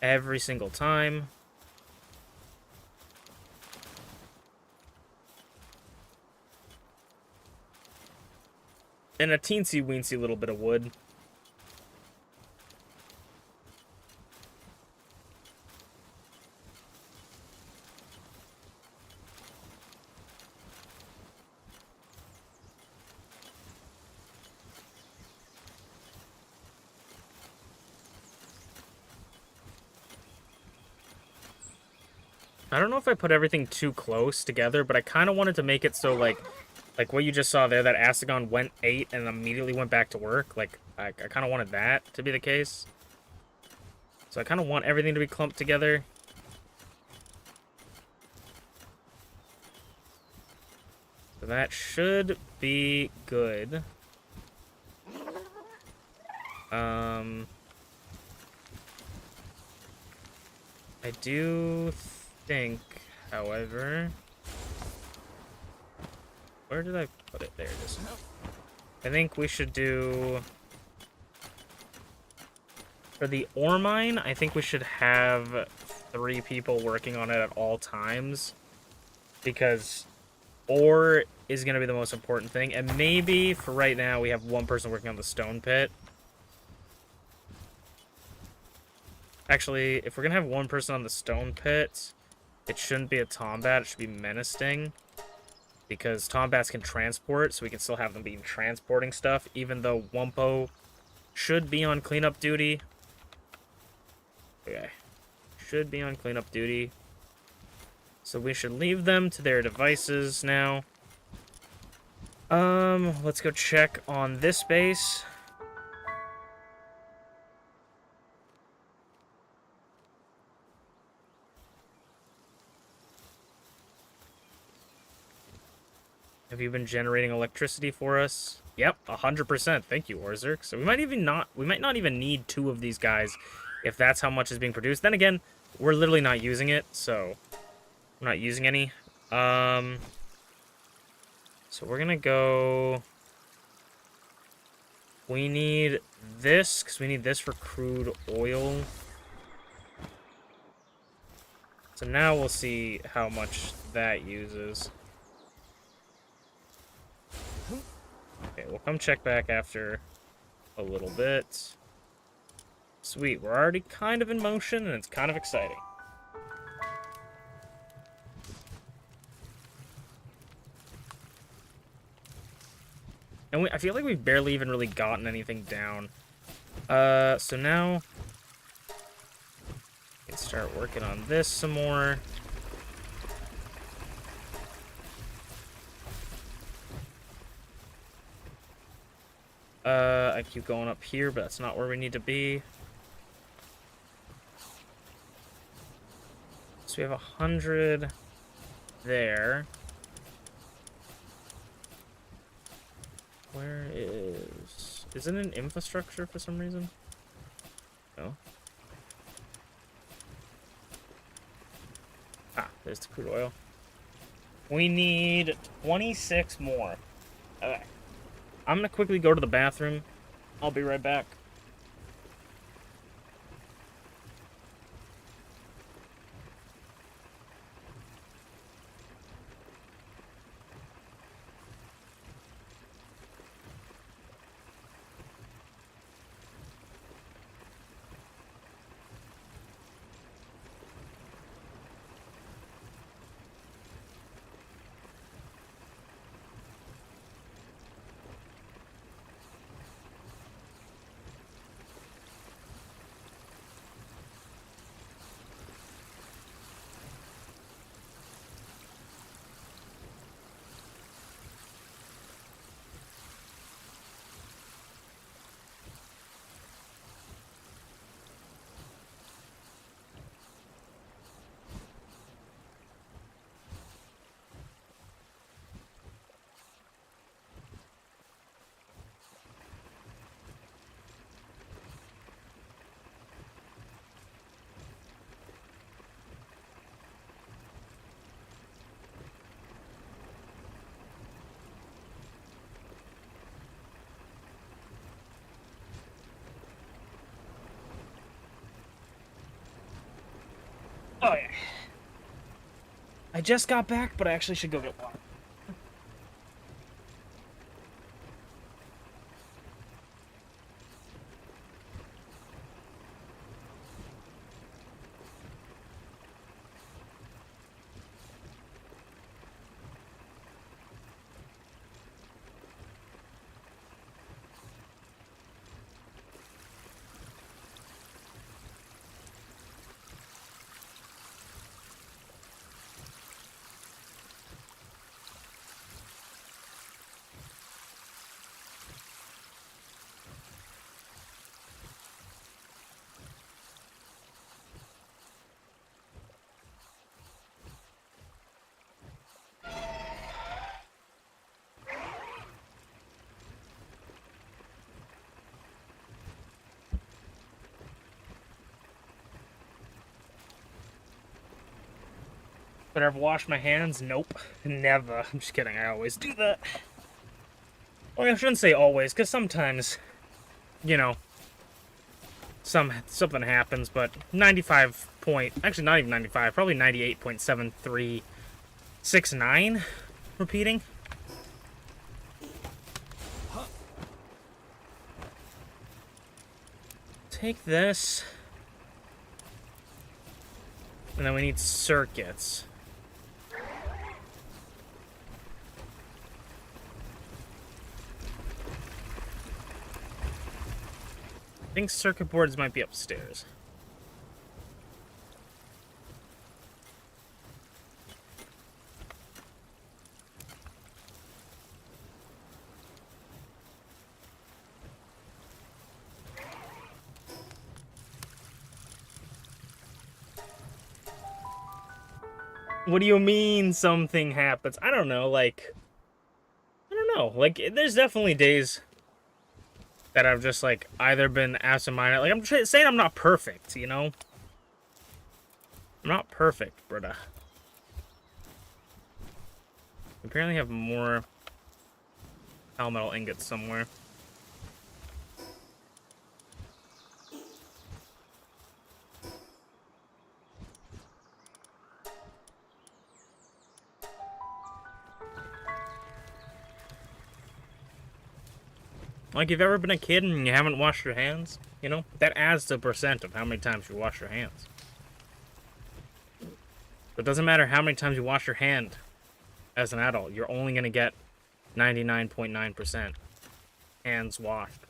every single time. And a teensy-weensy little bit of wood. I don't know if I put everything too close together, but I kind of wanted to make it so, like what you just saw there, that Asagon went 8 and immediately went back to work. Like, I kind of wanted that to be the case. So I kind of want everything to be clumped together. So that should be good. I do think, however... Where did I put it? There it is. I think we should do... For the ore mine, I think we should have 3 people working on it at all times. Because ore is going to be the most important thing. And maybe, for right now, we have 1 person working on the stone pit. Actually, if we're going to have 1 person on the stone pit, it shouldn't be a Tombat, it should be Menacing. Because Tombats can transport, so we can still have them being transporting stuff, even though Wumpo should be on cleanup duty. Okay. Should be on cleanup duty. So we should leave them to their devices now. Let's go check on this base. Have you been generating electricity for us? Yep, 100%. Thank you, Orzerk. So we might not even need 2 of these guys if that's how much is being produced. Then again, we're literally not using it, so we're not using any. So we're gonna go. We need this because we need this for crude oil. So now we'll see how much that uses. Okay, we'll come check back after a little bit. Sweet, we're already kind of in motion, and it's kind of exciting. And I feel like we've barely even really gotten anything down. So now... we can start working on this some more. I keep going up here, but that's not where we need to be. So we have 100 there. Where is... Is it an infrastructure for some reason? No. Ah, there's the crude oil. We need 26 more. Okay. I'm gonna quickly go to the bathroom. I'll be right back. Oh, yeah. I just got back, but I actually should go get water. But I've washed my hands? Nope. Never. I'm just kidding. I always do that. Well, I shouldn't say always, because sometimes, you know, something happens, but 95 point... Actually, not even 95. Probably 98.7369 repeating. Take this. And then we need circuits. I think circuit boards might be upstairs. What do you mean something happens? I don't know, like... I don't know. Like, there's definitely days that I've just, like, either been absent-minded. Like, I'm saying I'm not perfect, you know? I'm not perfect, brother. We apparently have more Palmetal ingots somewhere. Like, you've ever been a kid and you haven't washed your hands? You know? That adds to % of how many times you wash your hands. It doesn't matter how many times you wash your hand as an adult. You're only going to get 99.9% hands washed.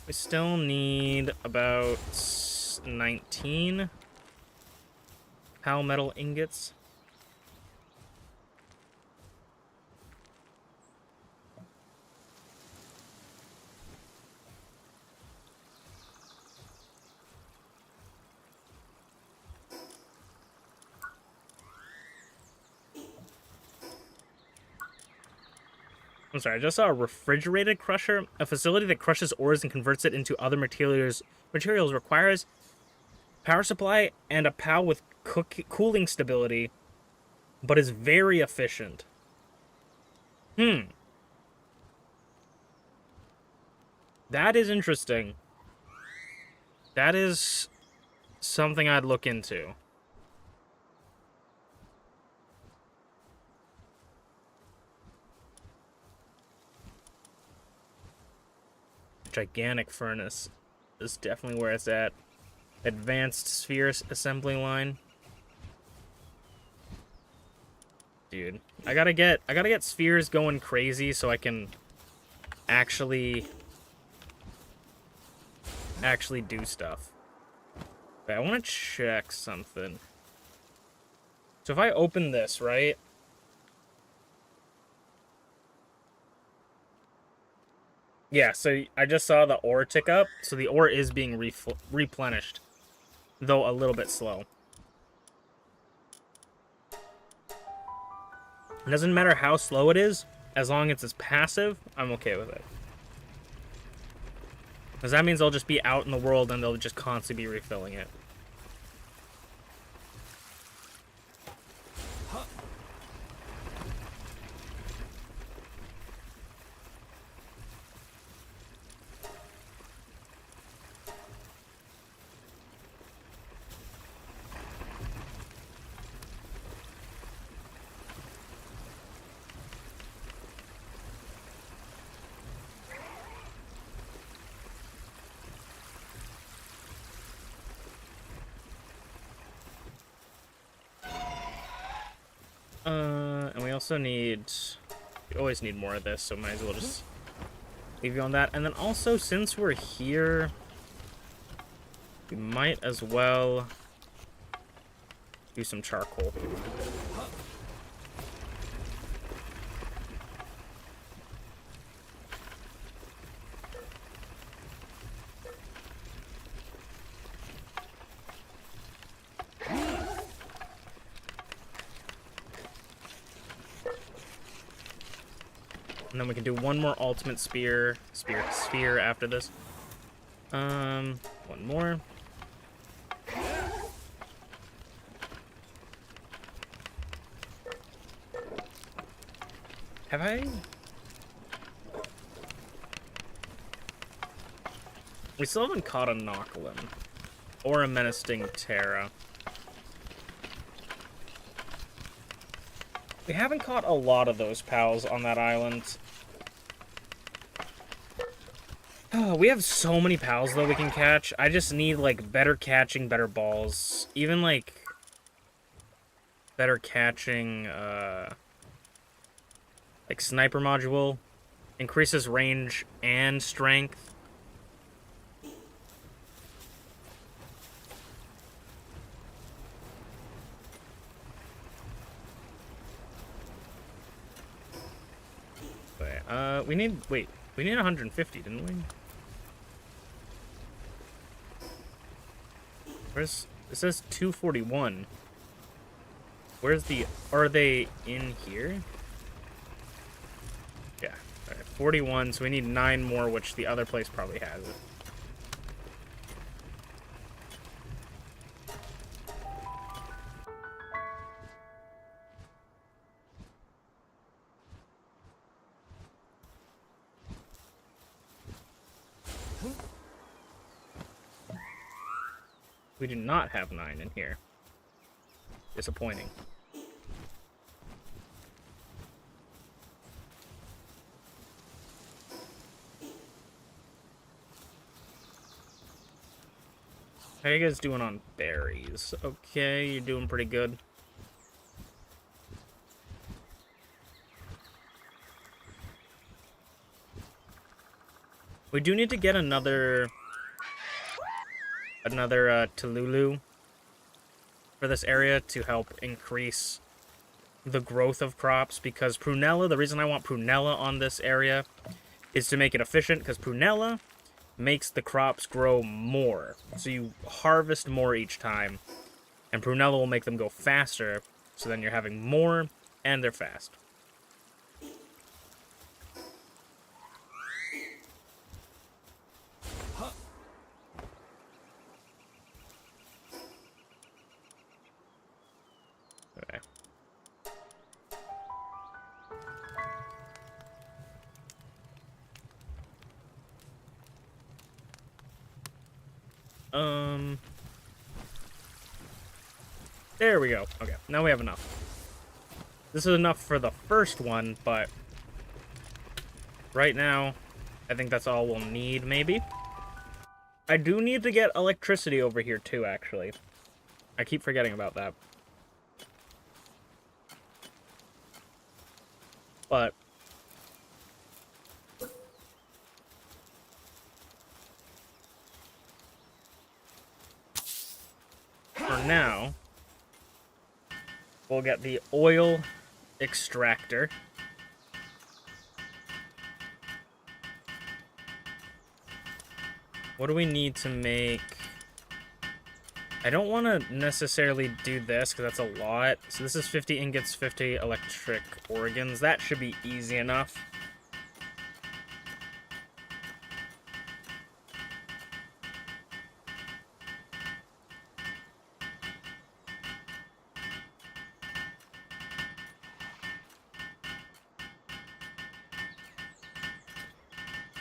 We still need about 19 Palmetal ingots. I'm sorry, I just saw a refrigerated crusher. A facility that crushes ores and converts it into other materials requires power supply and a PAL with cooling stability, but is very efficient. That is interesting. That is something I'd look into. Gigantic furnace is definitely where it's at. Advanced sphere assembly line. Dude, I gotta get spheres going crazy so I can actually do stuff. Okay, I want to check something. So if I open this, right? Yeah, so I just saw the ore tick up, so the ore is being replenished, though a little bit slow. It doesn't matter how slow it is, as long as it's passive, I'm okay with it. Because that means they'll just be out in the world and they'll just constantly be refilling it. And we also need... We always need more of this, so might as well just leave you on that. And then also, since we're here, we might as well do some charcoal. And then we can do one more ultimate sphere after this. One more. Have I? We still haven't caught a Knocklin or a Menacing Terra. We haven't caught a lot of those pals on that island. Oh, we have so many pals, though, we can catch. I just need, like, better catching, better balls. Even, like, better catching, like, sniper module. Increases range and strength. We need, wait, we need 150, didn't we? Where's, it says 241. Where's the, are they in here? Yeah, alright, 41, so we need 9 more, which the other place probably has it. We do not have 9 in here. Disappointing. How are you guys doing on berries? Okay, you're doing pretty good. We do need to get another Tululu for this area to help increase the growth of crops, because Prunella, the reason I want Prunella on this area is to make it efficient, because Prunella makes the crops grow more. So you harvest more each time, and Prunella will make them go faster, so then you're having more, and they're fast. Okay. There we go. Okay, now we have enough. This is enough for the first one, but right now, I think that's all we'll need, maybe. I do need to get electricity over here, too, actually. I keep forgetting about that. But for now, we'll get the oil extractor. What do we need to make? I don't want to necessarily do this because that's a lot. So this is 50 ingots, 50 electric organs. That should be easy enough.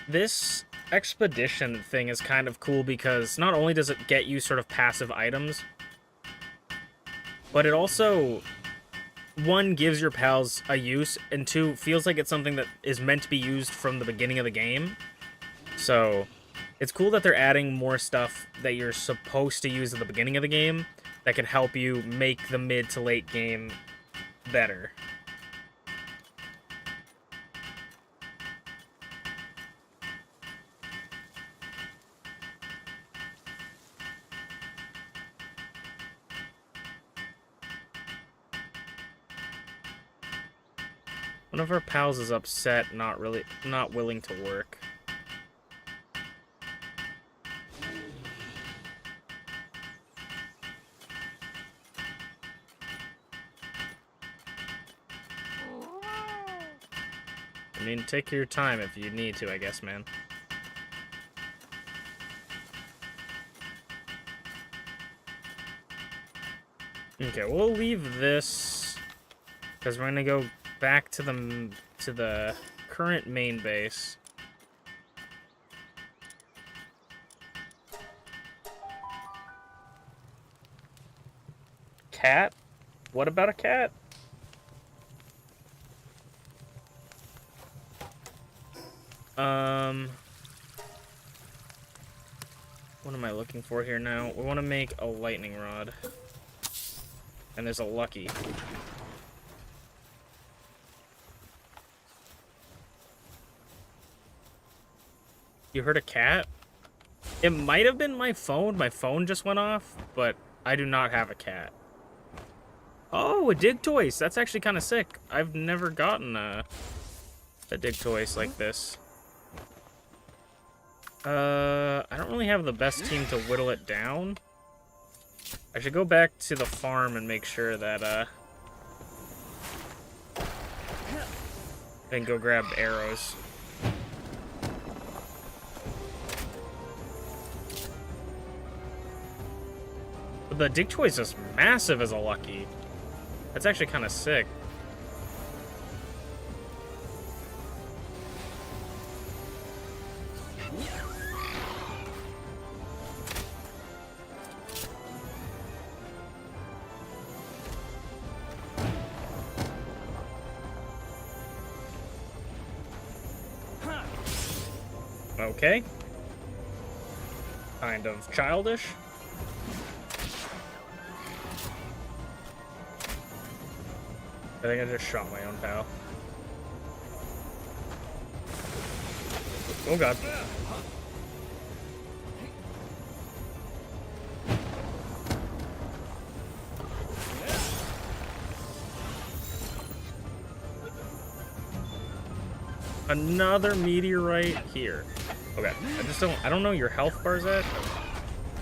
This expedition thing is kind of cool because not only does it get you sort of passive items, but it also, one, gives your pals a use, and two, feels like it's something that is meant to be used from the beginning of the game. So it's cool that they're adding more stuff that you're supposed to use at the beginning of the game that can help you make the mid to late game better. One of our pals is upset, not willing to work. I mean, take your time if you need to, I guess, man. Okay, we'll leave this because we're gonna go back to the current main base. Cat? What about a cat? What am I looking for here now? We want to make a lightning rod. And there's a lucky. You heard a cat? It might have been my phone. My phone just went off, but I do not have a cat. Oh, a Digtoise. That's actually kind of sick. I've never gotten a Digtoise like this. I don't really have the best team to whittle it down. I should go back to the farm and make sure that, then go grab arrows. The Digtoise is massive as a lucky. That's actually kind of sick. Okay. Kind of childish. I think I just shot my own pal. Oh god. Another meteorite here. Okay, I don't know your health bars at.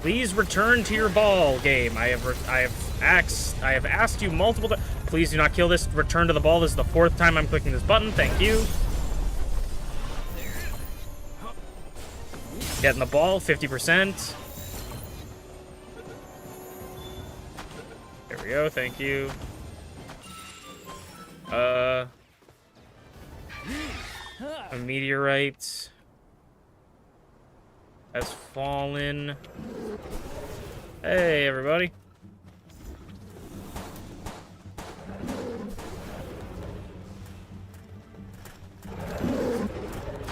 Please return to your ball game. I have asked you multiple times. Please do not kill this. Return to the ball. This is the 4th time I'm clicking this button. Thank you. Getting the ball, 50%. There we go. Thank you. A meteorite has fallen. Hey, everybody.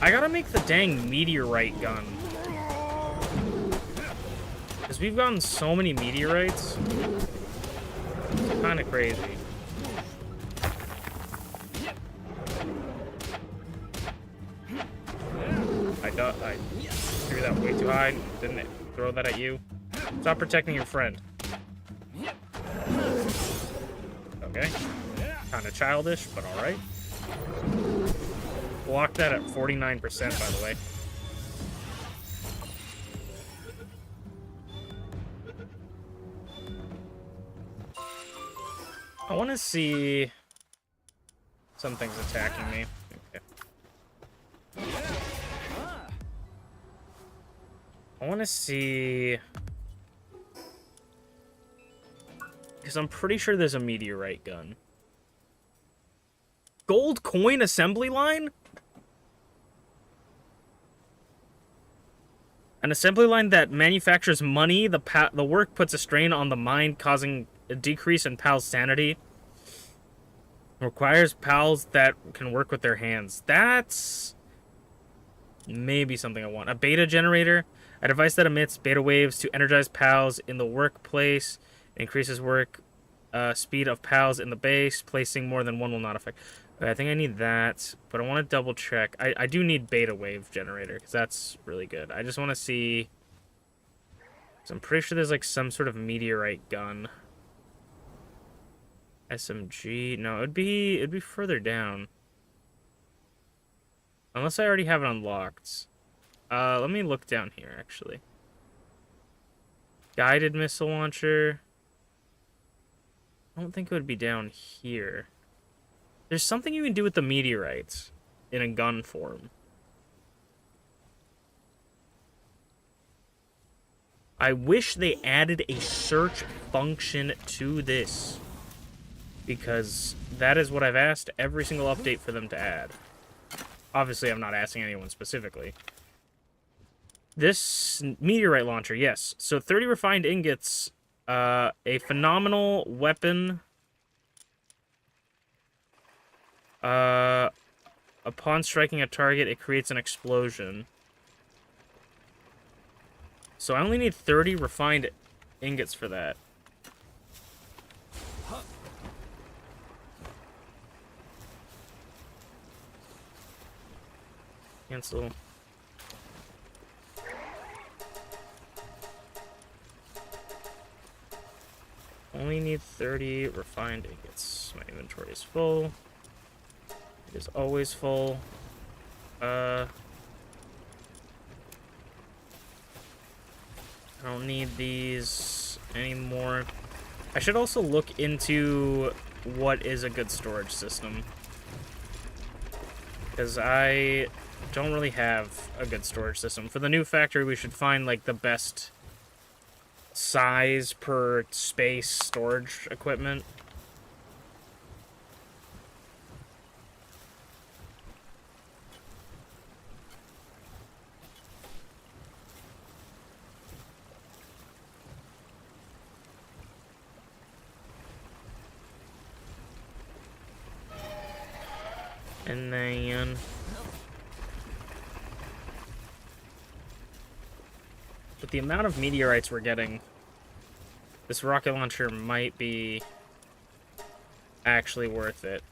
I gotta make the dang meteorite gun. Because we've gotten so many meteorites. It's kind of crazy. I threw that way too high. Didn't it throw that at you? Stop protecting your friend. Okay. Kind of childish, but alright. Block that at 49%, by the way. I want to see... Something's attacking me. Okay. I want to see... Because I'm pretty sure there's a meteorite gun. Gold coin assembly line? An assembly line that manufactures money. The work puts a strain on the mind, causing a decrease in PAL's sanity. Requires PALs that can work with their hands. That's maybe something I want. A beta generator. A device that emits beta waves to energize PALs in the workplace. Increases work speed of PALs in the base. Placing more than one will not affect. Okay, I think I need that, but I want to double check. I do need beta wave generator, because that's really good. I just want to see... So I'm pretty sure there's like some sort of meteorite gun. SMG... No, it'd be further down. Unless I already have it unlocked. Let me look down here, actually. Guided missile launcher. I don't think it would be down here. There's something you can do with the meteorites in a gun form. I wish they added a search function to this, because that is what I've asked every single update for them to add. Obviously, I'm not asking anyone specifically. This meteorite launcher, yes. So 30 refined ingots, a phenomenal weapon. Upon striking a target, it creates an explosion. So I only need 30 refined ingots for that. Cancel. Only need 30 refined ingots. My inventory is full. It is always full. I don't need these anymore. I should also look into what is a good storage system, because I don't really have a good storage system. For the new factory, we should find like the best size per space storage equipment. And then... with the amount of meteorites we're getting, this rocket launcher might be actually worth it.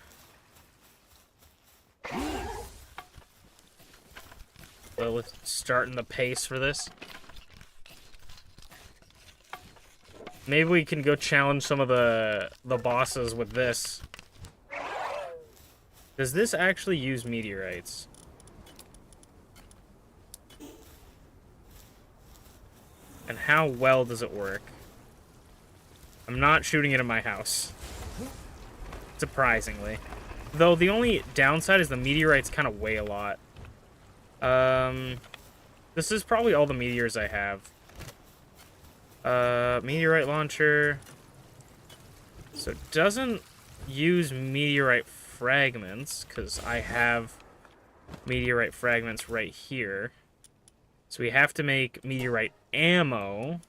So let's start in the pace for this. Maybe we can go challenge some of the bosses with this. Does this actually use meteorites? And how well does it work? I'm not shooting it in my house. Surprisingly. Though the only downside is the meteorites kind of weigh a lot. This is probably all the meteors I have. Meteorite launcher. So it doesn't use meteorite fragments, because I have meteorite fragments right here. So we have to make meteorite ammo,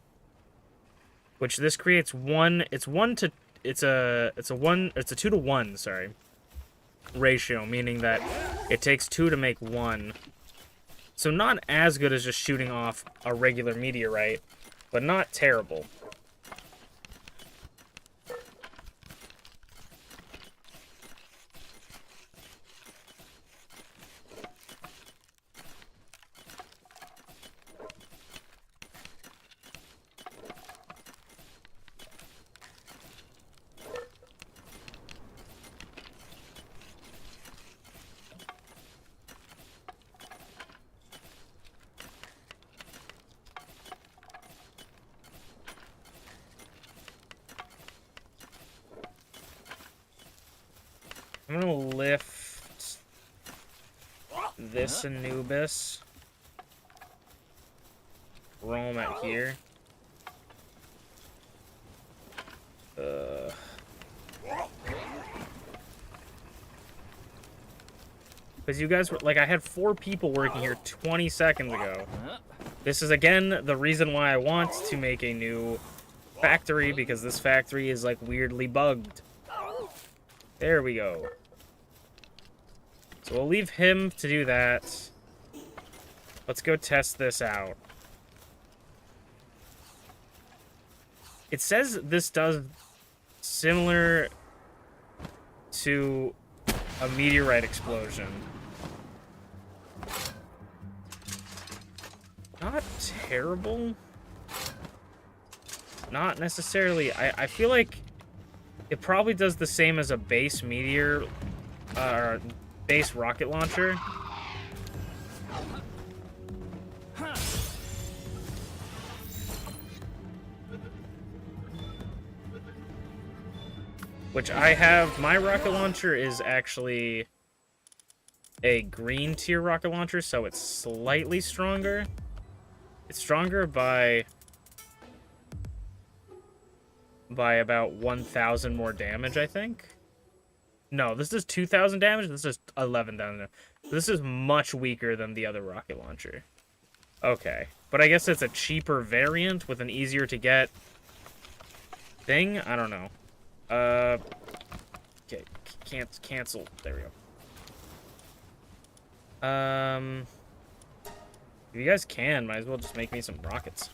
which this creates one. It's a 2 to 1, sorry, ratio, meaning that it takes 2 to make 1. So not as good as just shooting off a regular meteorite, but not terrible. I'm gonna lift this Anubis. Roll him out here. Because you guys were, like, I had 4 people working here 20 seconds ago. This is, again, the reason why I want to make a new factory, because this factory is, like, weirdly bugged. There we go. So we'll leave him to do that. Let's go test this out. It says this does similar to a meteorite explosion. Not terrible. Not necessarily. I feel like it probably does the same as a base meteor, base rocket launcher. Which I have, my rocket launcher is actually a green tier rocket launcher, so it's slightly stronger. It's stronger by about 1,000 more damage, I think. No, this is 2,000 damage, this is 11,000. This is much weaker than the other rocket launcher. Okay, but I guess it's a cheaper variant with an easier to get thing? I don't know. Okay, can't cancel. There we go. If you guys can, might as well just make me some rockets.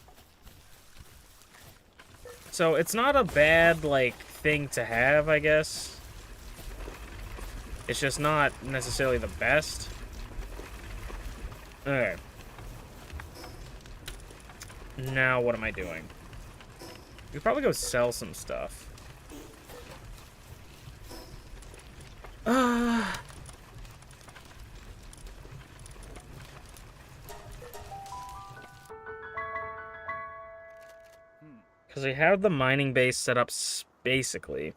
So it's not a bad, like, thing to have, I guess. It's just not necessarily the best. Okay. Now what am I doing? We could probably go sell some stuff. Because we have the mining base set up basically.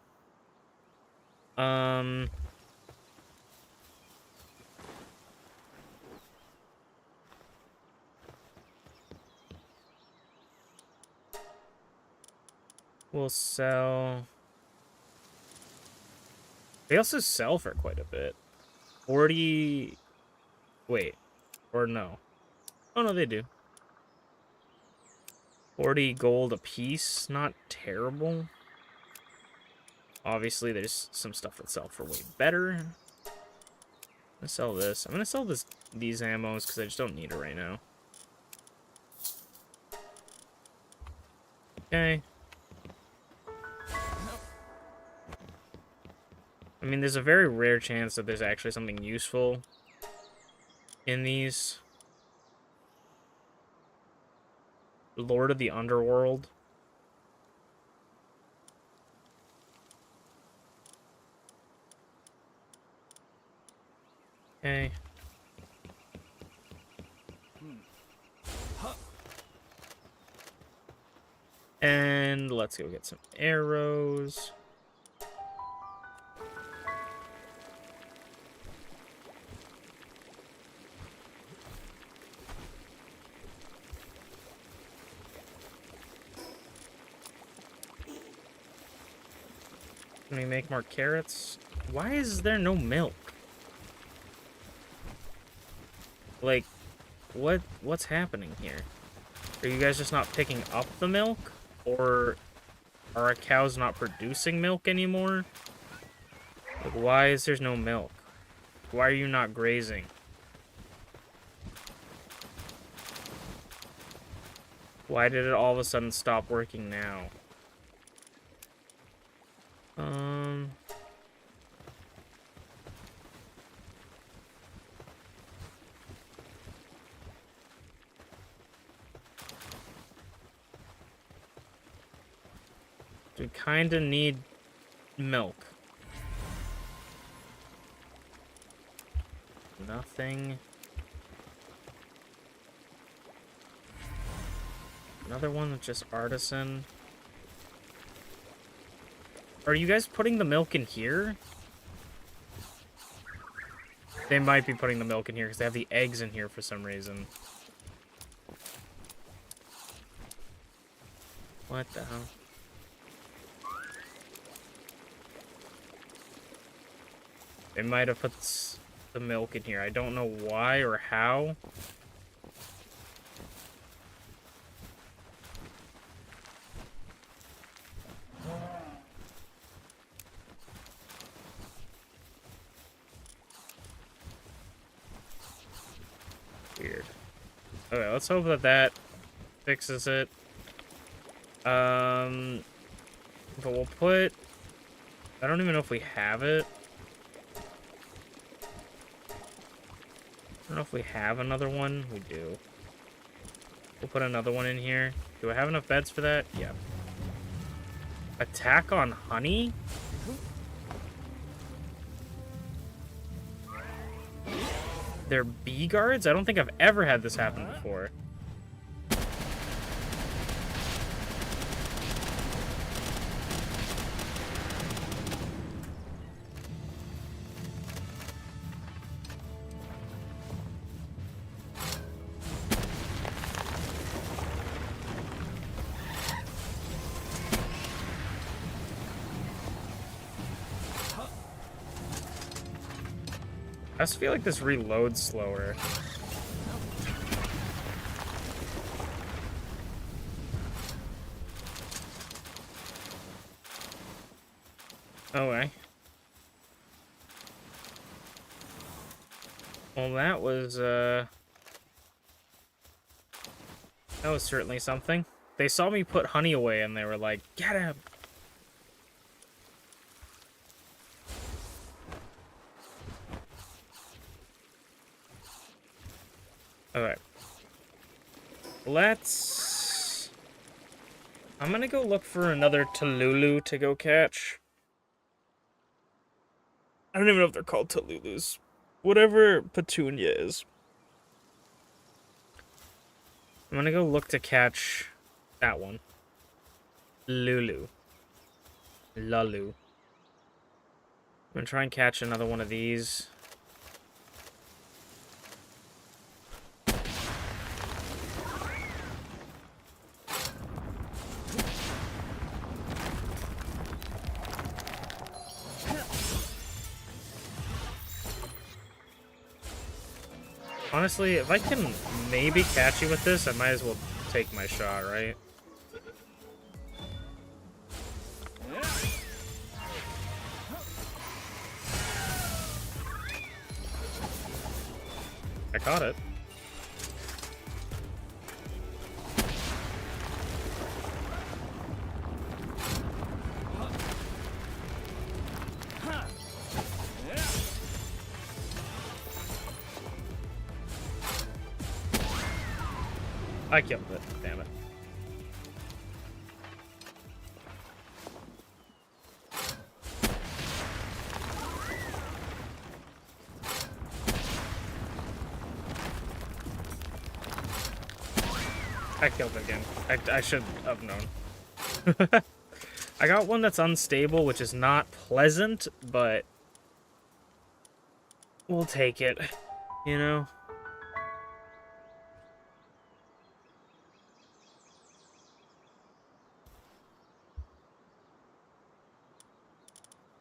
We'll sell. They also sell for quite a bit. 40. Wait. Or no. Oh, no, they do. 40 gold a piece. Not terrible. Obviously, there's some stuff that sell for way better. I'm gonna sell this. I'm gonna sell these ammos because I just don't need it right now. Okay. I mean, there's a very rare chance that there's actually something useful in these. Lord of the Underworld. Okay. And let's go get some arrows. Can we make more carrots? Why is there no milk? Like, what's happening here? Are you guys just not picking up the milk? Or are our cows not producing milk anymore? Like, why is there no milk? Why are you not grazing? Why did it all of a sudden stop working now? We kind of need milk. Nothing. Another one that's just artisan. Are you guys putting the milk in here? They might be putting the milk in here because they have the eggs in here for some reason. What the hell? They might have put the milk in here. I don't know why or how. Weird. Okay, let's hope that fixes it. But we'll put... I don't even know if we have it. I don't know if we have another one. We do. We'll put another one in here. Do I have enough beds for that? Yeah. Attack on honey? They're bee guards? I don't think I've ever had this happen before. I just feel like this reloads slower. Okay. Well, that was certainly something. They saw me put honey away and they were like, "Get him!" Okay. I'm gonna go look for another Tululu to go catch. I don't even know if they're called Tululus. Whatever Petunia is. I'm gonna go look to catch that one. Lulu. Lulu. I'm gonna try and catch another one of these. Honestly, if I can maybe catch you with this, I might as well take my shot, right? I caught it. I killed it. Damn it. I killed it again. I should have known. I got one that's unstable, which is not pleasant, but we'll take it, you know?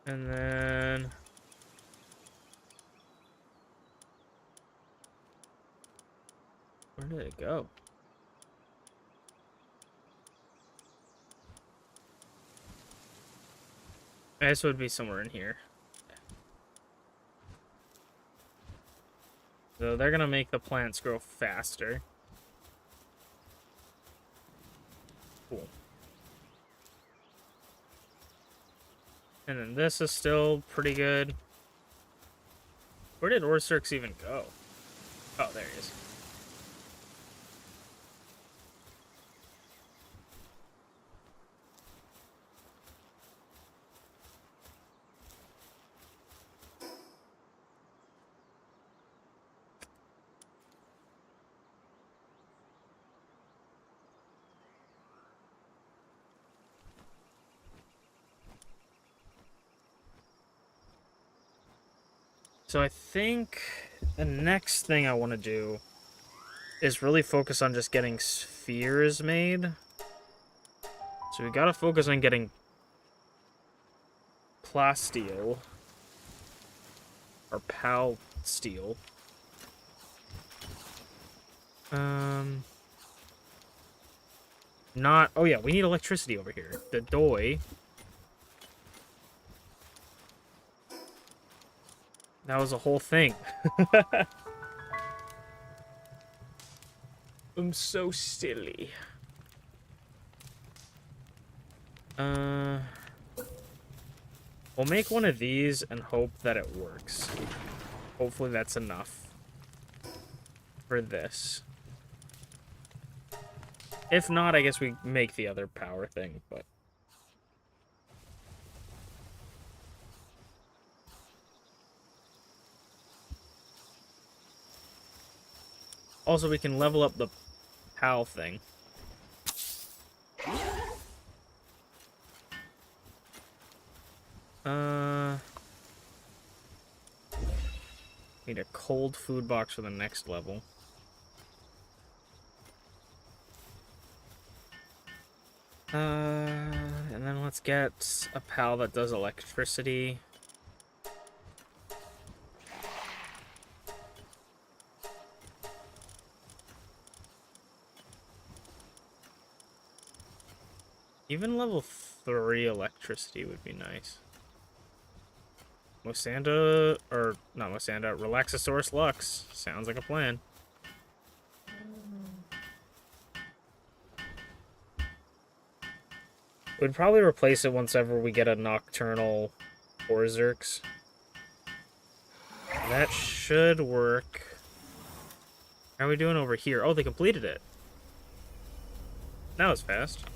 And then... where did it go? This would be somewhere in here. So they're gonna make the plants grow faster. Cool. And then this is still pretty good. Where did Orsurx even go? Oh, there he is. So I think the next thing I want to do is really focus on just getting spheres made. So we gotta focus on getting plasteel. Or pal steel. Not... Oh yeah, we need electricity over here. The doi. That was a whole thing. I'm so silly. We'll make one of these and hope that it works. Hopefully that's enough for this. If not, I guess we make the other power thing, but... Also, we can level up the PAL thing. Need a cold food box for the next level. And then let's get a PAL that does electricity. Even level 3 electricity would be nice. Mosanda, or not Mosanda, Relaxosaurus Lux. Sounds like a plan. We'd probably replace it once ever we get a Nocturnal Orzerx. That should work. How are we doing over here? Oh, they completed it. That was fast.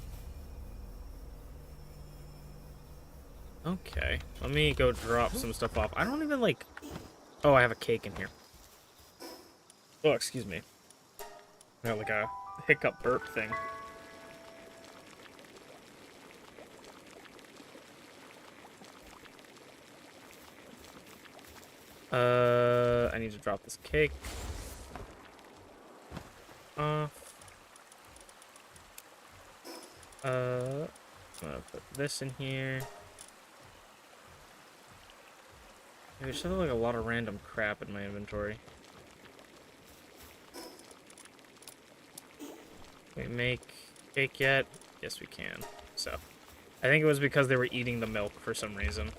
Okay, let me go drop some stuff off. I don't even like... Oh, I have a cake in here. Oh, excuse me. I got like a hiccup burp thing. I need to drop this cake off. I'm gonna put this in here. There's still like a lot of random crap in my inventory. Can we make cake yet? Yes, we can. So, I think it was because they were eating the milk for some reason.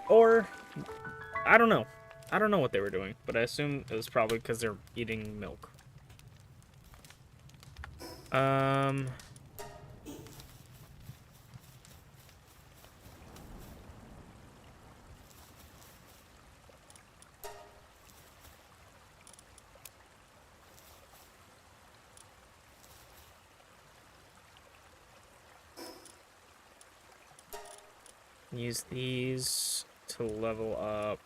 Or, I don't know. I don't know what they were doing, but I assume it was probably because they're eating milk. Use these to level up.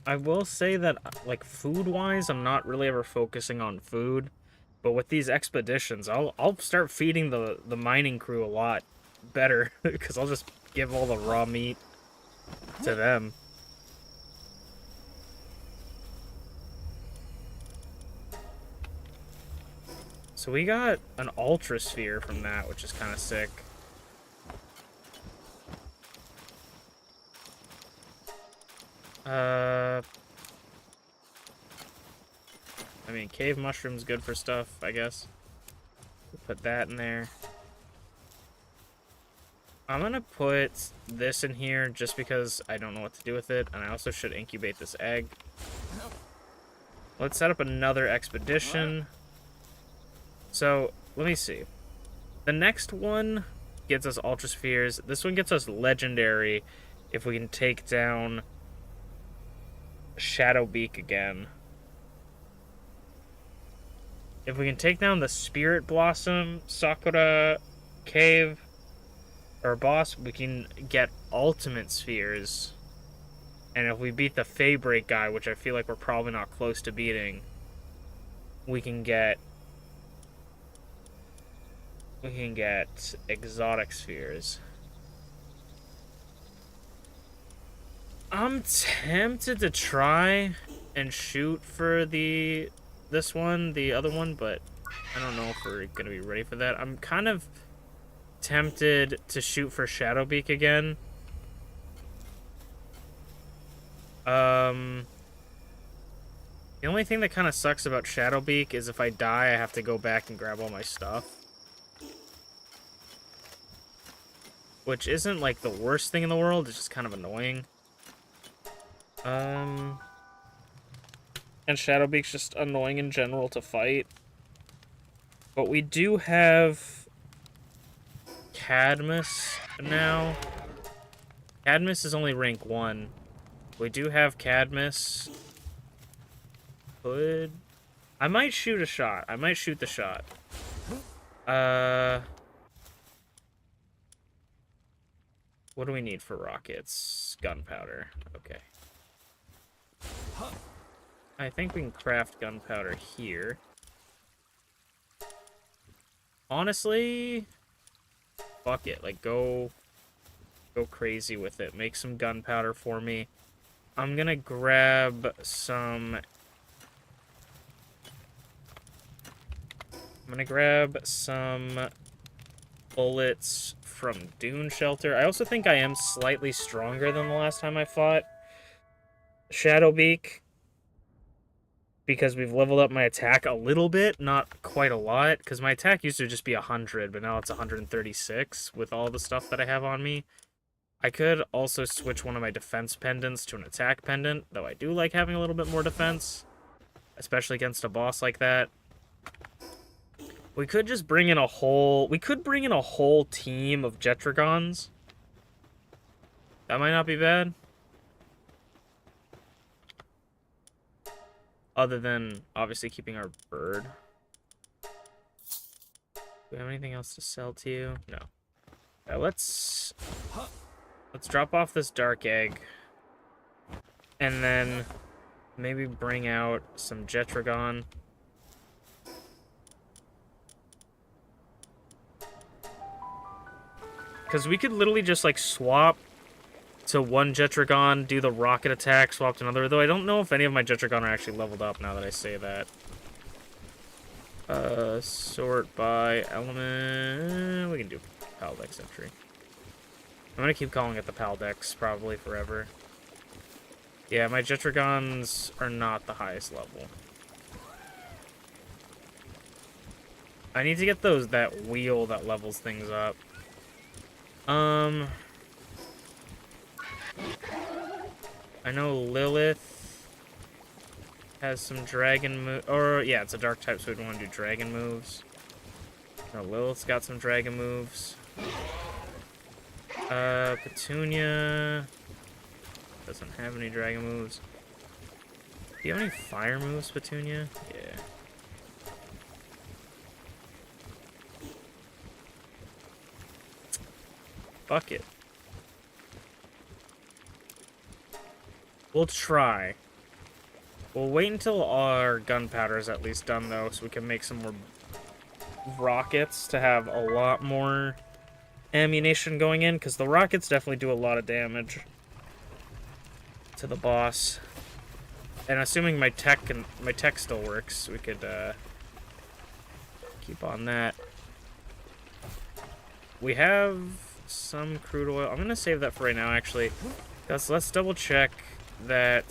I will say that, like, food-wise, I'm not really ever focusing on food. But with these expeditions, I'll start feeding the mining crew a lot better. Because I'll just give all the raw meat to them. So we got an Ultra Sphere from that, which is kind of sick. I mean, cave mushroom's good for stuff, I guess. Put that in there. I'm gonna put this in here just because I don't know what to do with it, and I also should incubate this egg. Let's set up another expedition. So, let me see. The next one gets us Ultra Spheres. This one gets us Legendary if we can take down Shadowbeak again. If we can take down the Spirit Blossom, Sakura Cave, or boss, we can get ultimate spheres. And if we beat the Faybreak guy, which I feel like we're probably not close to beating, we can get exotic spheres. I'm tempted to try and shoot for the other one, but I don't know if we're gonna be ready for that. I'm kind of tempted to shoot for Shadowbeak again. The only thing that kind of sucks about Shadowbeak is if I die, I have to go back and grab all my stuff. Which isn't, like, the worst thing in the world, it's just kind of annoying. And Shadowbeak's just annoying in general to fight. But we do have Cadmus now. Cadmus is only rank 1. We do have Cadmus. I might shoot a shot. I might shoot the shot. What do we need for rockets? Gunpowder. Okay. I think we can craft gunpowder here. Honestly, fuck it. Like, go crazy with it. Make some gunpowder for me. I'm gonna grab some... bullets from Dune Shelter. I also think I am slightly stronger than the last time I fought Shadowbeak, because we've leveled up my attack a little bit, not quite a lot, because my attack used to just be 100, but now it's 136 with all the stuff that I have on me. I could also switch one of my defense pendants to an attack pendant, though I do like having a little bit more defense, especially against a boss like that. We could just bring in a whole... We could bring in a whole team of Jetragons. That might not be bad. Other than, obviously, keeping our bird. Do we have anything else to sell to you? No. Yeah, let's drop off this dark egg. And then maybe bring out some Jetragon. Because we could literally just, like, swap to one Jetragon, do the rocket attack, swap to another. Though I don't know if any of my Jetragon are actually leveled up now that I say that. Sort by element. We can do Paldex entry. I'm going to keep calling it the Paldex probably forever. Yeah, my Jetragons are not the highest level. I need to get that wheel that levels things up. I know Lilith has some dragon moves. Or, yeah, it's a dark type, so we don't want to do dragon moves. No, Lilith's got some dragon moves. Petunia doesn't have any dragon moves. Do you have any fire moves, Petunia? Yeah. Fuck it. We'll try. We'll wait until our gunpowder is at least done, though, so we can make some more rockets to have a lot more ammunition going in, because the rockets definitely do a lot of damage to the boss. And assuming my tech still works, we could keep on that. We have some crude oil. I'm gonna save that for right now, actually. Let's double check that.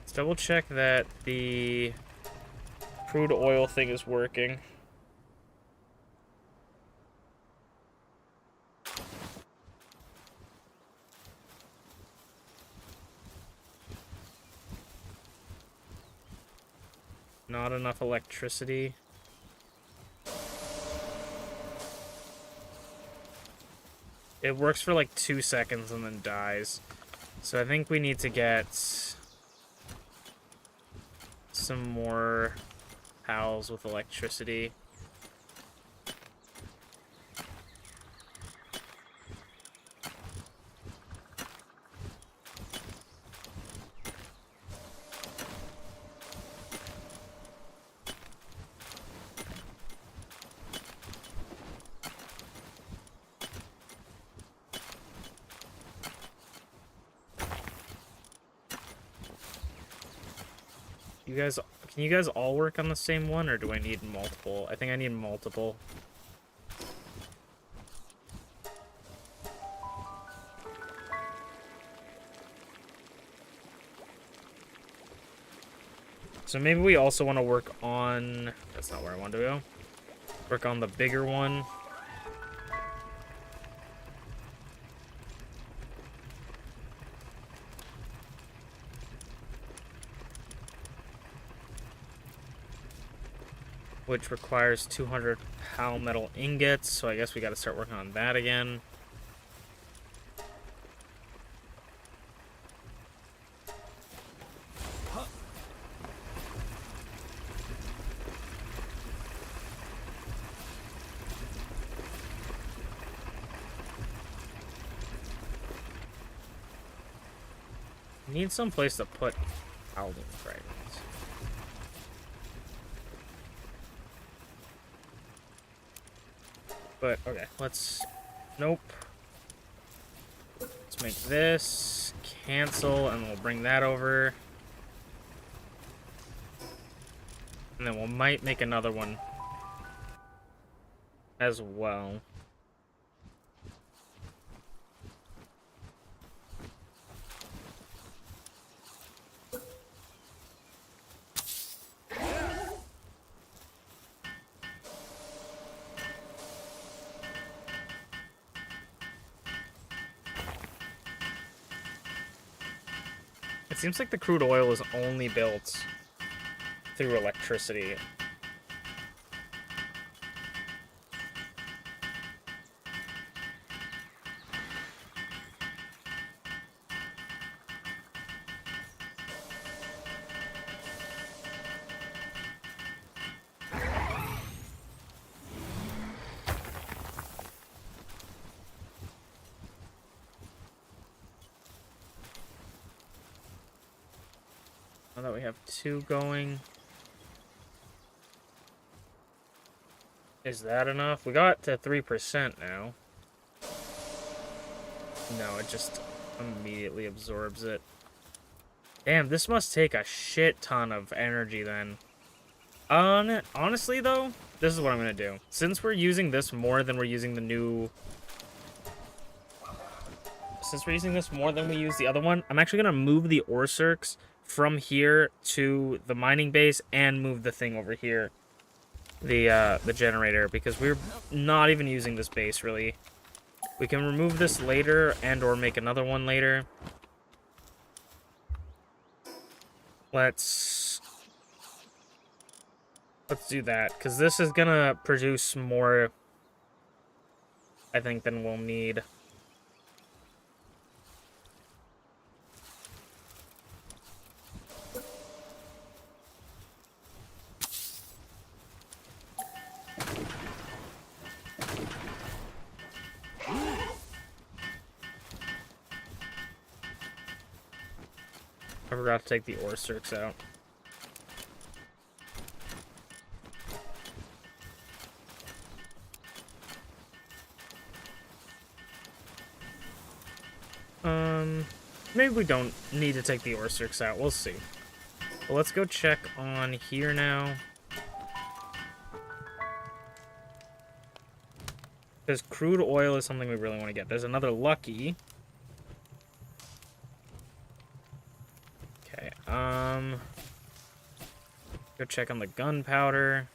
Let's double check that the crude oil thing is working. Not enough electricity. It works for like 2 seconds and then dies. So I think we need to get some more pals with electricity. You guys, can you guys all work on the same one, or do I need multiple? I think I need multiple. So maybe we also want to work on... That's not where I want to go. Work on the bigger one. Which requires 200 pal metal ingots, so I guess we got to start working on that again. Need some place to put Alden fragments. But, okay, let's... Nope. Let's make this, cancel, and we'll bring that over. And then we might make another one as well. It seems like the crude oil is only built through electricity. Now that we have 2 going. Is that enough? We got to 3% now. No, it just immediately absorbs it. Damn, this must take a shit ton of energy then. Honestly though, this is what I'm gonna do. Since we're using this more than we're using the new... Since we're using this more than we use the other one, I'm actually gonna move the ore circs from here to the mining base and move the thing over here, the generator, because we're not even using this base really. We can remove this later and or make another one later. Let's do that, because this is gonna produce more, I think, than we'll need. I forgot to take the ore circs out. Maybe we don't need to take the ore circs out. We'll see. But let's go check on here now. Because crude oil is something we really want to get. There's another lucky. Okay, go check on the gunpowder.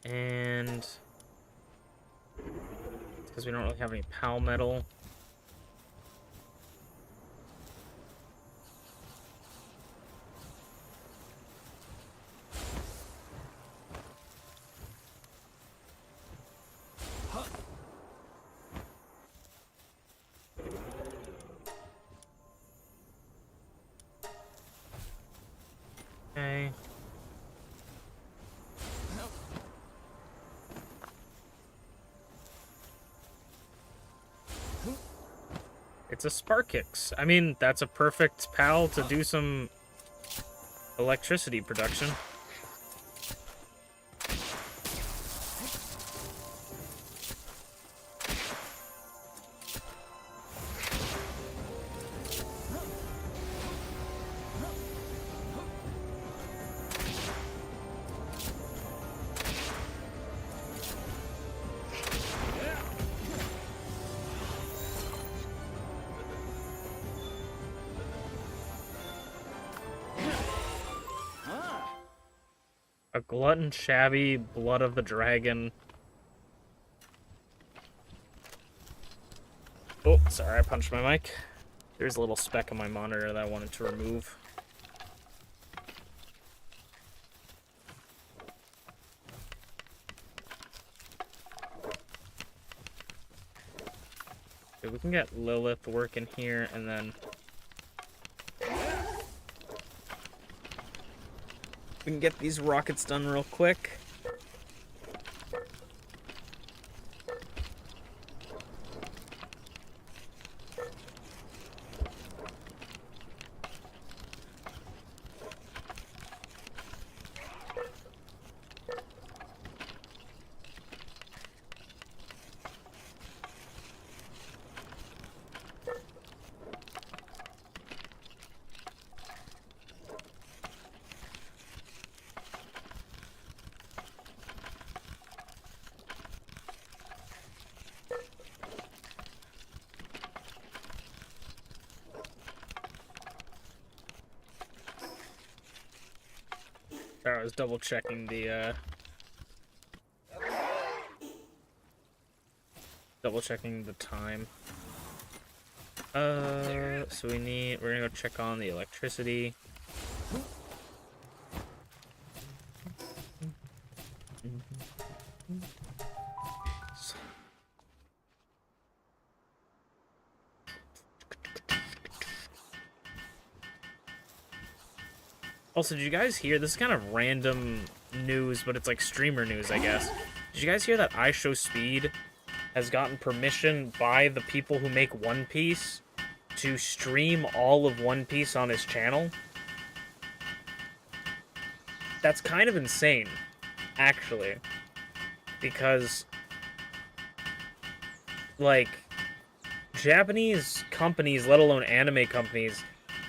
And because we don't really have any pal metal. Okay. It's a Sparkix. I mean, that's a perfect pal to do some electricity production. A glutton shabby, blood of the dragon. Oh, sorry, I punched my mic. There's a little speck on my monitor that I wanted to remove. Okay, we can get Lilith working here, and then we can get these rockets done real quick. Sorry, I was double checking the time. So we're gonna go check on the electricity. Also, did you guys hear, this is kind of random news, but it's like streamer news, I guess. Did you guys hear that iShowSpeed has gotten permission by the people who make One Piece to stream all of One Piece on his channel? That's kind of insane, actually. Because, like, Japanese companies, let alone anime companies,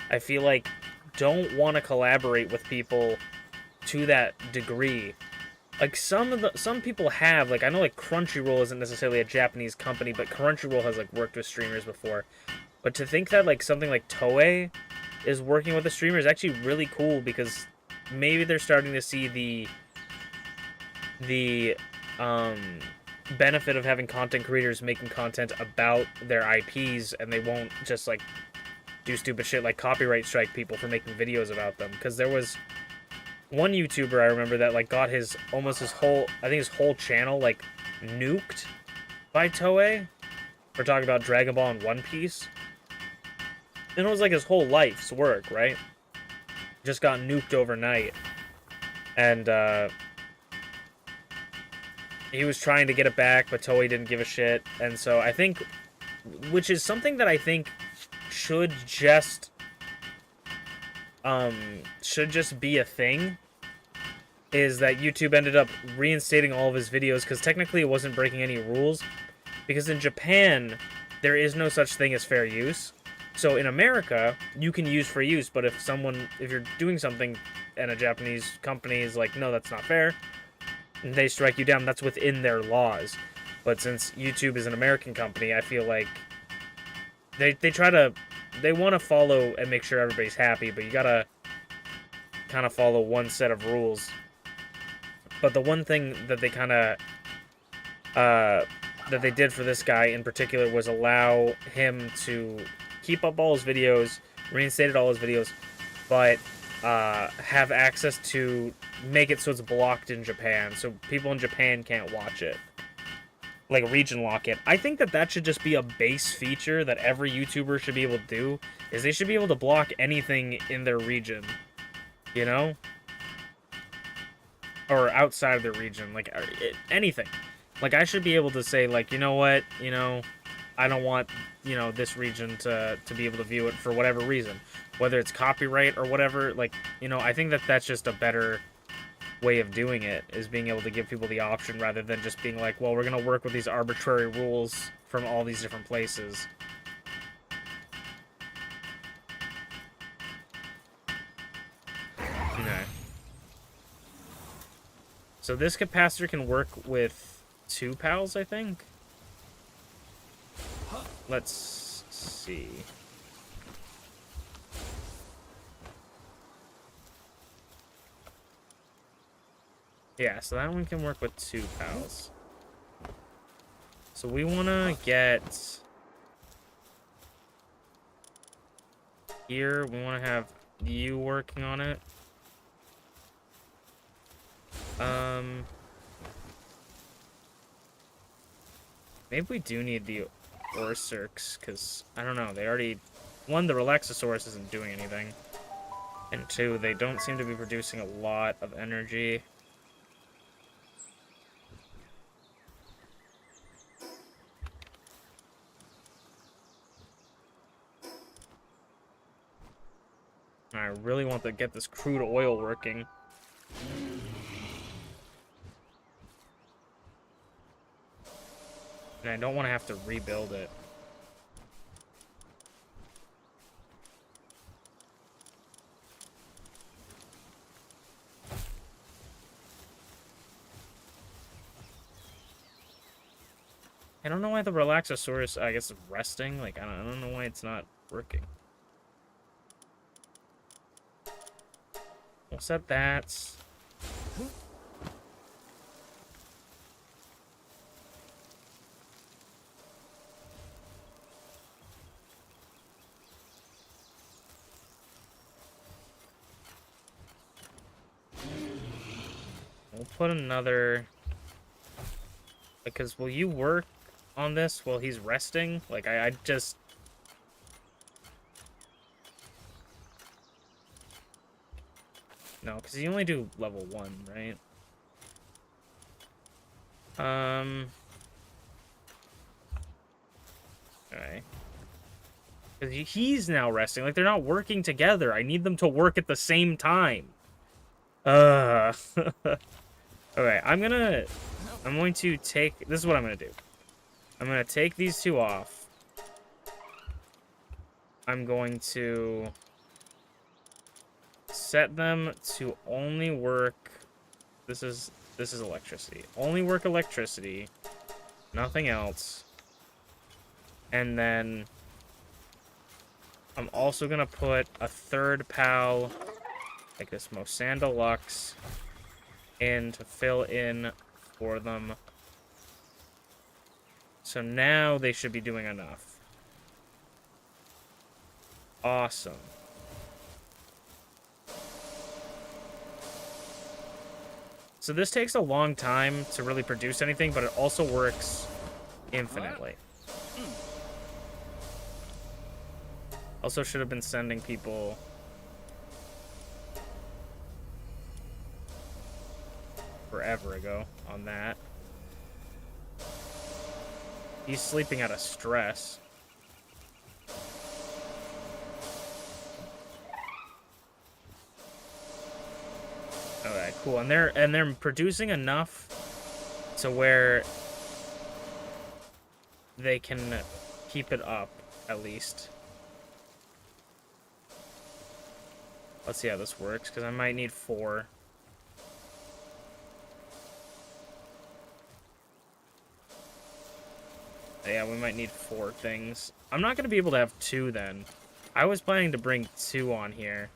I feel like don't want to collaborate with people to that degree. Like, some people have, like, I know, like, Crunchyroll isn't necessarily a Japanese company, but Crunchyroll has, like, worked with streamers before. But to think that, like, something like Toei is working with a streamer is actually really cool, because maybe they're starting to see the benefit of having content creators making content about their IPs, and they won't just, like, do stupid shit like copyright strike people for making videos about them. Because there was one YouTuber I remember that, like, got his whole channel, like, nuked by Toei for talking about Dragon Ball and One Piece. And it was like his whole life's work, right? Just got nuked overnight. And he was trying to get it back, but Toei didn't give a shit. And so I think, which is something that I think should just be a thing, is that YouTube ended up reinstating all of his videos, because technically it wasn't breaking any rules, because in Japan there is no such thing as fair use. So in America you can use for use, but if you're doing something and a Japanese company is like, no, that's not fair, and they strike you down, that's within their laws. But since YouTube is an American company, I feel like they want to follow and make sure everybody's happy, but you gotta kind of follow one set of rules. But the one thing that they kind of that they did for this guy in particular was allow him to keep up all his videos, reinstated all his videos, but have access to make it so it's blocked in Japan, so people in Japan can't watch it. Like, region lock it. I think that should just be a base feature that every YouTuber should be able to do, is they should be able to block anything in their region, you know? Or outside of their region, like, anything. Like, I should be able to say, like, you know what, you know, I don't want, you know, this region to be able to view it for whatever reason. Whether it's copyright or whatever, like, you know, I think that that's just a better way of doing it, is being able to give people the option rather than just being like, well, we're going to work with these arbitrary rules from all these different places. Okay. So this capacitor can work with 2 pals, I think? Let's see. Yeah, so that one can work with 2 pals. So we want to get... Here, we want to have you working on it. Maybe we do need the Orcircs, because, I don't know, they already... 1, the Relaxosaurus isn't doing anything. And 2, they don't seem to be producing a lot of energy. I really want to get this crude oil working. And I don't want to have to rebuild it. I don't know why the Relaxosaurus, I guess, is resting. Like, I don't know why it's not working. We'll set that. We'll put another... Because will you work on this while he's resting? Like, I just... No, because you only do level 1, right? Okay. Because he's now resting. Like, they're not working together. I need them to work at the same time. Okay, I'm going to take... This is what I'm going to do. I'm going to take these 2 off. I'm going to set them to only work... This is electricity. Only work electricity. Nothing else. And then I'm also going to put a 3rd pal, like this Mosanda Lux, in to fill in for them. So now they should be doing enough. Awesome. So this takes a long time to really produce anything, but it also works infinitely. Also should have been sending people... forever ago on that. He's sleeping out of stress. Alright, cool. And they're producing enough to where they can keep it up, at least. Let's see how this works, because I might need 4. Yeah, we might need 4 things. I'm not going to be able to have 2 then. I was planning to bring 2 on here.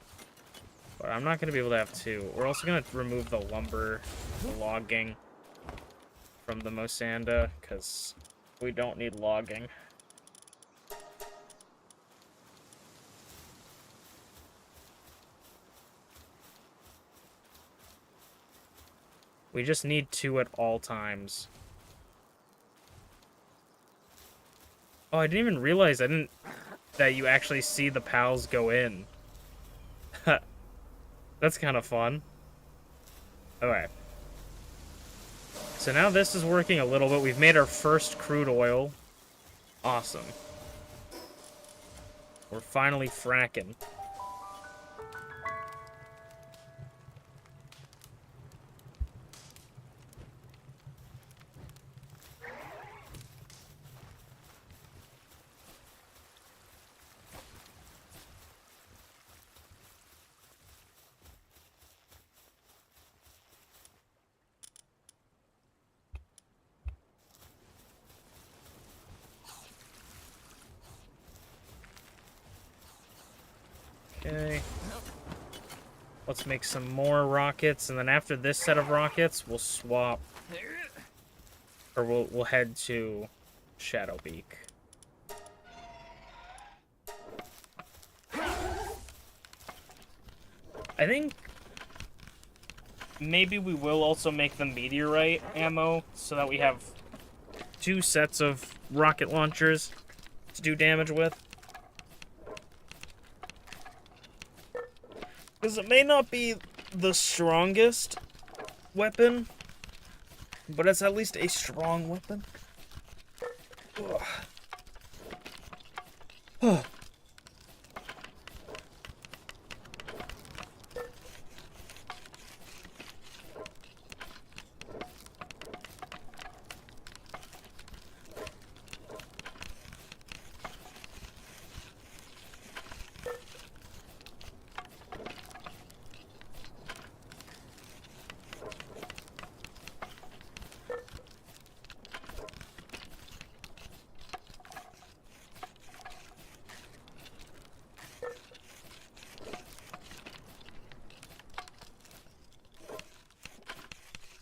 But I'm not going to be able to have 2. We're also going to remove the lumber, the logging from the Mosanda, because we don't need logging. We just need 2 at all times. Oh, I didn't even realize that you actually see the pals go in. That's kind of fun. Alright. So now this is working a little bit. We've made our first crude oil. Awesome. We're finally fracking. Okay. Let's make some more rockets, and then after this set of rockets, we'll swap, or we'll head to Shadowbeak. I think maybe we will also make the meteorite ammo so that we have 2 sets of rocket launchers to do damage with. Because it may not be the strongest weapon, but it's at least a strong weapon.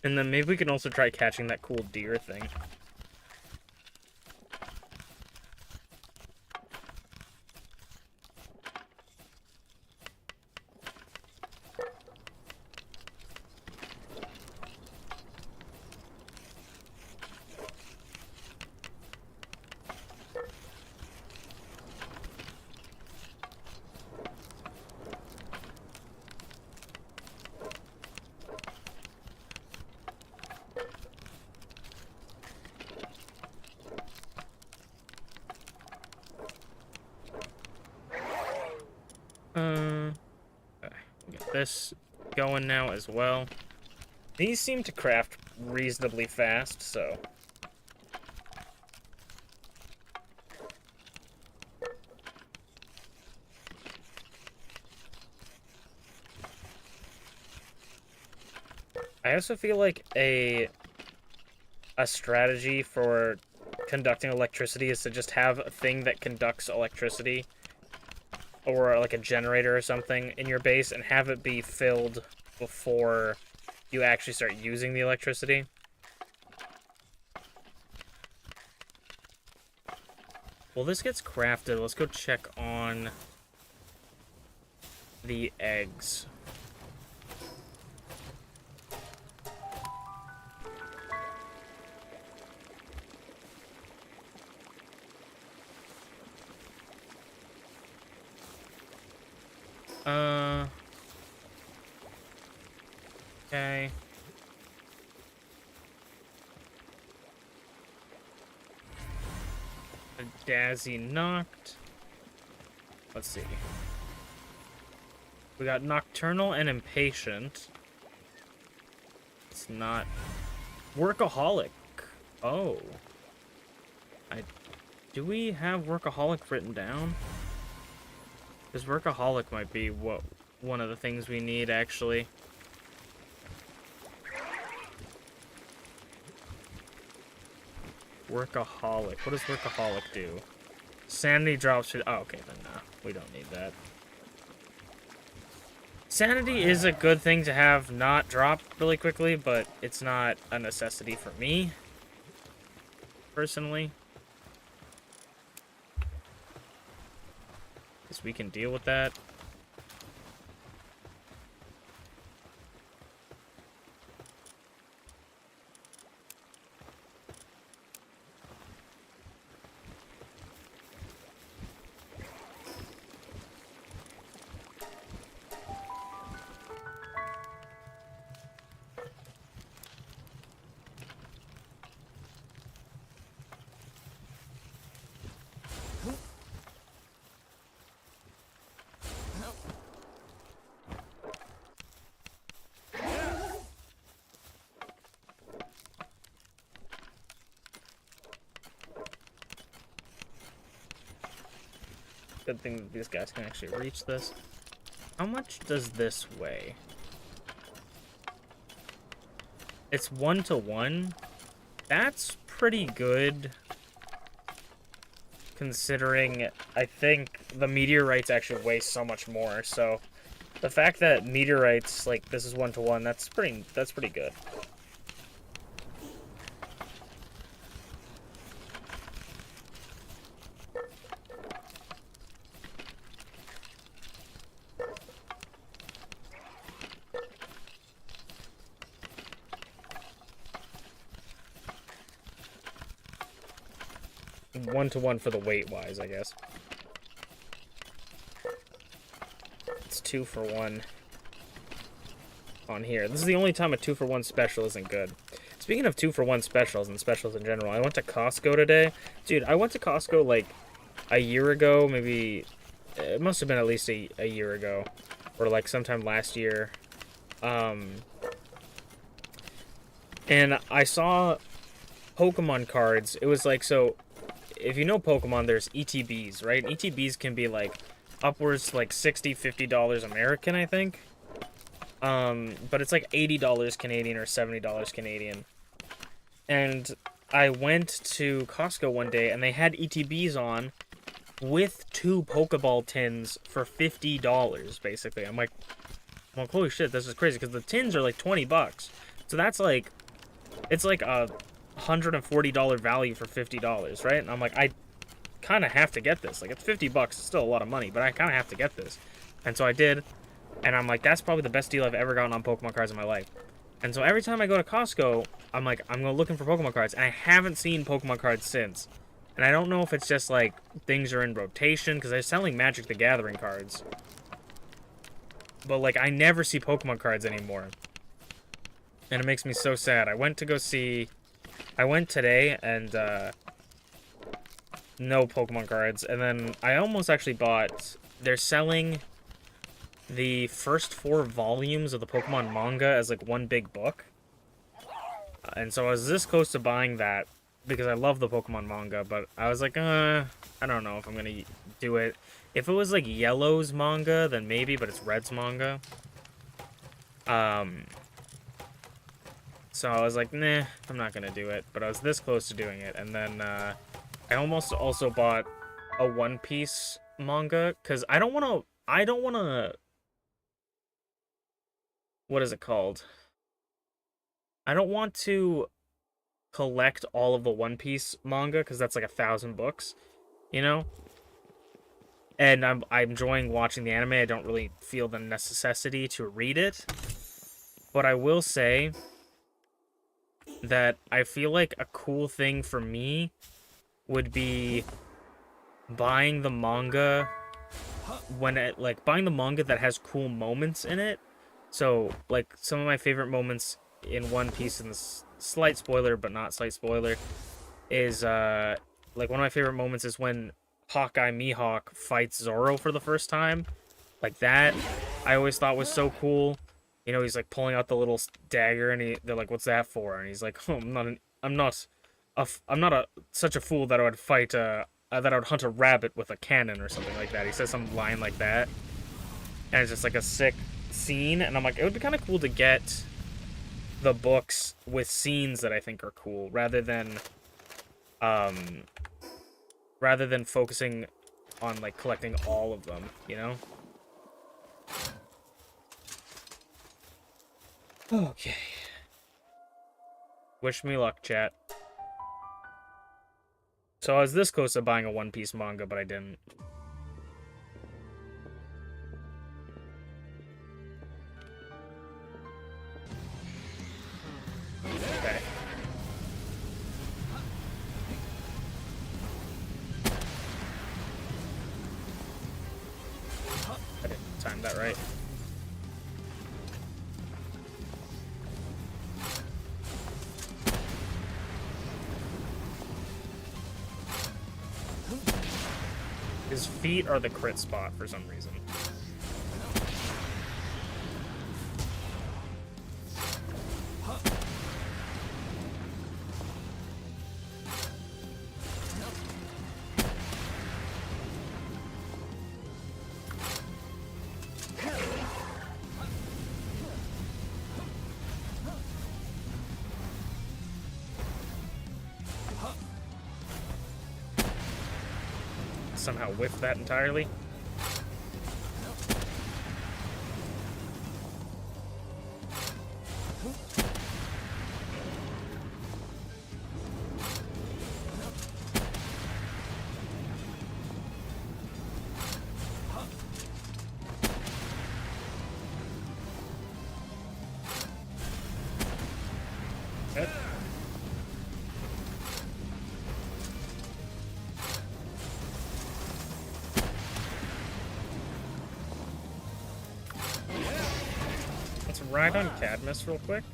And then maybe we can also try catching that cool deer thing. Get this going now as well. These seem to craft reasonably fast, so... I also feel like a strategy for conducting electricity is to just have a thing that conducts electricity, or like a generator or something in your base, and have it be filled before you actually start using the electricity. Well, this gets crafted. Let's go check on the eggs. Okay. A Dazzy knocked. Let's see. We got Nocturnal and Impatient. It's not... Workaholic. Oh. Do we have Workaholic written down? Because Workaholic might be one of the things we need, actually. Workaholic. What does Workaholic do? Sanity drops... Oh, okay, then no. We don't need that. Sanity is a good thing to have not drop really quickly, but it's not a necessity for me, personally. Because we can deal with that. Good thing that these guys can actually reach this. How much does this weigh? It's 1-to-1. That's pretty good, considering I think the meteorites actually weigh so much more, so The fact that meteorites, like, this is 1-to-1, that's pretty good. One-to-one for the weight-wise, I guess. It's 2-for-1 on here. This is the only time a 2-for-1 special isn't good. Speaking of 2-for-1 specials and specials in general, I went to Costco today. Dude, I went to Costco like a year ago, maybe. It must have been at least a year ago, or like sometime last year. And I saw Pokemon cards. It was like, so if you know Pokemon, there's ETBs, right? ETBs can be like upwards like $60, $50 American, I think. But it's like $80 Canadian or $70 Canadian. And I went to Costco one day and they had ETBs on with 2 Pokeball tins for $50, basically. I'm like, well, holy shit, this is crazy, because the tins are like $20. So that's like, it's like a $140 value for $50, right? And I'm like, I kind of have to get this. Like, it's $50, it's still a lot of money, but I kind of have to get this. And so I did, and I'm like, that's probably the best deal I've ever gotten on Pokemon cards in my life. And so every time I go to Costco, I'm like, I'm looking for Pokemon cards, and I haven't seen Pokemon cards since. And I don't know if it's just like things are in rotation, because they're selling Magic the Gathering cards. But like, I never see Pokemon cards anymore. And it makes me so sad. I went today, and no Pokemon cards. And then I almost actually bought, they're selling the first 4 volumes of the Pokemon manga as like one big book. And so I was this close to buying that, because I love the Pokemon manga, but I was like, I don't know if I'm gonna do it. If it was like Yellow's manga, then maybe, but it's Red's manga. So I was like, nah, I'm not gonna do it. But I was this close to doing it, and then I almost also bought a One Piece manga, because I don't wanna. What is it called? I don't want to collect all of the One Piece manga, because that's like 1,000 books, you know? And I'm enjoying watching the anime. I don't really feel the necessity to read it. But I will say that I feel like a cool thing for me would be buying the manga buying the manga that has cool moments in it. So, like, some of my favorite moments in One Piece, and this slight spoiler, but not slight spoiler, is, like, one of my favorite moments is when Hawkeye Mihawk fights Zoro for the first time. Like, that, I always thought was so cool. You know, he's, like, pulling out the little dagger, and they're like, what's that for? And he's like, oh, I'm not such a fool that I would fight, that I would hunt a rabbit with a cannon or something like that. He says some line like that. And it's just, like, a sick scene. And I'm like, it would be kind of cool to get the books with scenes that I think are cool, rather than focusing on, like, collecting all of them, you know? Okay. Wish me luck, chat. So I was this close to buying a One Piece manga, but I didn't. Okay. I didn't time that right. His feet are the crit spot for some reason. Somehow whiffed that entirely. ride on Cadmus real quick.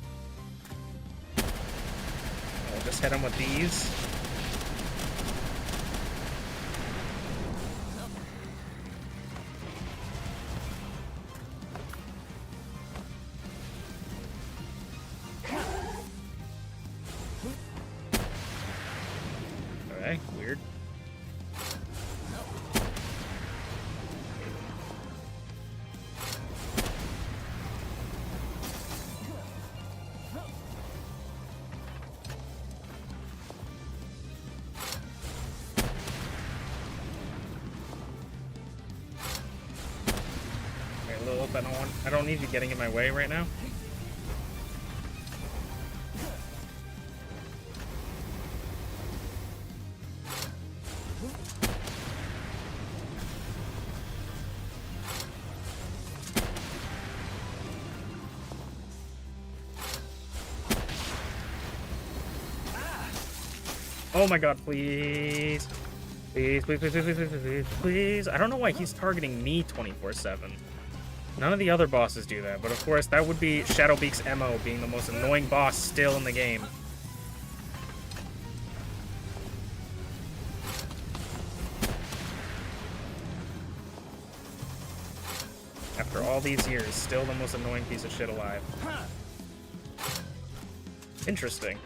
We'll just hit him with these. Okay, weird. I don't need you getting in my way right now. Oh my god, please. Please, please, please, please, please, please, please, please. I don't know why he's targeting me 24/7. None of the other bosses do that, but of course that would be Shadowbeak's MO, being the most annoying boss still in the game. After all these years, still the most annoying piece of shit alive. Interesting.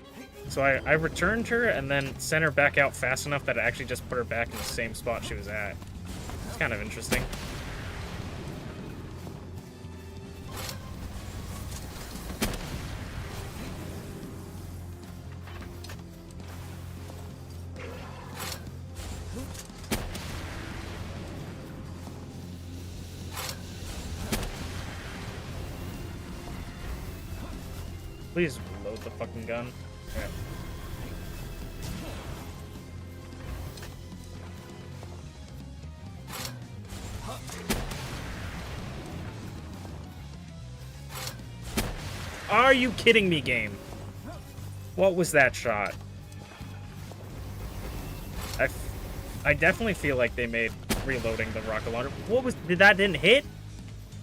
So I returned her and then sent her back out fast enough that I actually just put her back in the same spot she was at. It's kind of interesting. Please load the fucking gun. Okay. Are you kidding me, game? What was that shot? I definitely feel like they made reloading the rocket launcher. What was... That didn't hit?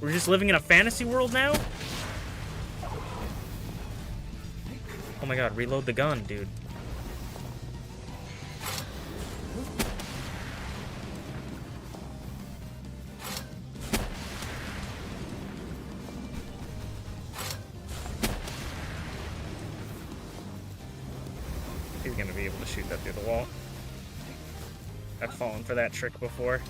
We're just living in a fantasy world now? Oh my god, reload the gun, dude. He's gonna be able to shoot that through the wall. I've fallen for that trick before.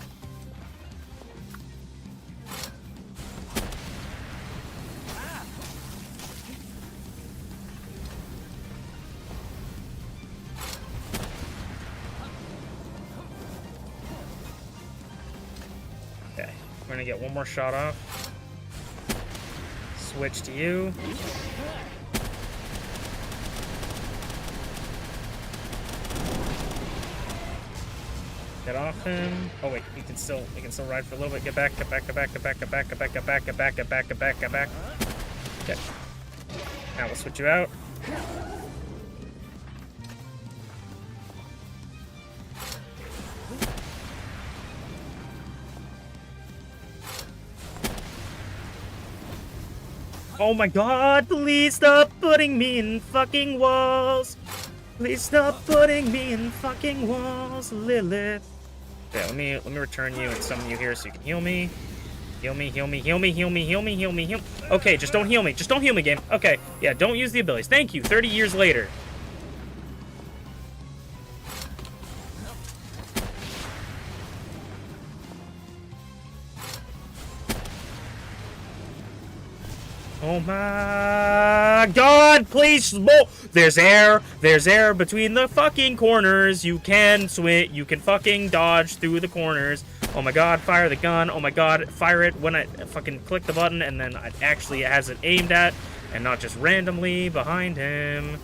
Okay, we're gonna get one more shot off. Switch to you. Get off him. Oh wait, he can still ride for a little bit. Get back, get back, get back, get back, get back, get back, get back, get back, get back, get back, get back. Okay. Now we'll switch you out. Oh my god, please stop putting me in fucking walls. Please stop putting me in fucking walls, Lilith. Okay, let me return you and summon you here so you can heal me. Heal me, heal me, heal me, heal me, heal me, heal me, heal me. Okay, just don't heal me. Just don't heal me, game. Okay, yeah, don't use the abilities. Thank you, 30 years later. Oh my god, please. There's air between the fucking corners. You can swing, you can fucking dodge through the corners. Oh my god, fire the gun. Oh my god, fire it when I fucking click the button and then it actually has it aimed at and not just randomly behind him.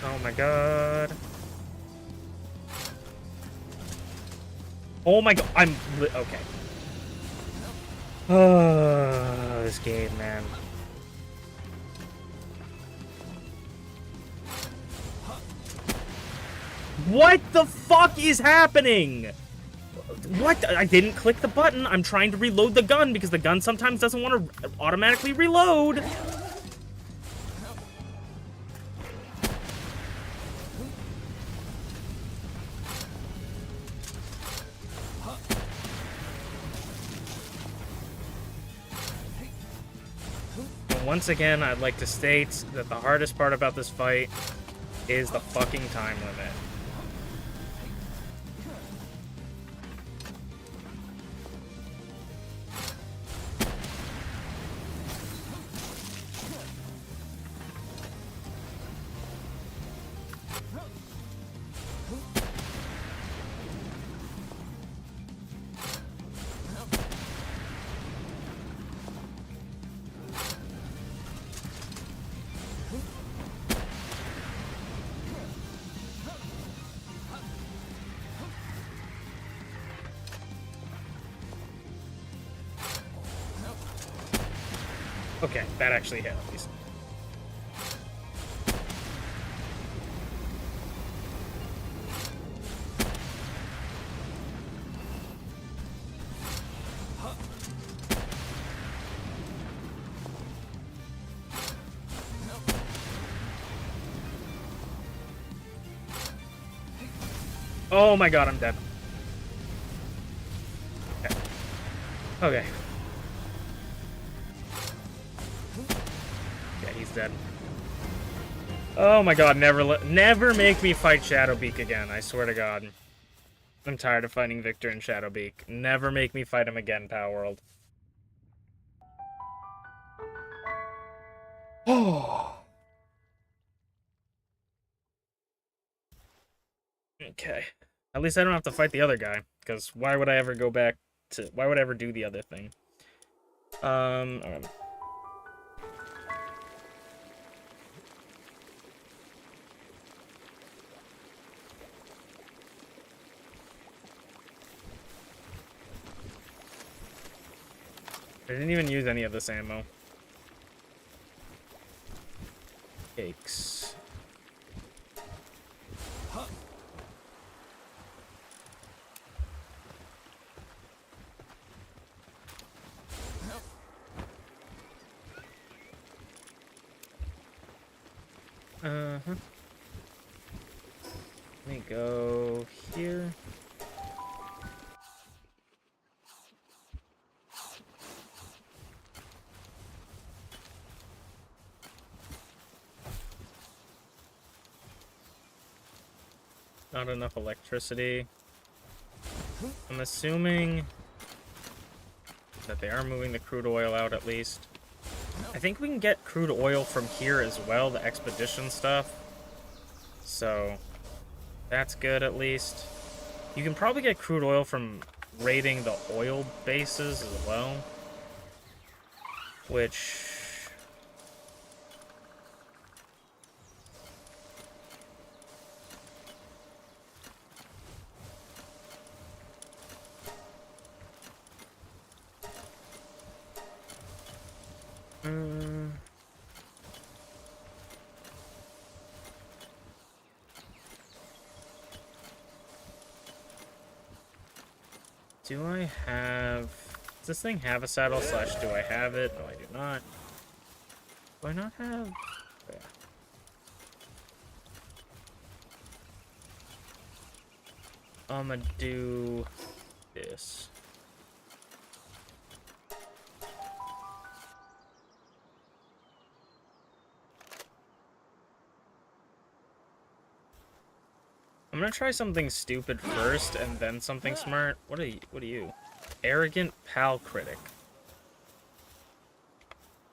Oh my god. Oh my god, I'm... Okay. Oh, this game, man. What the fuck is happening? What? I didn't click the button. I'm trying to reload the gun because the gun sometimes doesn't want to automatically reload. And once again, I'd like to state that the hardest part about this fight is the fucking time limit. Okay, that actually hit at least. Oh my god, I'm dead. Okay. Okay. Yeah, he's dead. Oh my god, never make me fight Shadowbeak again, I swear to god. I'm tired of fighting Victor and Shadowbeak. Never make me fight him again, Palworld. Oh. Okay. At least I don't have to fight the other guy, because why would I ever go back to... Why would I ever do the other thing? Alright. I didn't even use any of this ammo. Cakes. Uh-huh. Let me go here. Not enough electricity. I'm assuming that they are moving the crude oil out at least. I think we can get crude oil from here as well, the expedition stuff. So, that's good at least. You can probably get crude oil from raiding the oil bases as well. Which... do I have... Does this thing have a saddle slash do I have it? No, I do not. Do I not have... Yeah. I'm gonna do this. I'm gonna try something stupid first, and then something smart. What are you? Arrogant pal critic.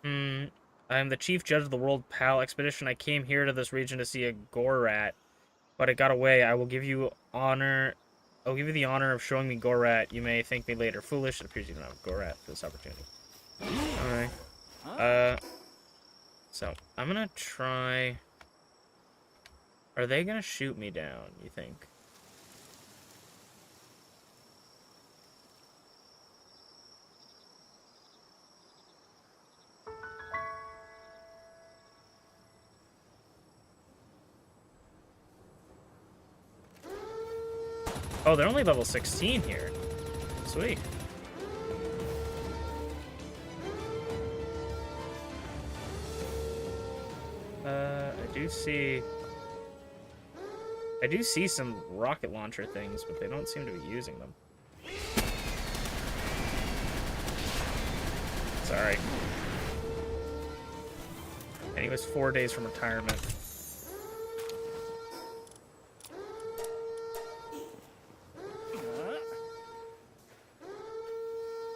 I am the chief judge of the World Pal Expedition. I came here to this region to see a Gorat, but it got away. I will give you honor. I'll give you the honor of showing me Gorat. You may thank me later. Foolish. It appears you don't have Gorat for this opportunity. Alright. So, I'm gonna try... Are they gonna shoot me down, you think? Oh, they're only level 16 here. Sweet. I do see some rocket launcher things, but they don't seem to be using them. Sorry. And he was 4 days from retirement.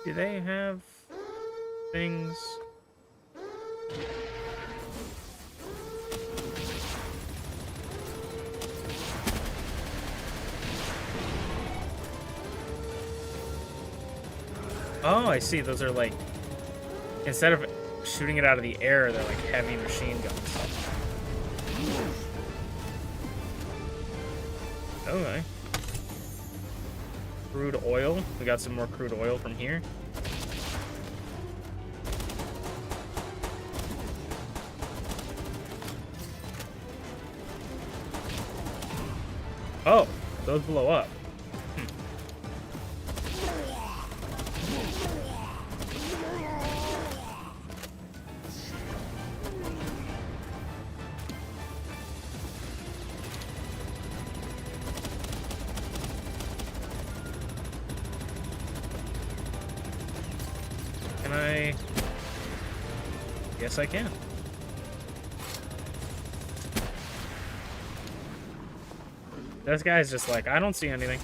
Do they have things? Oh, I see. Those are like, instead of shooting it out of the air, they're like heavy machine guns. Okay. Crude oil. We got some more crude oil from here. Oh, those blow up. Can I? Yes, I can. This guy's just like, I don't see anything.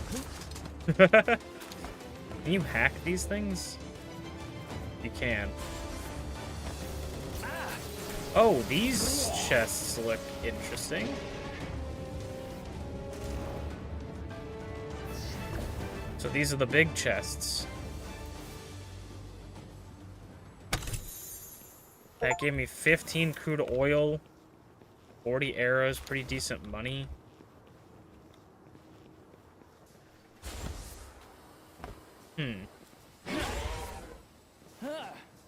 Can you hack these things? You can. Oh, these chests look interesting. So these are the big chests. That gave me 15 crude oil, 40 arrows, pretty decent money.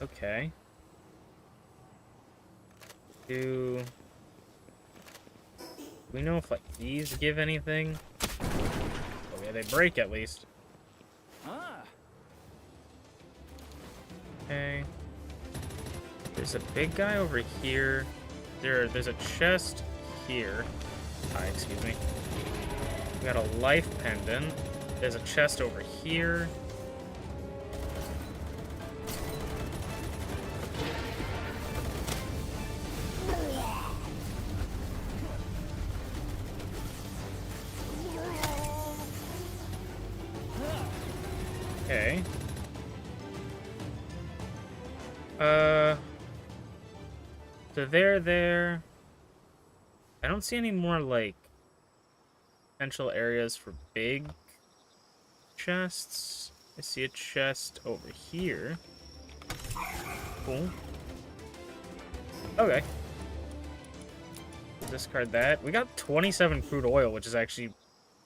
Okay. Do we know if like these give anything? Oh yeah, they break at least. Okay. There's a big guy over here. There's a chest here. Hi, excuse me. We got a life pendant. There's a chest over here. Okay. So they're there. I don't see any more, like, potential areas for big chests. I see a chest over here. Cool. Okay. Discard that. We got 27 crude oil, which is actually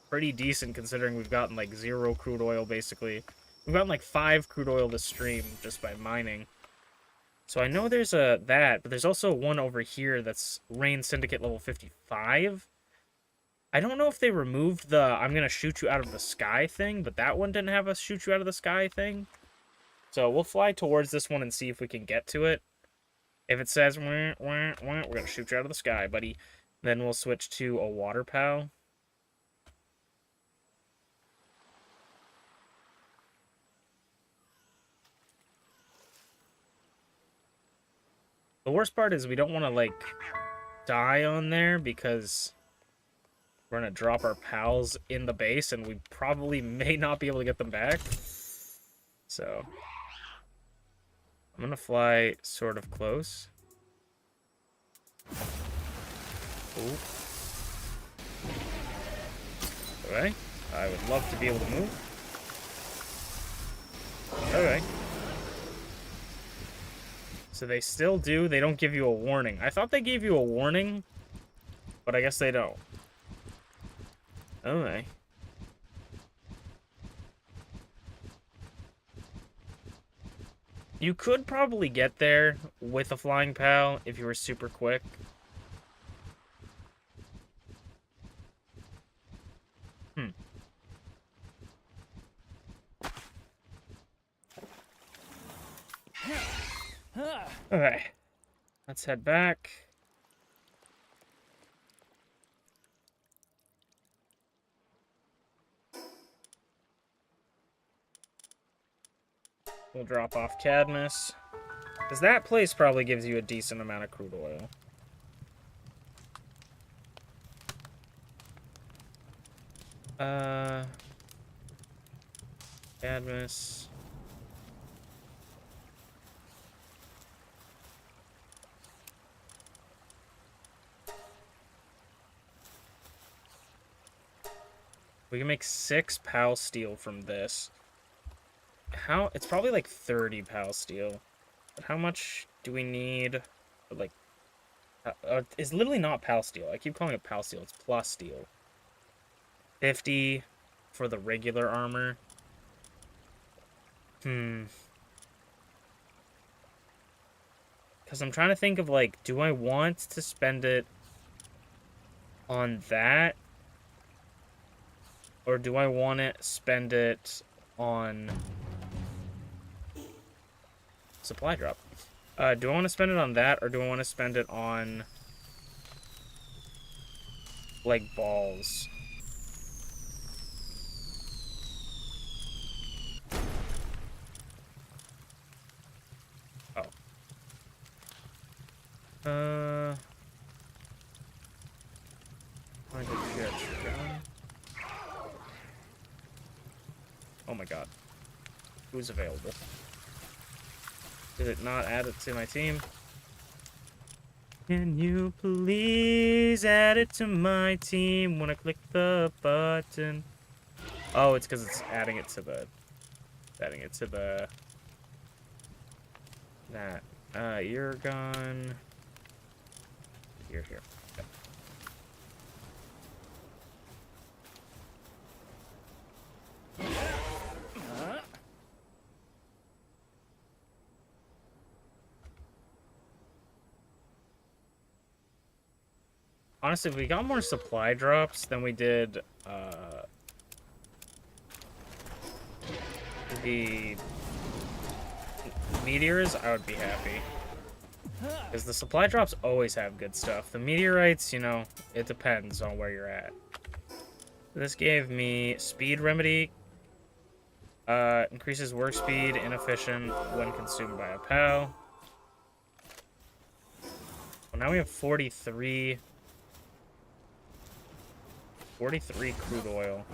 pretty decent considering we've gotten, like, 0 crude oil, basically. We've gotten, like, 5 crude oil this stream just by mining. So I know there's that, but there's also one over here that's Rain Syndicate level 55. I don't know if they removed the I'm gonna shoot you out of the sky thing, but that one didn't have a shoot you out of the sky thing. So we'll fly towards this one and see if we can get to it. If it says, wah, wah, wah, we're gonna shoot you out of the sky, buddy. Then we'll switch to a water pal. The worst part is we don't want to, like, die on there because we're going to drop our pals in the base and we probably may not be able to get them back. So, I'm going to fly sort of close. Ooh. Okay. I would love to be able to move. Okay. So they still do. They don't give you a warning. I thought they gave you a warning, but I guess they don't. Okay. You could probably get there with a flying pal if you were super quick. Okay. Let's head back. We'll drop off Cadmus. Because that place probably gives you a decent amount of crude oil. Cadmus. We can make 6 PAL steel from this. It's probably like 30 PAL steel. But how much do we need? Like, it's literally not PAL steel. I keep calling it PAL steel. It's plus steel. 50 for the regular armor. Because I'm trying to think of, like, do I want to spend it on that? Or do I want to spend it on supply drop? Do I want to spend it on that, or do I want to spend it on, like, balls? Oh. I could get gun. Oh my god. Who's available? Did it not add it to my team? Can you please add it to my team when I click the button? Oh, it's because it's adding it to the... That. Ear gun. Here. Okay. Honestly, if we got more supply drops than we did, the meteors, I would be happy. Because the supply drops always have good stuff. The meteorites, you know, it depends on where you're at. This gave me speed remedy. Increases work speed, inefficient when consumed by a PAL. Well, now we have 43 crude oil.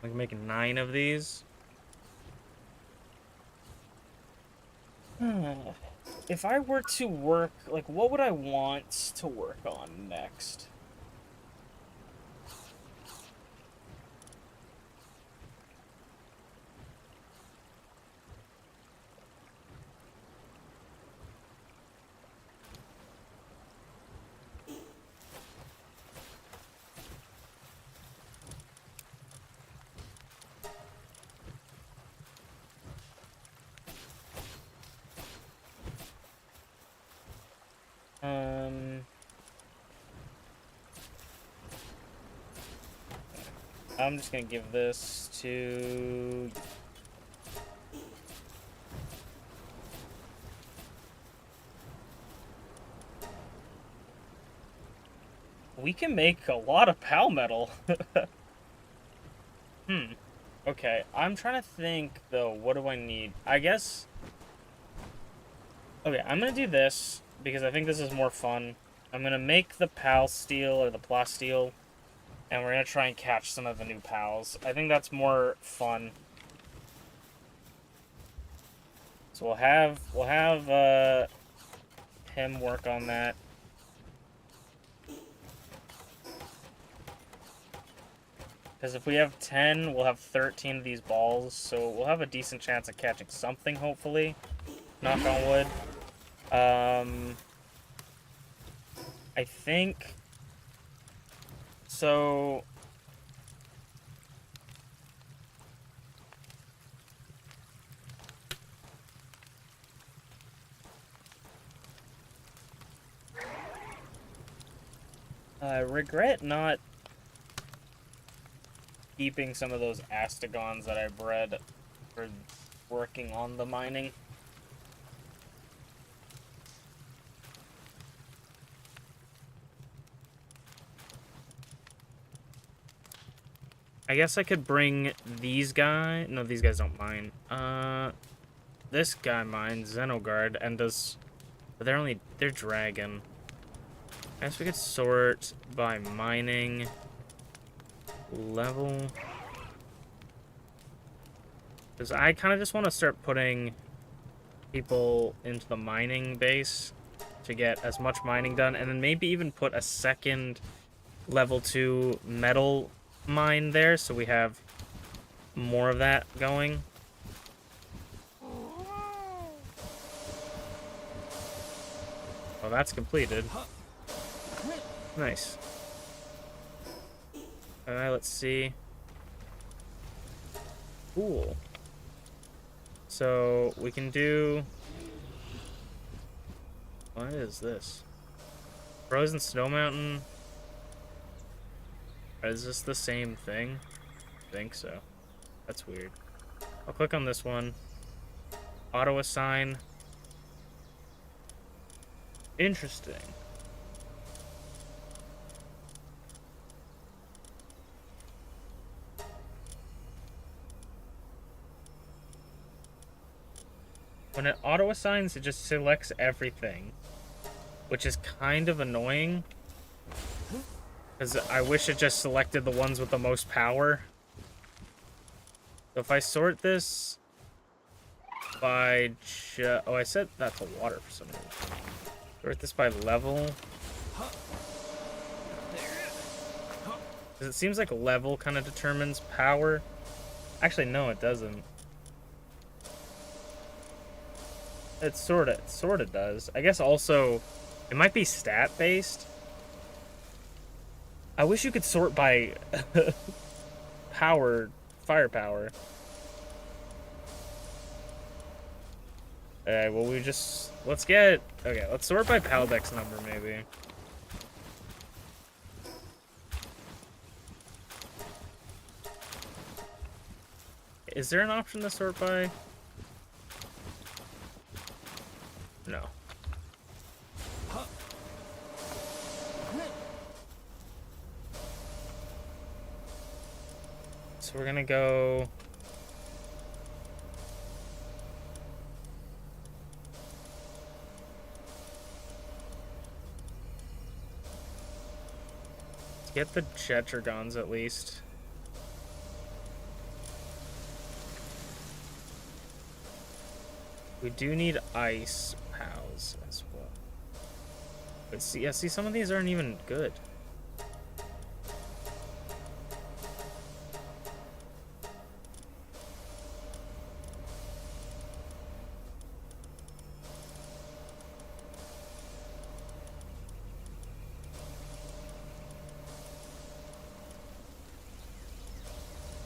We can make 9 of these. If I were to work, like, what would I want to work on next? I'm just gonna give this to... We can make a lot of PAL metal. Okay, I'm trying to think, though, what do I need? I guess... Okay, I'm gonna do this, because I think this is more fun. I'm gonna make the PAL steel, or the plus steel, and we're gonna try and catch some of the new PALs. I think that's more fun. So we'll have him work on that. Because if we have 10, we'll have 13 of these balls, so we'll have a decent chance of catching something, hopefully. Knock on wood. I think... So... I regret not keeping some of those Astigons that I bred for working on the mining. I guess I could bring these guys. No, these guys don't mine. This guy mines Xenogard and does. But they're dragon. I guess we could sort by mining level. Because I kind of just want to start putting people into the mining base to get as much mining done, and then maybe even put a second level 2 metal mine there so we have more of that going. Oh, that's completed. Nice. Alright, let's see. Cool. So, we can do... What is this? Frozen Snow Mountain? Is this the same thing? I think so. That's weird. I'll click on this one. Auto assign. Interesting. When it auto assigns, it just selects everything, which is kind of annoying. Because I wish it just selected the ones with the most power. So if I sort this by... Oh, I set that to water for some reason. Sort this by level. Because it seems like level kind of determines power. Actually, no, it doesn't. It sort of does. I guess also, it might be stat-based. I wish you could sort by firepower. Alright, well, let's sort by Paldex number, maybe. Is there an option to sort by? No. So we're gonna go... Let's get the Jetragons at least. We do need ice pals as well. But see, yeah, see, some of these aren't even good.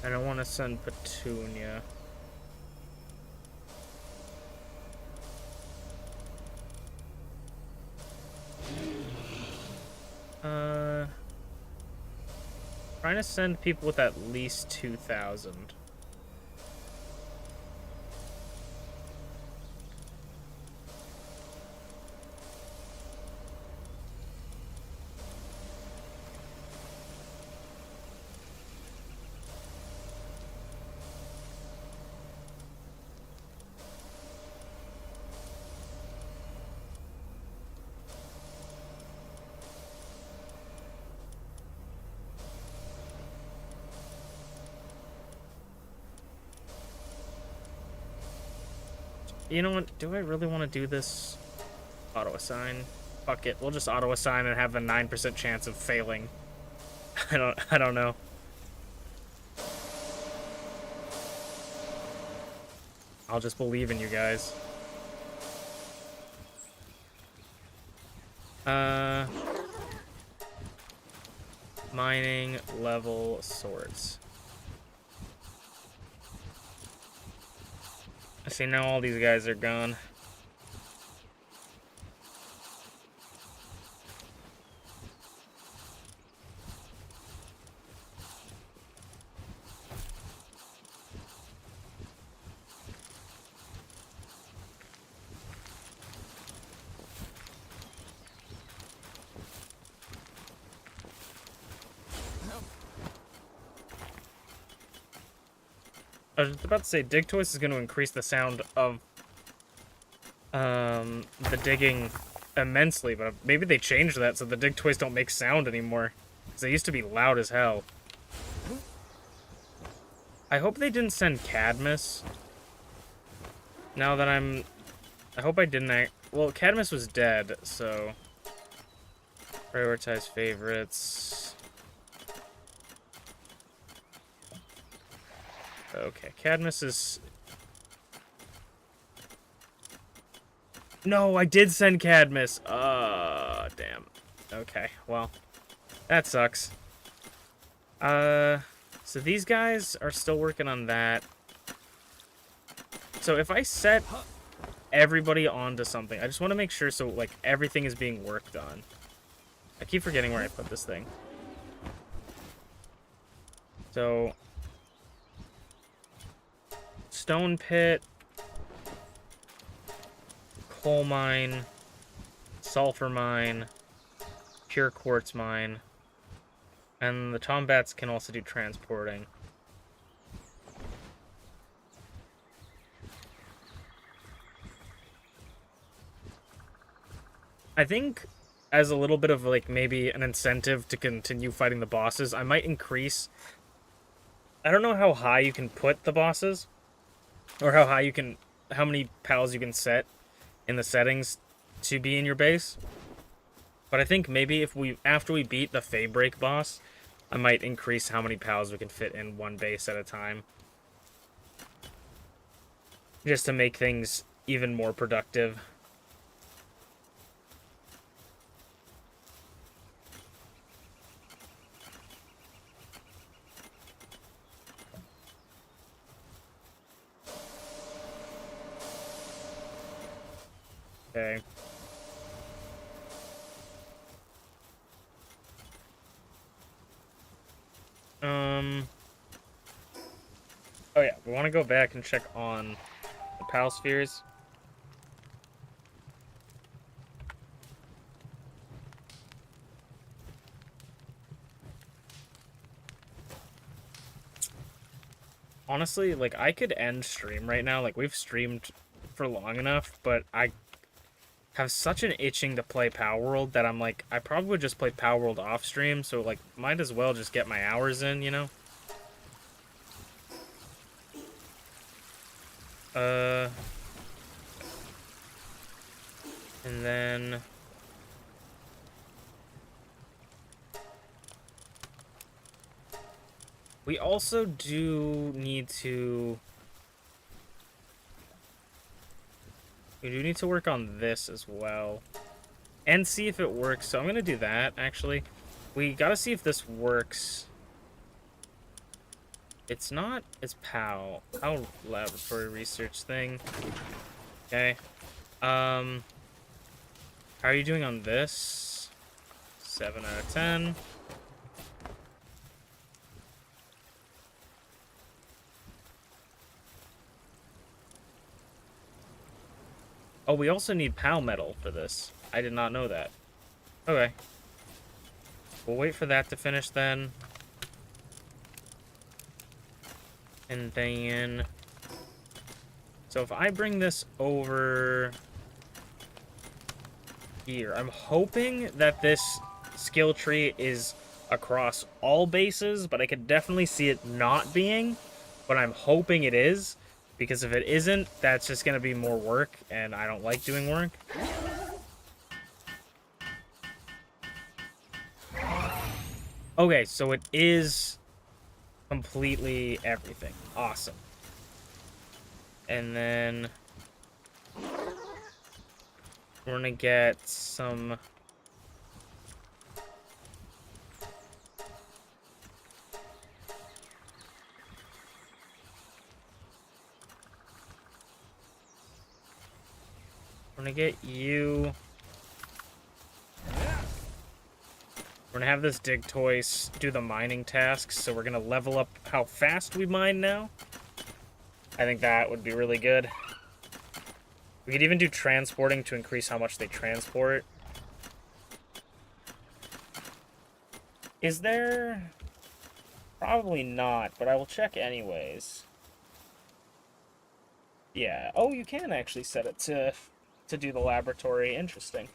I don't want to send Petunia. Trying to send people with at least 2,000. You know what? Do I really want to do this? Auto-assign? Fuck it. We'll just auto-assign and have a 9% chance of failing. I don't know. I'll just believe in you guys. Mining level sorts. I see now all these guys are gone. I was about to say, Dig Toys is going to increase the sound of the digging immensely, but maybe they changed that so the Dig Toys don't make sound anymore. Because they used to be loud as hell. I hope they didn't send Cadmus. Now that I hope I didn't well, Cadmus was dead, so... Prioritize favorites. Okay, Cadmus is... No, I did send Cadmus! Damn. Okay, well. That sucks. So these guys are still working on that. So if I set everybody onto something, I just want to make sure so, like, everything is being worked on. I keep forgetting where I put this thing. So... Stone pit, coal mine, sulfur mine, pure quartz mine, and the Tombats can also do transporting. I think as a little bit of like maybe an incentive to continue fighting the bosses, I might increase... I don't know how high you can put the bosses. Or how many pals you can set in the settings to be in your base. But I think maybe after we beat the Faybreak boss, I might increase how many pals we can fit in one base at a time. Just to make things even more productive. Okay. Oh yeah, we want to go back and check on the pal spheres. Honestly, like, I could end stream right now. Like, we've streamed for long enough, but I have such an itching to play Palworld that I'm like, I probably would just play Palworld off stream, so, like, might as well just get my hours in, you know? And then... we also do need to... we do need to work on this as well. And see if it works. So I'm going to do that, actually. We got to see if this works. It's not... it's PAL. PAL laboratory research thing. Okay. How are you doing on this? 7 out of 10. Oh, we also need PAL metal for this. I did not know that. Okay. We'll wait for that to finish then. And then... so if I bring this over... here, I'm hoping that this skill tree is across all bases, but I could definitely see it not being. But I'm hoping it is. Because if it isn't, that's just going to be more work, and I don't like doing work. Okay, so it is completely everything. Awesome. And then we're going to get some... we're going to get you... we're going to have this Dig Toys do the mining tasks, so we're going to level up how fast we mine now. I think that would be really good. We could even do transporting to increase how much they transport. Is there? Probably not, but I will check anyways. Yeah. Oh, you can actually set it to do the laboratory. Interesting.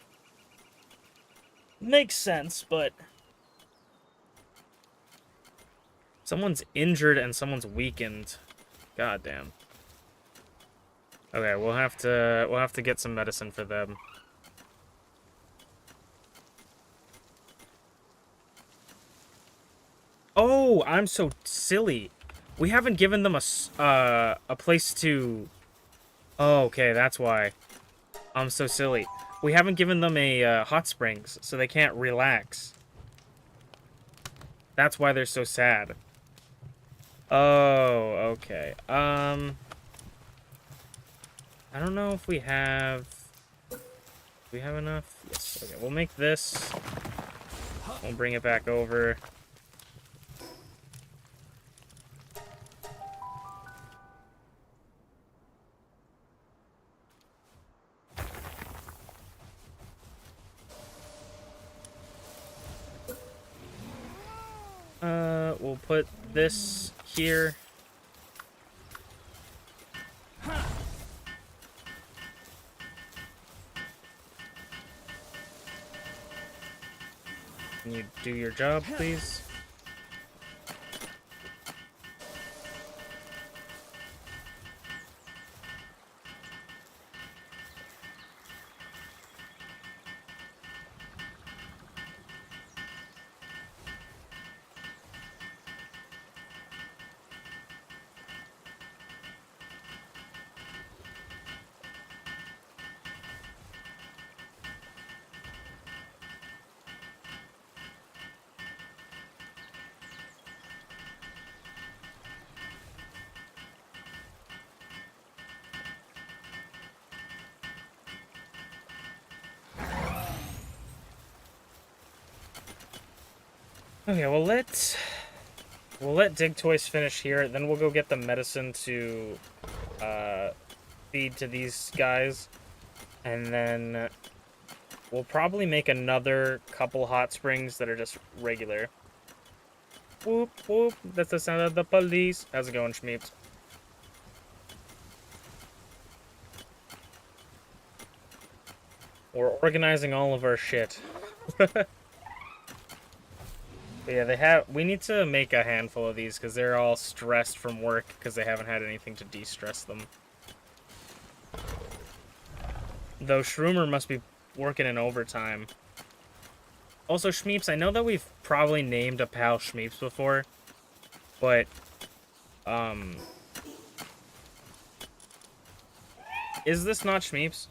Makes sense, but someone's injured and someone's weakened. God damn. Okay, we'll have to get some medicine for them. Oh, I'm so silly. We haven't given them a place to. Oh, okay, that's why. I'm so silly. We haven't given them a hot springs, so they can't relax. That's why they're so sad. Oh, okay. I don't know if we have. Do we have enough? Yes. Okay, we'll make this. We'll bring it back over. We'll put this here. Can you do your job, please? Okay, we'll let Dig Toys finish here, then we'll go get the medicine to feed to these guys, and then we'll probably make another couple hot springs that are just regular. Whoop whoop, that's the sound of the police. How's it going, Schmeeps? We're organizing all of our shit. But yeah, we need to make a handful of these because they're all stressed from work because they haven't had anything to de-stress them. Though Shroomer must be working in overtime. Also, Schmeeps, I know that we've probably named a pal Schmeeps before, but, is this not Schmeeps?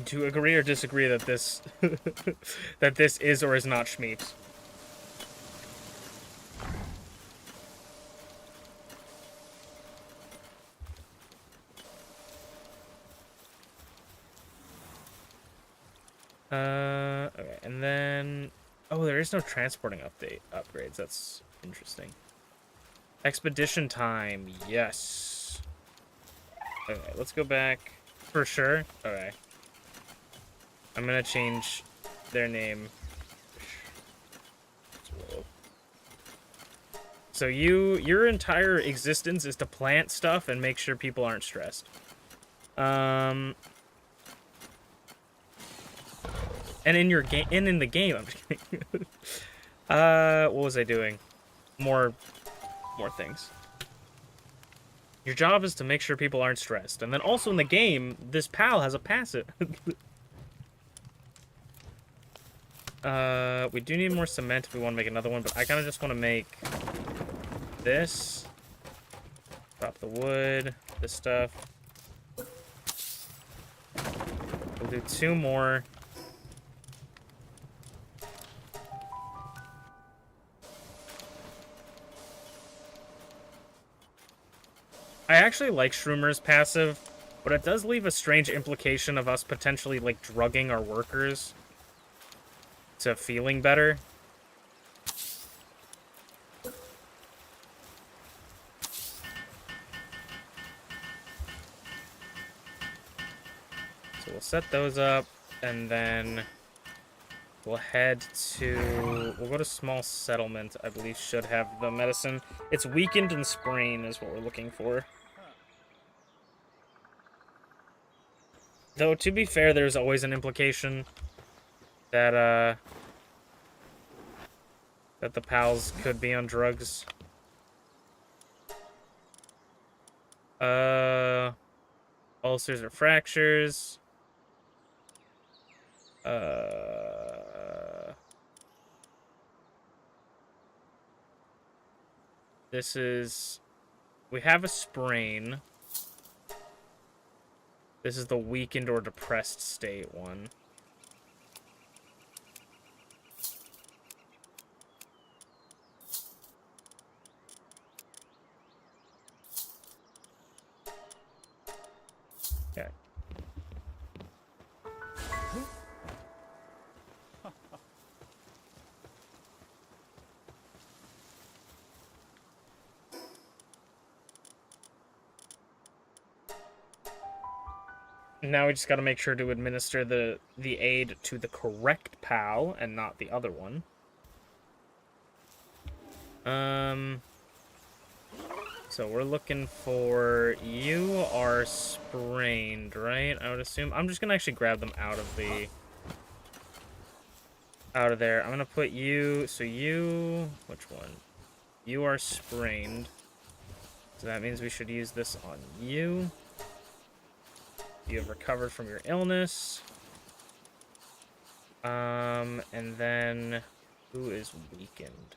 To agree or disagree that this that this is or is not Schmeeps. Okay, and then there is no transporting upgrades. That's interesting. Expedition time, yes. Okay, let's go back for sure. Okay. I'm gonna change their name. So your entire existence is to plant stuff and make sure people aren't stressed. And in your game, and in the game, I'm just kidding. What was I doing? More things. Your job is to make sure people aren't stressed, and then also in the game, this pal has a passive. We do need more cement if we want to make another one, but I kind of just want to make this. Drop the wood, this stuff. We'll do 2 more. I actually like Shroomer's passive, but it does leave a strange implication of us potentially, like, drugging our workers to feeling better. So we'll set those up, and then we'll head to... We'll go to Small Settlement, I believe should have the medicine. It's Weakened and Sprain is what we're looking for. Though, to be fair, there's always an implication that, that the pals could be on drugs. Ulcers or fractures. This is... We have a sprain. This is the weakened or depressed state one. Okay. Now we just gotta make sure to administer the aid to the correct pal and not the other one. So we're looking for... You are sprained, right? I would assume. I'm just gonna actually grab them out of the... Out of there. I'm gonna put you... So you... Which one? You are sprained. So that means we should use this on you. You have recovered from your illness. And then... Who is weakened?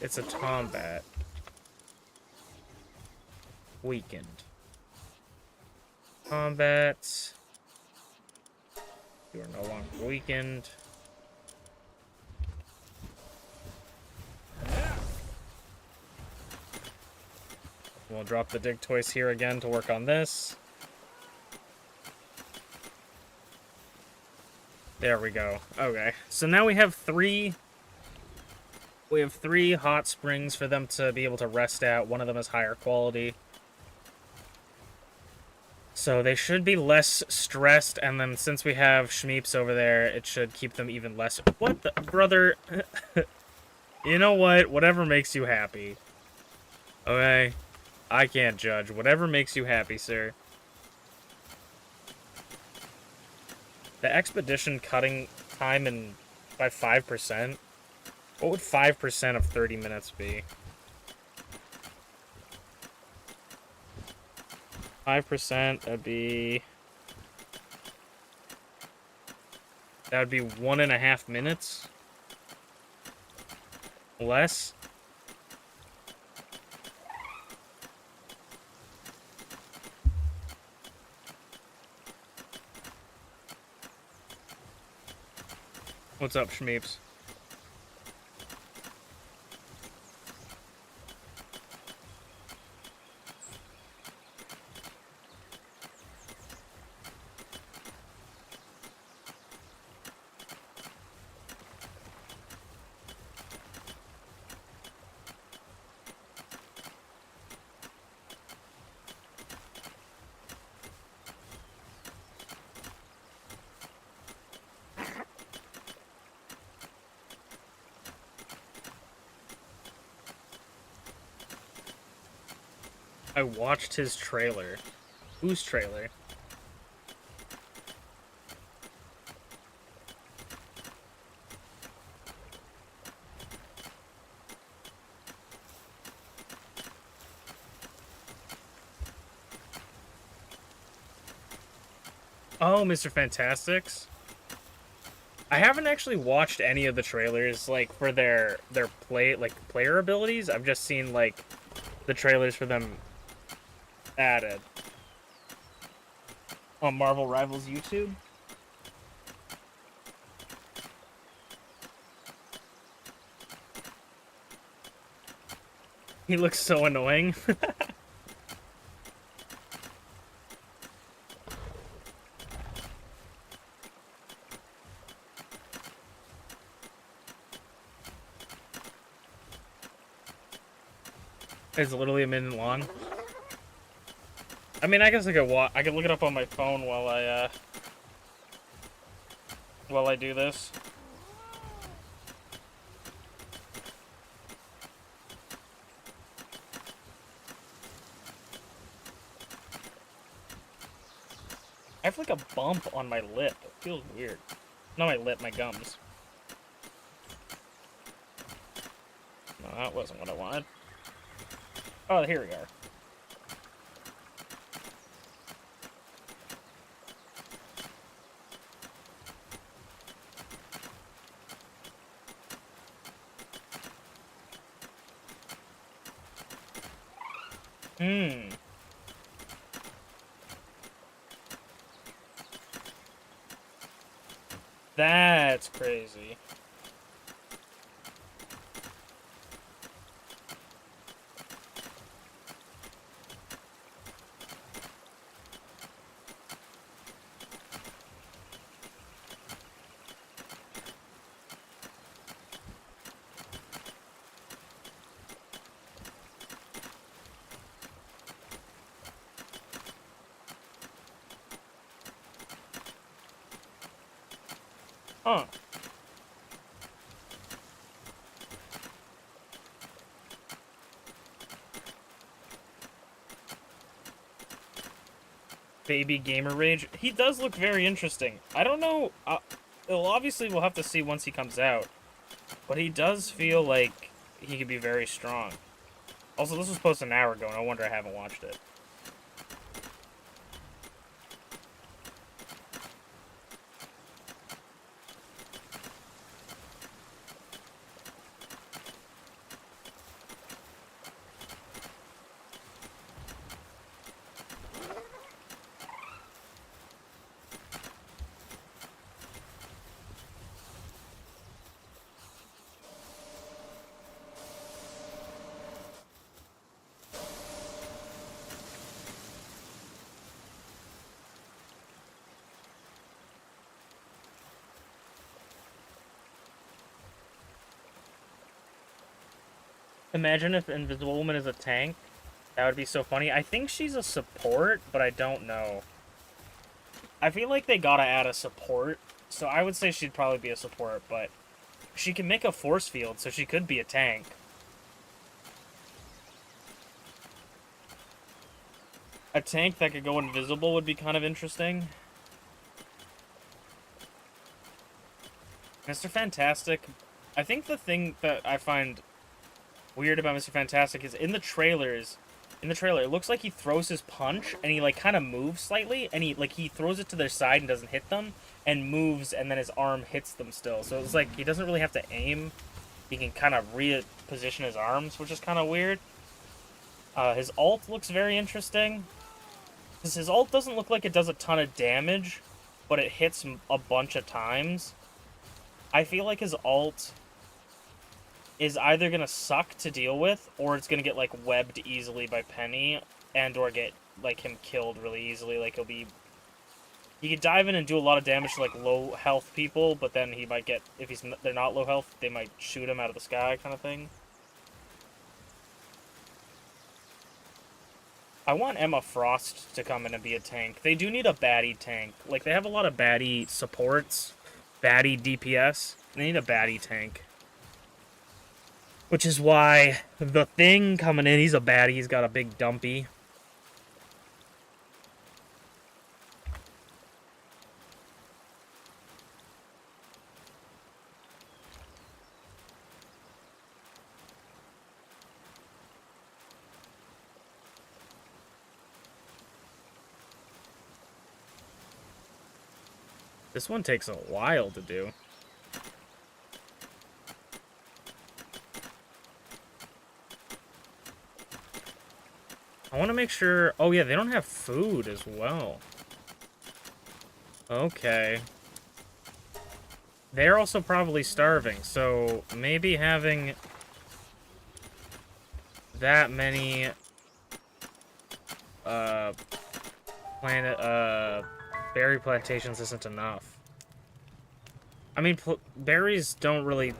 It's a Tombat. Weakened. Combat. You are no longer weakened. We'll drop the dig toys here again to work on this. There we go. Okay. So now we have three hot springs for them to be able to rest at. One of them is higher quality. So they should be less stressed, and then since we have Schmeeps over there, it should keep them even less... What the... Brother... You know what? Whatever makes you happy. Okay? I can't judge. Whatever makes you happy, sir. The expedition cutting time by 5%? What would 5% of 30 minutes be? 5%, that'd be 1.5 minutes. Less. What's up, Schmeeps? I watched his trailer. Whose trailer? Oh, Mr. Fantastics. I haven't actually watched any of the trailers, like, for their player abilities. I've just seen, like, the trailers for them added on Marvel Rivals YouTube. He looks so annoying. It's literally a minute long. I mean, I guess I could look it up on my phone while I do this. I have like a bump on my lip. It feels weird. Not my lip, my gums. No, that wasn't what I wanted. Oh, here we are. That's crazy. Huh. Baby Gamer Rage. He does look very interesting. I don't know. We'll have to see once he comes out. But he does feel like he could be very strong. Also, this was posted an hour ago. No wonder I haven't watched it. Imagine if Invisible Woman is a tank. That would be so funny. I think she's a support, but I don't know. I feel like they gotta add a support, so I would say she'd probably be a support, but she can make a force field, so she could be a tank. A tank that could go invisible would be kind of interesting. Mr. Fantastic, I think the thing that I find weird about Mr. Fantastic is in the trailer, it looks like he throws his punch and he like kind of moves slightly and he throws it to their side and doesn't hit them and moves and then his arm hits them still. So it's like he doesn't really have to aim. He can kind of reposition his arms, which is kind of weird. His ult looks very interesting. Because his ult doesn't look like it does a ton of damage, but it hits a bunch of times. I feel like his ult is either going to suck to deal with, or it's going to get, like, webbed easily by Penny, and or get, like, him killed really easily. Like, he could dive in and do a lot of damage to, like, low health people, but then he might get, if they're not low health, they might shoot him out of the sky kind of thing. I want Emma Frost to come in and be a tank. They do need a baddie tank. Like, they have a lot of baddie supports, baddie DPS. They need a baddie tank. Which is why the Thing coming in, he's a baddie. He's got a big dumpy. This one takes a while to do. I want to make sure... Oh, yeah, they don't have food as well. Okay. They're also probably starving, so maybe having that many berry plantations isn't enough. I mean, berries don't really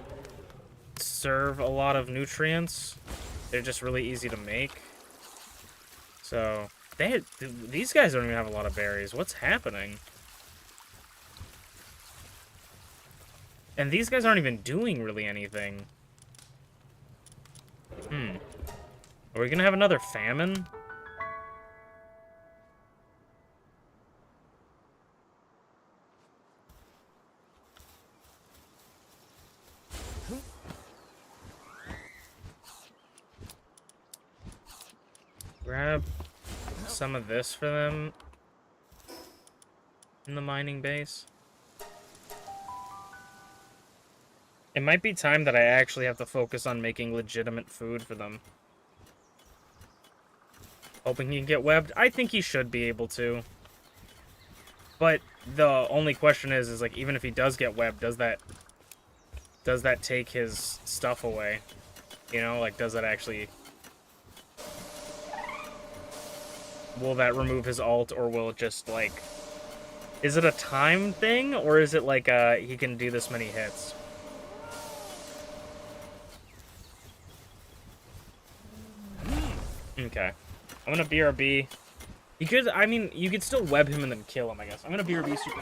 serve a lot of nutrients, They're just really easy to make. So, these guys don't even have a lot of berries. What's happening? And these guys aren't even doing really anything. Are we gonna have another famine? Grab some of this for them in the mining base. It might be time that I actually have to focus on making legitimate food for them. Hoping he can get webbed. I think he should be able to. But the only question is like, even if he does get webbed, does that take his stuff away? You know, like, does that actually... Will that remove his ult, or will it just, like... Is it a time thing, or is it like, he can do this many hits? Okay. I'm gonna BRB. He could, I mean, you could still web him and then kill him, I guess. I'm gonna BRB super...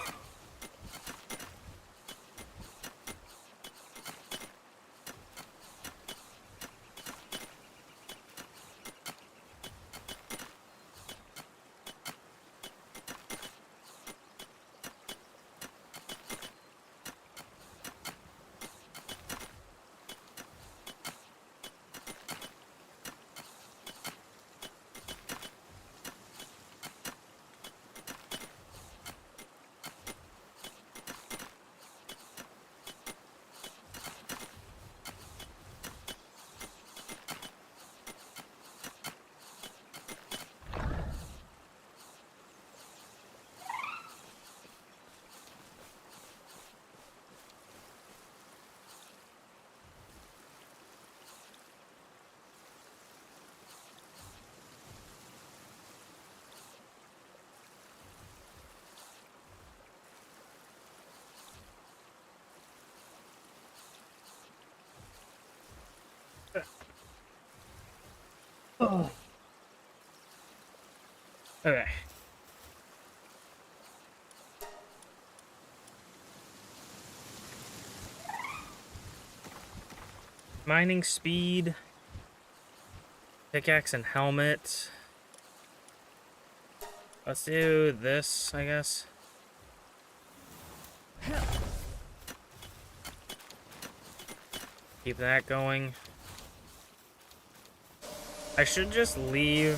Oh. Okay. Mining speed. Pickaxe and helmet. Let's do this, I guess. Keep that going. I should just leave.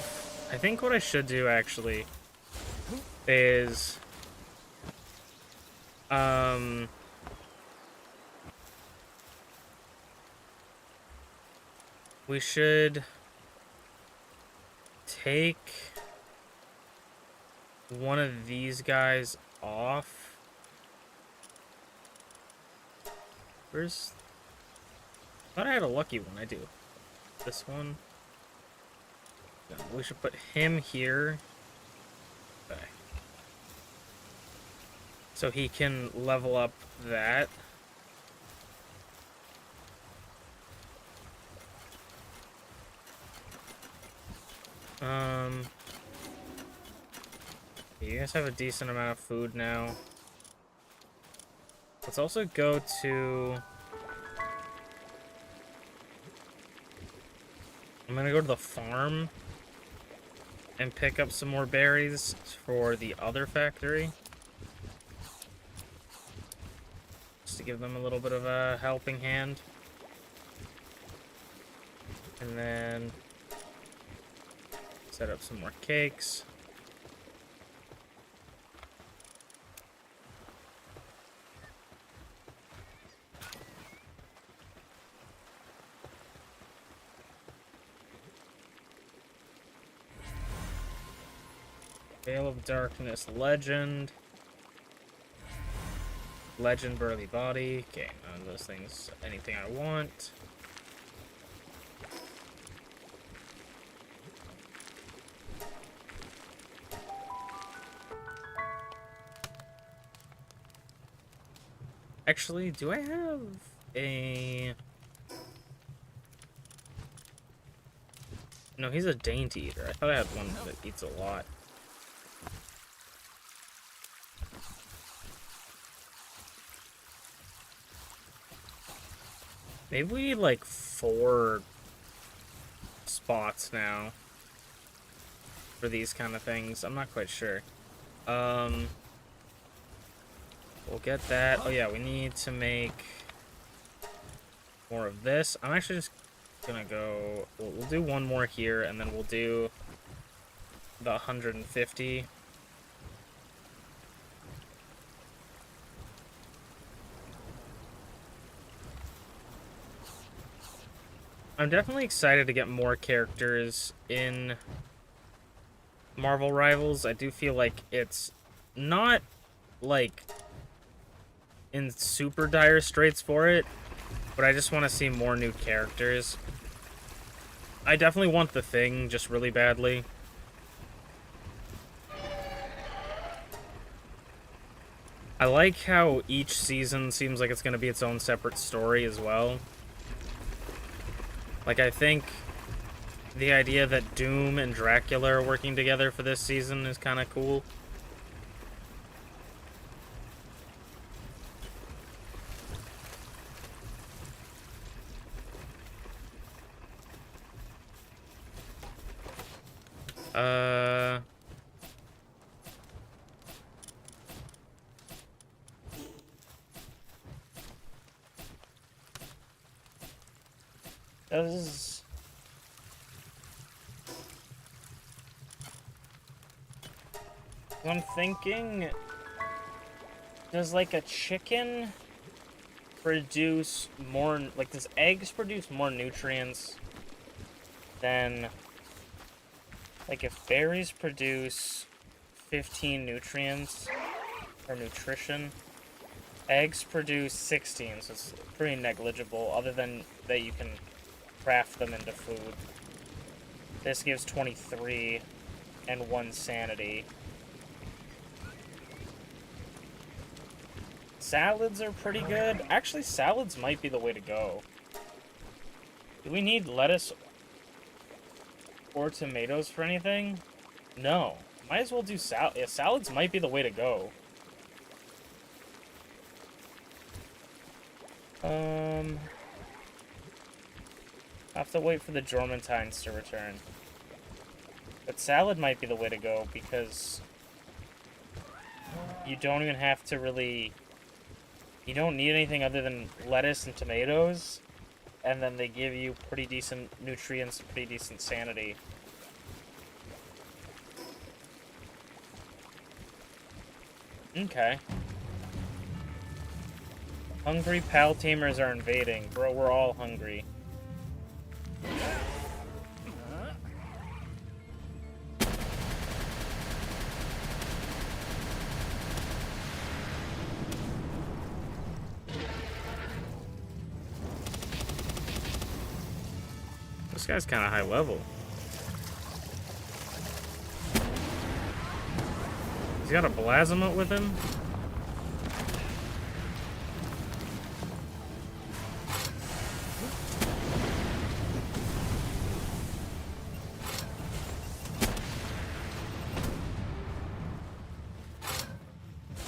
I think what I should do, actually, is... we should take one of these guys off. Where's... I thought I had a lucky one. I do. This one. We should put him here. Okay. So he can level up that. You guys have a decent amount of food now. Let's also go to... I'm gonna go to the farm and pick up some more berries for the other factory. Just to give them a little bit of a helping hand. And then set up some more cakes. Veil of Darkness, Legend. Legend, Burly Body. Okay, none of those things, anything I want. Actually, do I have a... No, he's a dainty eater. I thought I had one that eats a lot. Maybe we need like 4 spots now for these kind of things. I'm not quite sure. We'll get that. Oh yeah, we need to make more of this. I'm actually just gonna go. We'll do one more here, and then we'll do the 150. I'm definitely excited to get more characters in Marvel Rivals. I do feel like it's not like in super dire straits for it, but I just want to see more new characters. I definitely want the Thing just really badly. I like how each season seems like it's going to be its own separate story as well. Like, I think the idea that Doom and Dracula are working together for this season is kind of cool. I'm thinking, does like a chicken produce more, like does eggs produce more nutrients than, like if berries produce 15 nutrients or nutrition, eggs produce 16, so it's pretty negligible other than that you can craft them into food. This gives 23 and 1 sanity. Salads are pretty good. Actually, salads might be the way to go. Do we need lettuce or tomatoes for anything? No. Might as well do salad. Yeah, salads might be the way to go. I have to wait for the Jormantines to return. But salad might be the way to go because you don't even have to really... You don't need anything other than lettuce and tomatoes, and then they give you pretty decent nutrients, pretty decent sanity. Okay. Hungry pal tamers are invading. Bro, we're all hungry. This guy's kind of high level. He's got a Blasma with him?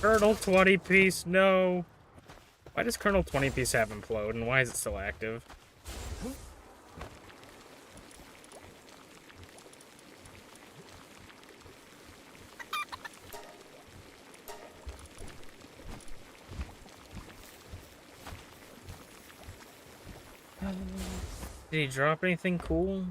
Colonel 20 piece, no. Why does Colonel 20 piece have implode and why is it still active? Did he drop anything cool?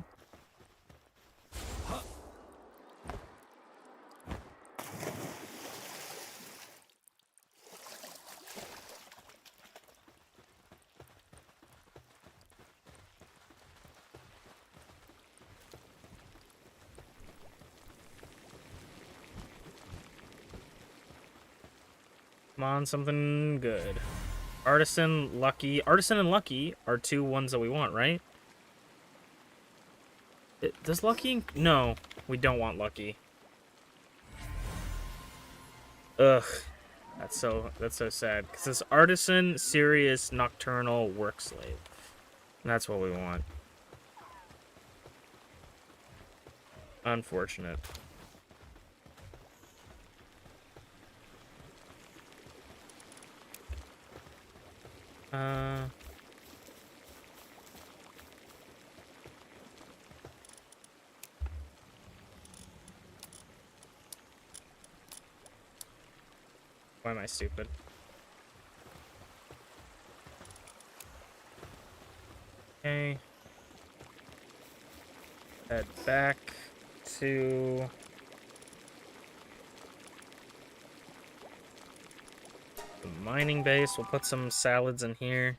Come on, something good. Artisan, Lucky. Artisan and Lucky are 2 ones that we want, right? Does Lucky... No, we don't want Lucky. Ugh. That's so sad. Because it's Artisan, Serious, Nocturnal, Work Slave. And that's what we want. Unfortunate. Why am I stupid? Okay. Head back to the mining base. We'll put some salads in here.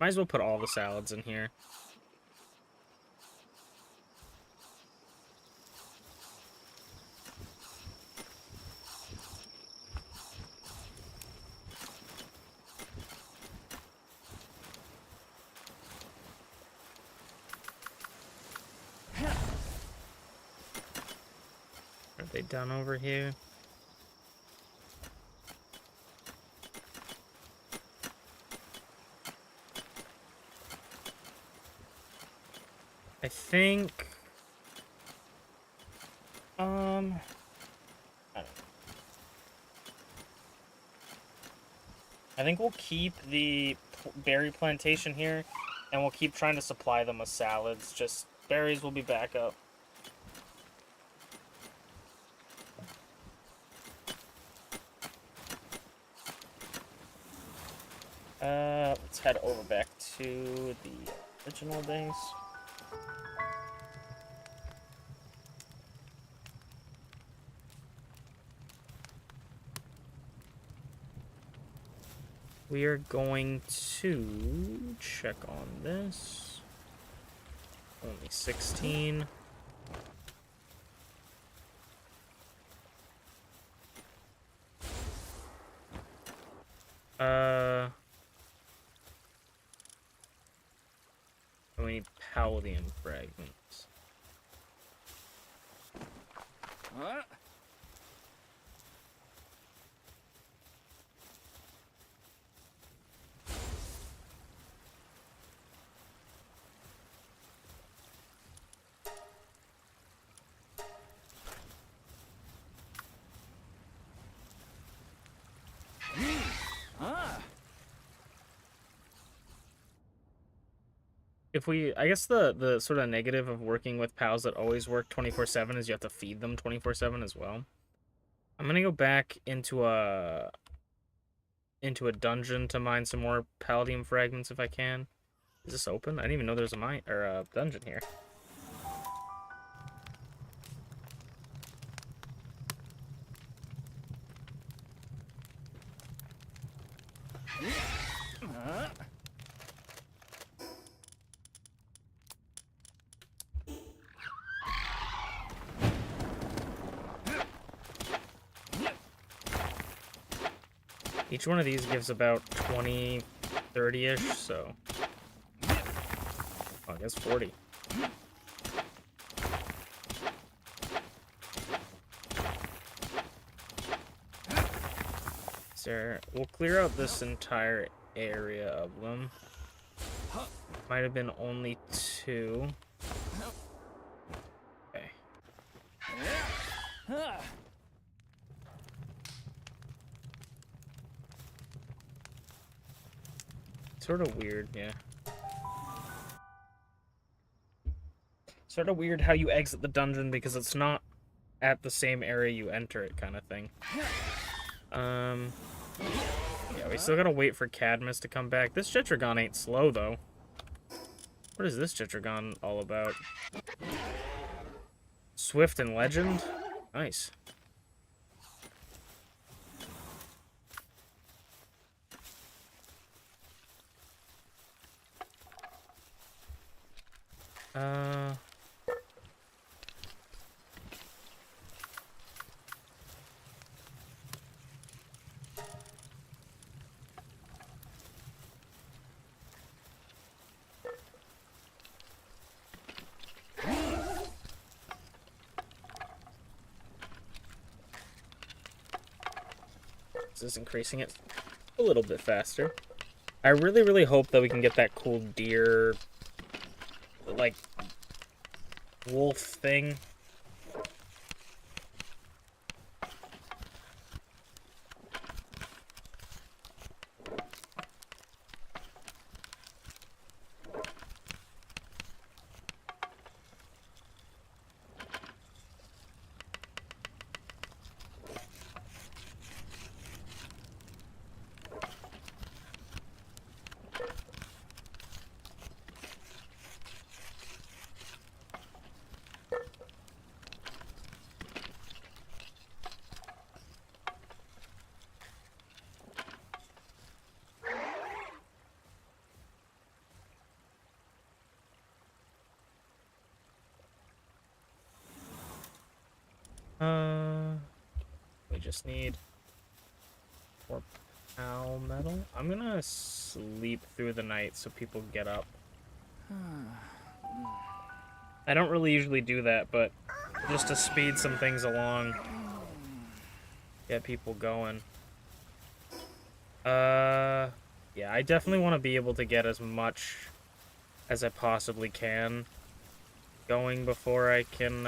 Might as well put all the salads in here. Are they done over here? I think... I don't know. I think we'll keep the berry plantation here, and we'll keep trying to supply them with salads. Just berries will be back up. Let's head over back to the original base. We are going to check on this. Only 16. We need Palladium fragments. What? If we, I guess the sort of negative of working with pals that always work 24/7 is you have to feed them 24/7 as well. I'm gonna go back into a dungeon to mine some more Palladium fragments if I can. Is this open? I didn't even know there's a mine or a dungeon here. Each one of these gives about 20, 30-ish, so... Oh, I guess 40. So, we'll clear out this entire area of them. Might have been only 2. Okay. Sort of weird, yeah. Sort of weird how you exit the dungeon because it's not at the same area you enter it, kind of thing. Yeah, we still gotta wait for Cadmus to come back. This Chitragon ain't slow, though. What is this Chitragon all about? Swift and Legend? Nice. This is increasing it a little bit faster. I really, really hope that we can get that cool deer, like, wolf thing. We just need 4 pal metal. I'm gonna sleep through the night so people get up. I don't really usually do that, but just to speed some things along, get people going. Yeah, I definitely want to be able to get as much as I possibly can going before I can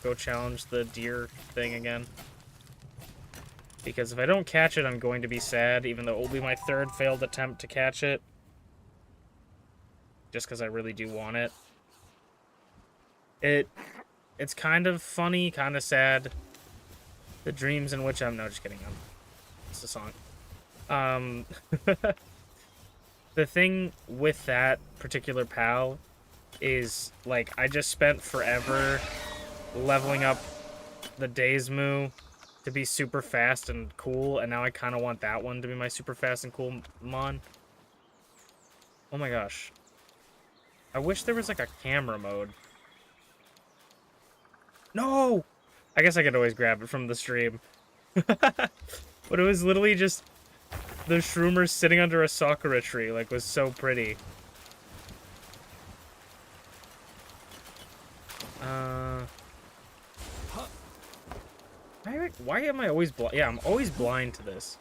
go challenge the deer thing again. Because if I don't catch it, I'm going to be sad, even though it will be my 3rd failed attempt to catch it. Just because I really do want it. It's kind of funny, kind of sad. The dreams in which I'm... No, just kidding. It's a song. The thing with that particular pal is, like, I just spent forever leveling up the Days Moo to be super fast and cool, and now I kind of want that one to be my super fast and cool mon. Oh my gosh. I wish there was, like, a camera mode. No! I guess I could always grab it from the stream. But it was literally just the Shroomer sitting under a Sakura tree, like, was so pretty. Why am I always blind? Yeah, I'm always blind to this.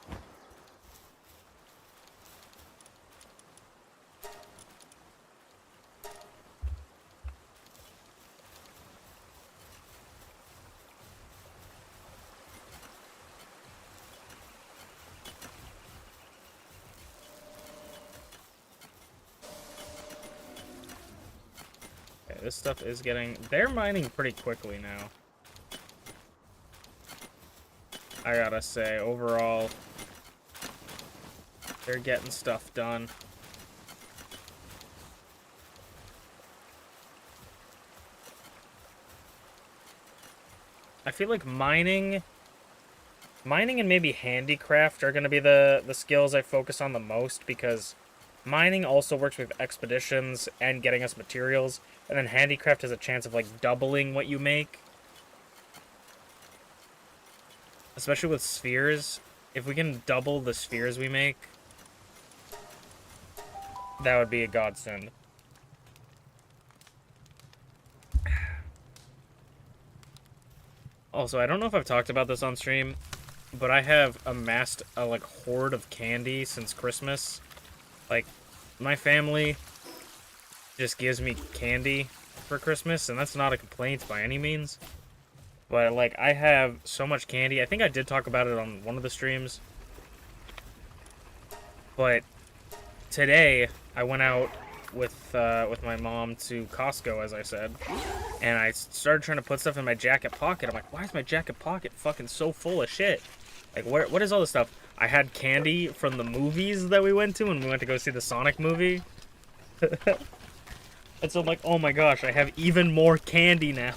Okay, this stuff is getting... They're mining pretty quickly now. I gotta say, overall, they're getting stuff done. I feel like mining and maybe handicraft are going to be the skills I focus on the most, because mining also works with expeditions and getting us materials, and then handicraft has a chance of, like, doubling what you make. Especially with spheres. If we can double the spheres we make, that would be a godsend. Also, I don't know if I've talked about this on stream, but I have amassed a, like, hoard of candy since Christmas. Like, my family just gives me candy for Christmas, and that's not a complaint by any means. But, like, I have so much candy. I think I did talk about it on one of the streams. But today, I went out with my mom to Costco, as I said. And I started trying to put stuff in my jacket pocket. I'm like, why is my jacket pocket fucking so full of shit? Like, what is all this stuff? I had candy from the movies that we went to when we went to go see the Sonic movie. And so I'm like, oh my gosh, I have even more candy now.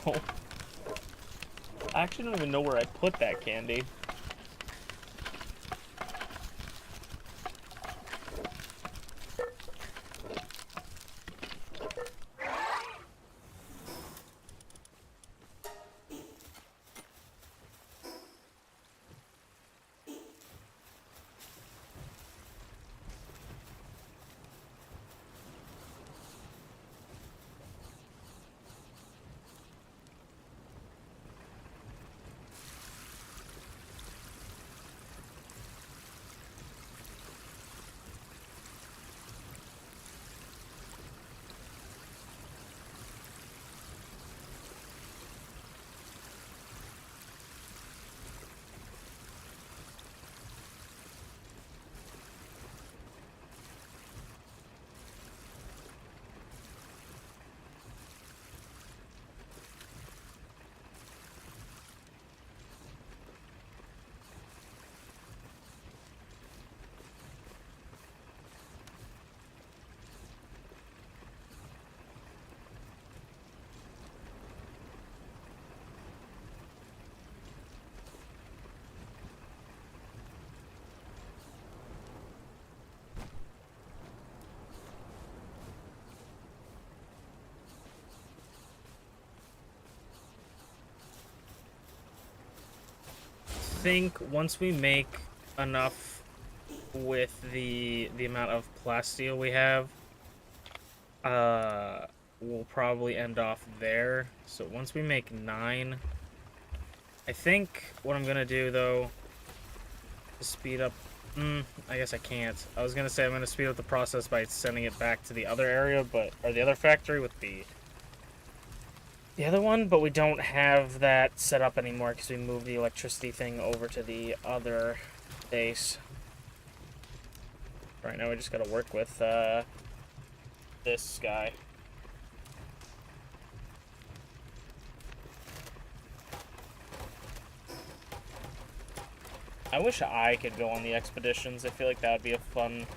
I actually don't even know where I put that candy. think once we make enough with the amount of plasteel we have, we'll probably end off there. So once we make 9, I think what I'm gonna do though is speed up. I guess I can't. I was gonna say I'm gonna speed up the process by sending it back to the other area, or the other factory with the other one, but we don't have that set up anymore because we moved the electricity thing over to the other base. Right now we just gotta work with this guy. I wish I could go on the expeditions. I feel like that would be a fun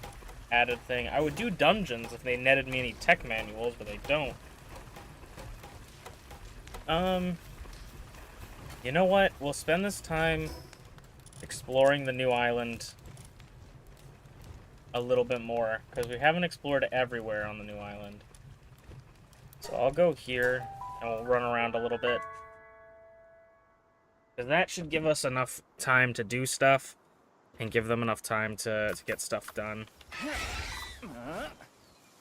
added thing. I would do dungeons if they netted me any tech manuals, but they don't. You know what? We'll spend this time exploring the new island a little bit more, because we haven't explored everywhere on the new island. So I'll go here, and we'll run around a little bit. Because that should give us enough time to do stuff, and give them enough time to get stuff done.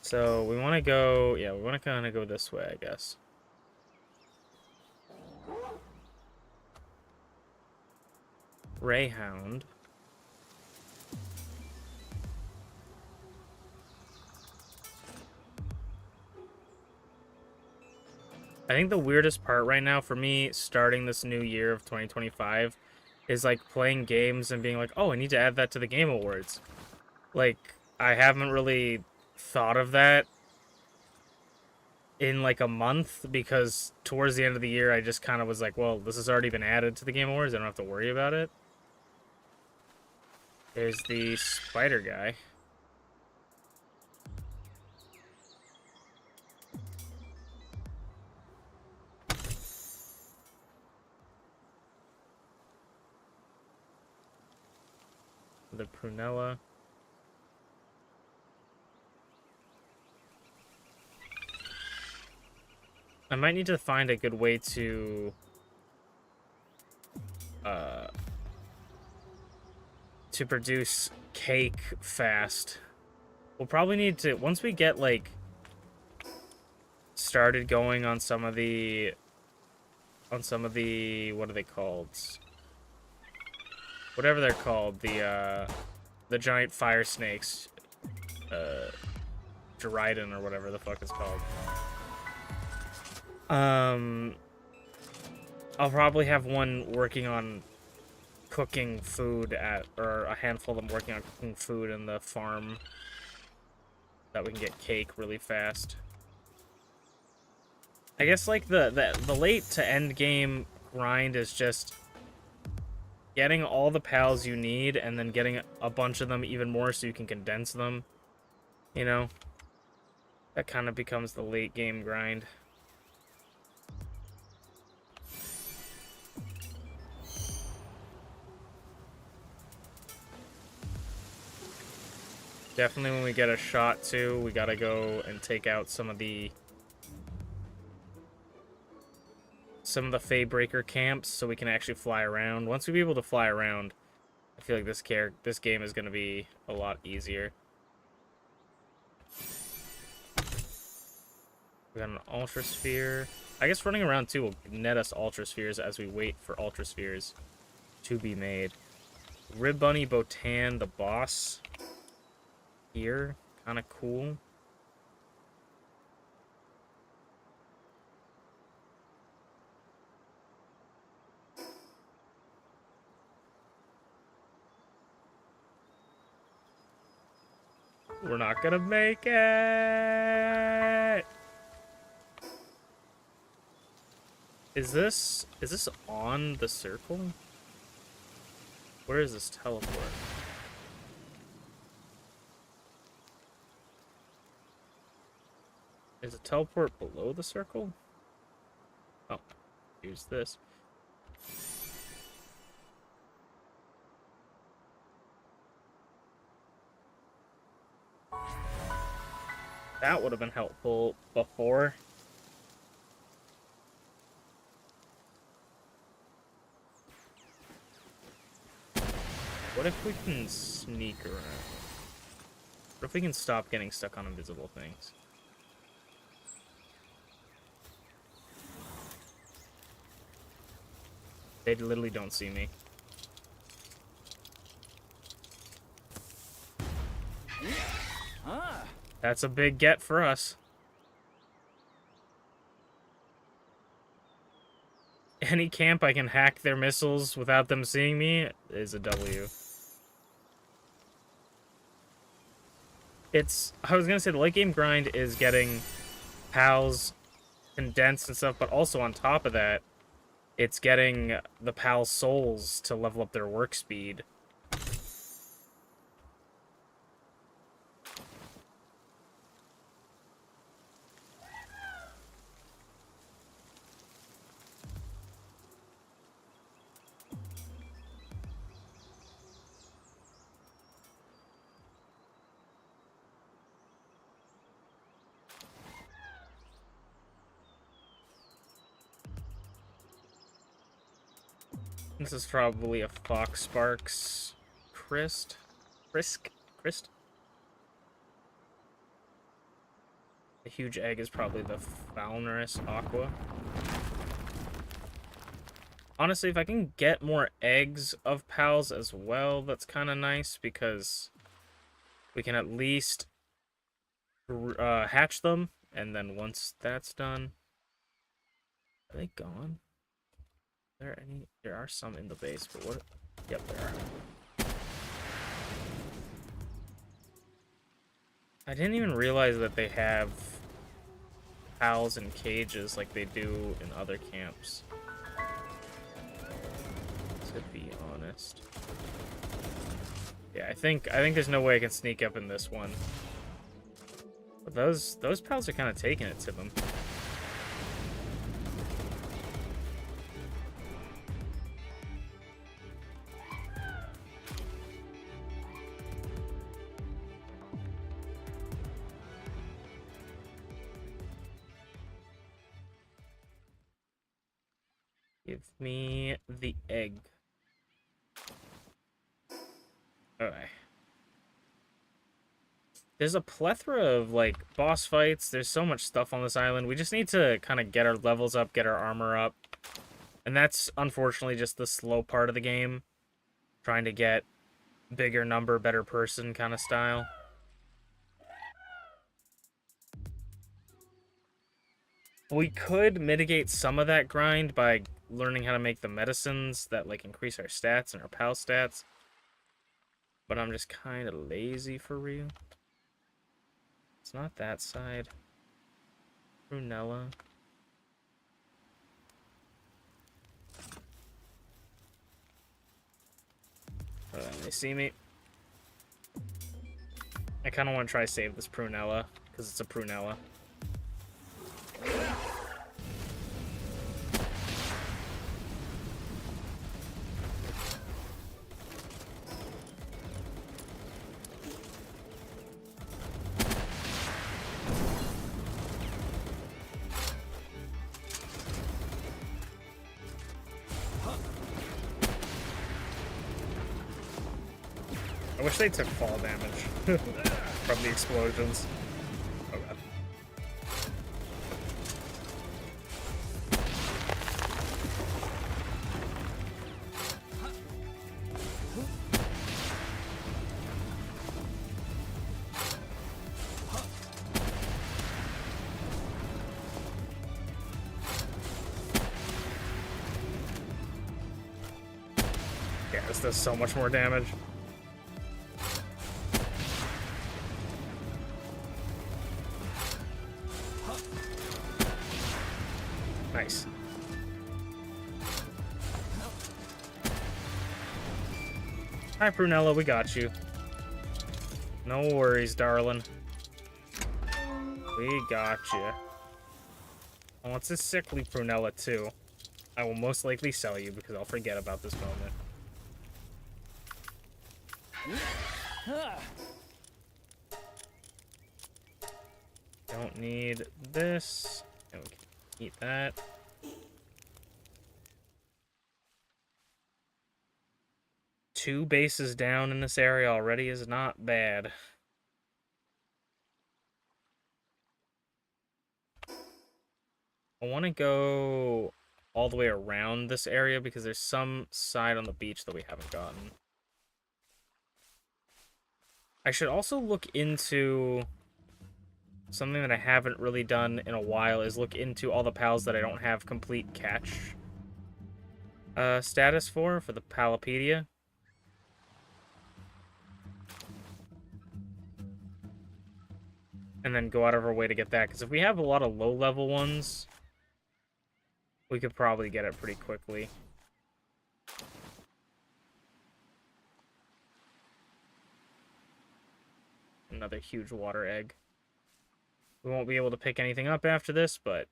So we want to go, yeah, we want to kind of go this way, I guess. Greyhound. I think the weirdest part right now for me starting this new year of 2025 is like playing games and being like, oh, I need to add that to the Game Awards. Like, I haven't really thought of that in like a month, because towards the end of the year I just kind of was like, well, this has already been added to the Game Awards, I don't have to worry about it. There's the spider guy. The prunella. I might need to find a good way to produce cake fast. We'll probably need to, once we get like started going on some of the what are they called? Whatever they're called, the giant fire snakes, Dryden or whatever the fuck it's called. I'll probably have one working on cooking food or a handful of them working on cooking food in the farm, that we can get cake really fast. I guess like the late to end game grind is just getting all the pals you need and then getting a bunch of them even more so you can condense them. You know? That kind of becomes the late game grind. Definitely when we get a shot too, we gotta go and take out some of the Faybreaker camps so we can actually fly around. Once we be able to fly around, I feel like this game is gonna be a lot easier. We got an Ultra Sphere. I guess running around too will net us Ultra Spheres as we wait for Ultra Spheres to be made. Rib Bunny Botan, the boss here, kind of cool. We're not gonna make it. Is this on the circle? Where is this teleport? Is a teleport below the circle? Oh, here's this. That would have been helpful before. What if we can sneak around? What if we can stop getting stuck on invisible things? They literally don't see me. That's a big get for us. Any camp I can hack their missiles without them seeing me is a W. I was gonna say the late game grind is getting pals condensed and stuff, but also on top of that, it's getting the pals' souls to level up their work speed. This is probably a Fox Sparks Christ. The huge egg is probably the Falnerous Aqua. Honestly, if I can get more eggs of pals as well, that's kind of nice, because we can at least hatch them, and then once that's done... Are they gone? There are some in the base, but what? Yep, there are. I didn't even realize that they have pals in cages like they do in other camps. To be honest. Yeah, I think there's no way I can sneak up in this one. But those pals are kind of taking it to them. Give me the egg. Alright. There's a plethora of, like, boss fights. There's so much stuff on this island. We just need to kind of get our levels up, get our armor up. And that's, unfortunately, just the slow part of the game. Trying to get bigger number, better person kind of style. We could mitigate some of that grind by learning how to make the medicines that, like, increase our stats and our pal stats. But I'm just kind of lazy for real. It's not that side. Prunella. They see me. I kind of want to try to save this Prunella, because it's a Prunella. I wish they took fall damage from the explosions. Oh god. Yeah, this does so much more damage. Nice. Hi, Prunella, we got you. No worries, darling. We got you. Oh, it's a sickly Prunella, too. I will most likely sell you because I'll forget about this moment. Don't need this. And we can eat that. 2 bases down in this area already is not bad. I want to go all the way around this area because there's some side on the beach that we haven't gotten. I should also look into something that I haven't really done in a while is look into all the pals that I don't have complete catch status for the Palopedia. And then go out of our way to get that. Because if we have a lot of low-level ones, we could probably get it pretty quickly. Another huge water egg. We won't be able to pick anything up after this, but...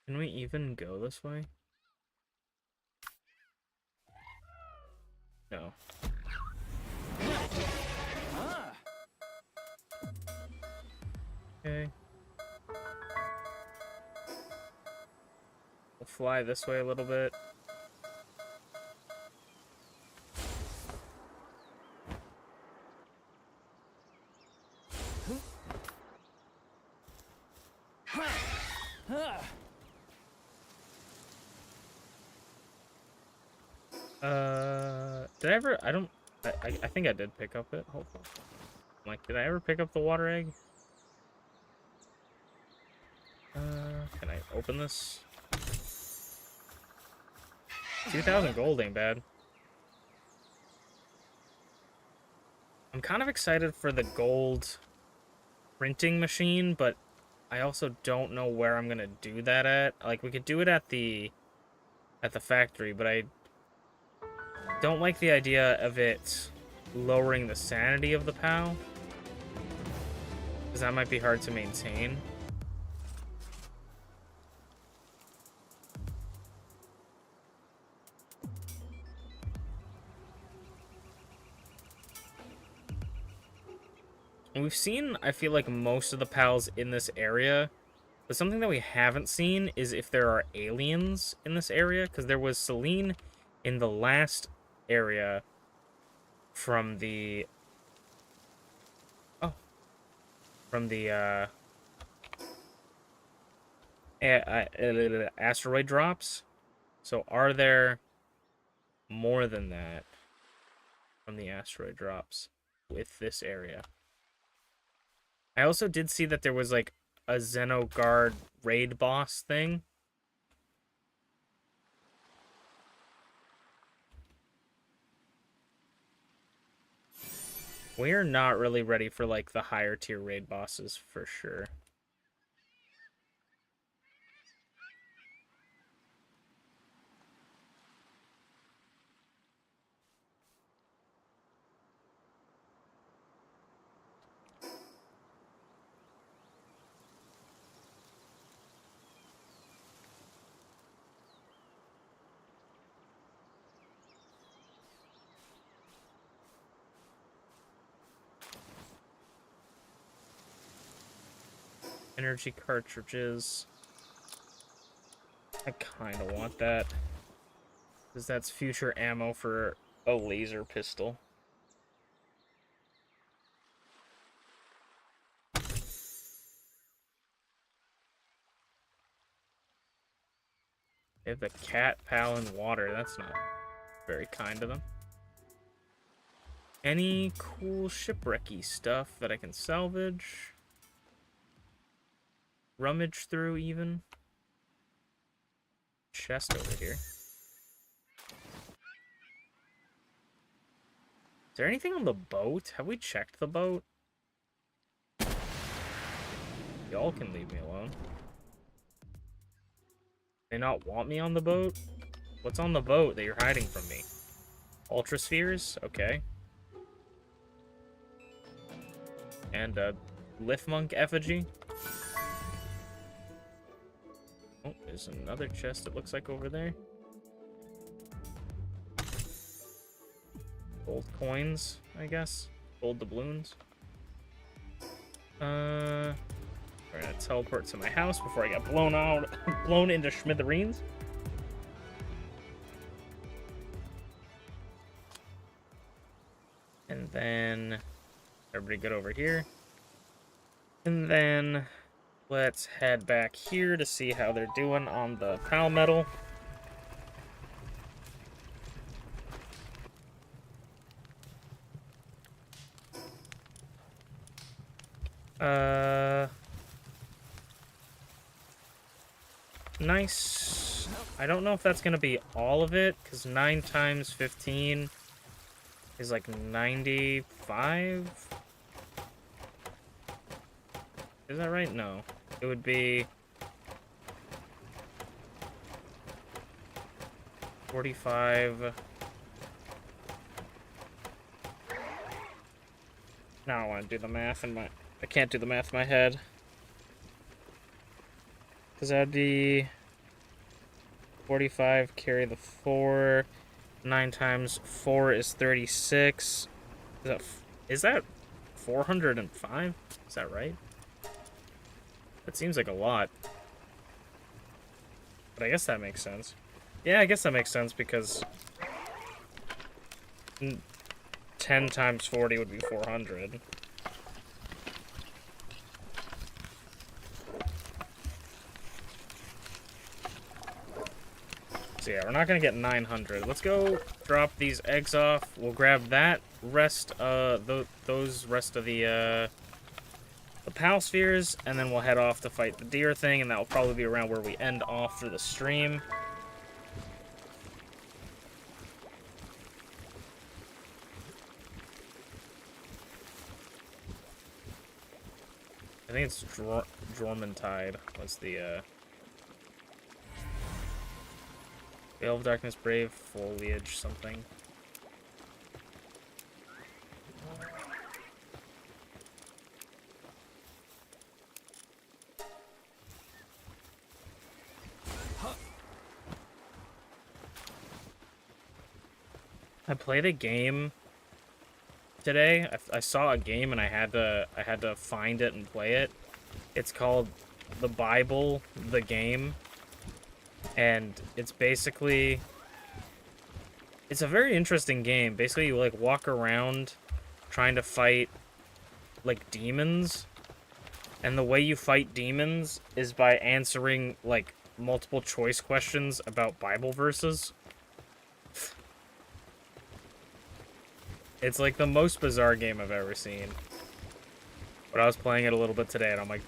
Can we even go this way? No. Okay. We'll fly this way a little bit. Did I ever... I think I did pick up it, hopefully. Like, did I ever pick up the water egg? Can I open this? 2,000 gold ain't bad. I'm kind of excited for the gold printing machine, but I also don't know where I'm gonna do that at. Like, we could do it at the factory, but I don't like the idea of it lowering the sanity of the POW, because that might be hard to maintain. And we've seen, I feel like, most of the pals in this area, but something that we haven't seen is if there are aliens in this area, because there was Selene in the last area from the... Oh. From the, asteroid drops. So are there more than that from the asteroid drops with this area? I also did see that there was, like, a Xenogard raid boss thing. We're not really ready for, like, the higher tier raid bosses for sure. Energy cartridges. I kind of want that, because that's future ammo for a laser pistol. They have the cat pal in water. That's not very kind of them. Any cool shipwrecky stuff that I can salvage? Rummage through, even? Chest over here. Is there anything on the boat? Have we checked the boat? Y'all can leave me alone. They not want me on the boat? What's on the boat that you're hiding from me? Ultra spheres? Okay. And a Lifmonk effigy. Oh, there's another chest, it looks like, over there. Gold coins, I guess. Gold doubloons. We're gonna teleport to my house before I get blown out, blown into smithereens. And then everybody get over here. And then let's head back here to see how they're doing on the Palmetal. Nice. I don't know if that's gonna be all of it, because 9 times 15 is like 95? Is that right? No. It would be 45. Now I want to do the math in my... I can't do the math in my head. Because that'd be 45, carry the 4. 9 times 4 is 36. Is that 405? Is that right? That seems like a lot. But I guess that makes sense. Yeah, I guess that makes sense because 10 times 40 would be 400. So yeah, we're not gonna get 900. Let's go drop these eggs off. We'll grab that rest, those rest of the Pal spheres, and then we'll head off to fight the deer thing, and that will probably be around where we end off for the stream. I think it's Jormuntide was the, Veil of Darkness, Brave, Foliage, something. I played a game today. I saw a game and I had to find it and play it. It's called The Bible, the Game. And it's basically... It's a very interesting game. Basically, you, like, walk around trying to fight, like, demons. And the way you fight demons is by answering, like, multiple choice questions about Bible verses. It's, like, the most bizarre game I've ever seen. But I was playing it a little bit today, and I'm like,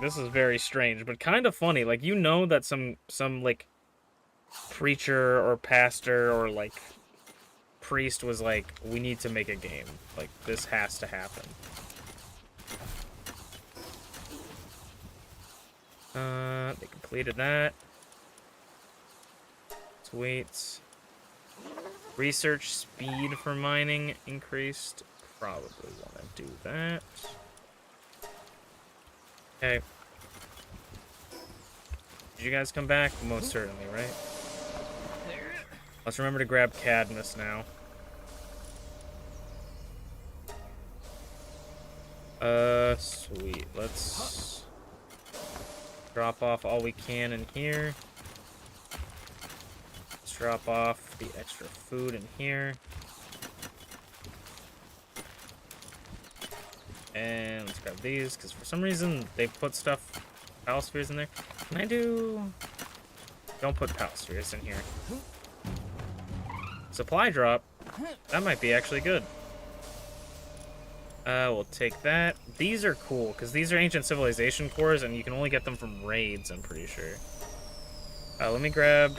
this is very strange, but kind of funny. Like, you know that some like, preacher or pastor or, like, priest was like, we need to make a game. Like, this has to happen. They completed that. Sweet. Research speed for mining increased. Probably want to do that. Okay. Did you guys come back? Most certainly, right? Let's remember to grab Cadmus now. Sweet. Let's drop off all we can in here. Let's drop off the extra food in here. And let's grab these, because for some reason they put stuff, Pal spheres in there. Can I do... Don't put Pal spheres in here. Supply drop. That might be actually good. We'll take that. These are cool, because these are ancient civilization cores, and you can only get them from raids, I'm pretty sure. Let me grab...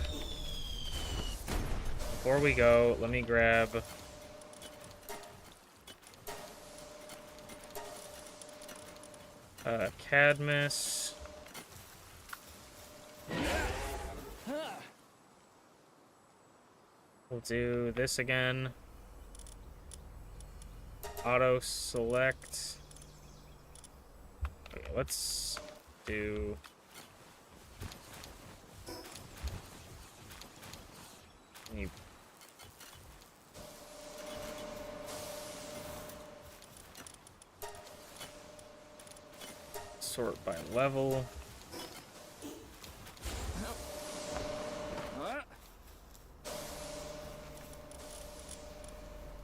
Before we go, let me grab... Cadmus. We'll do this again. Auto select. Okay, let's do... Sort by level.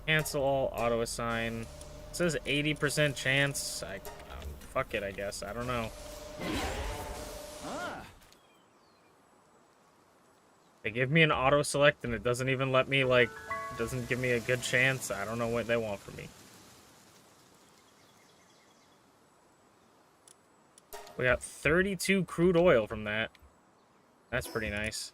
Cancel all, auto assign. It says 80% chance. Fuck it, I guess. I don't know. They give me an auto select and it doesn't even let me, like, doesn't give me a good chance. I don't know what they want from me. We got 32 crude oil from that. That's pretty nice.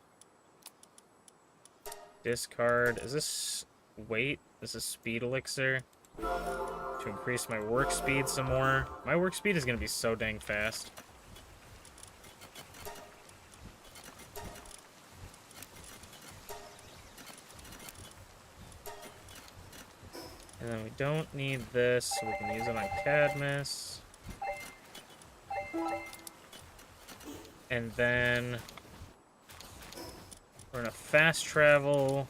Discard. Is this weight? This is speed elixir. To increase my work speed some more. My work speed is going to be so dang fast. And then we don't need this, so we can use it on Cadmus. And then we're gonna fast travel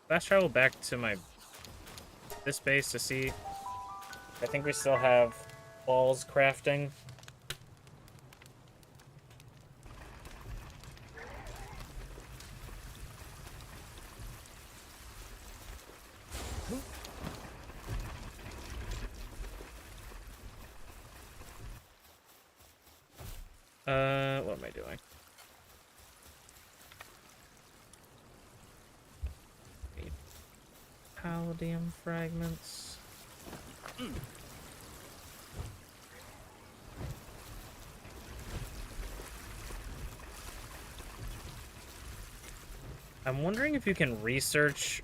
back to this base to see. I think we still have balls crafting. What am I doing? Need palladium fragments. I'm wondering if you can research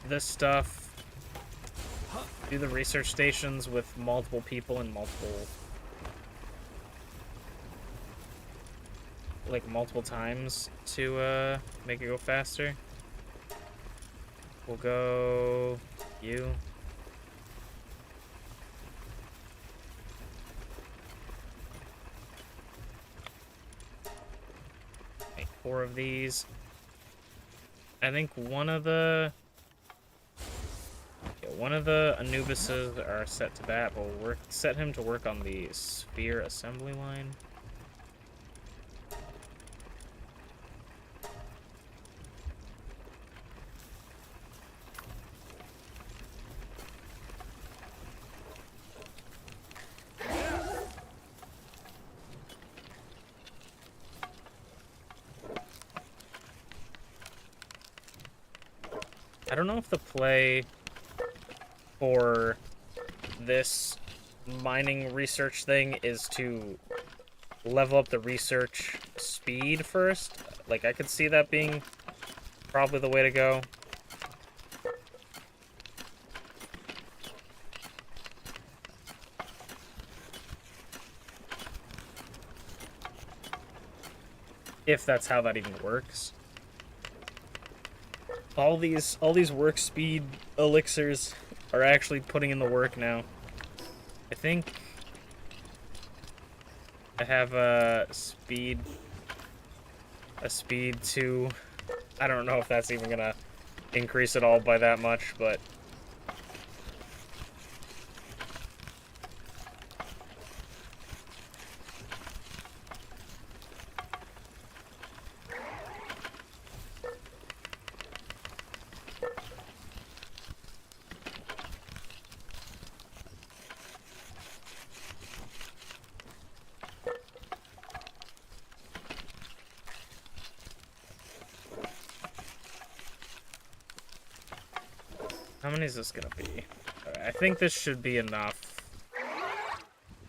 this stuff, do the research stations with multiple people and multiple times to make it go faster. We'll go you. Make 4 of these. I think one of the Anubises are set to that, but we'll set him to work on the sphere assembly line. I don't know if the play for this mining research thing is to level up the research speed first. Like, I could see that being probably the way to go. If that's how that even works. All these work speed elixirs are actually putting in the work now. I think I have a speed 2. I don't know if that's even gonna increase it all by that much, but how many is this gonna be? I think this should be enough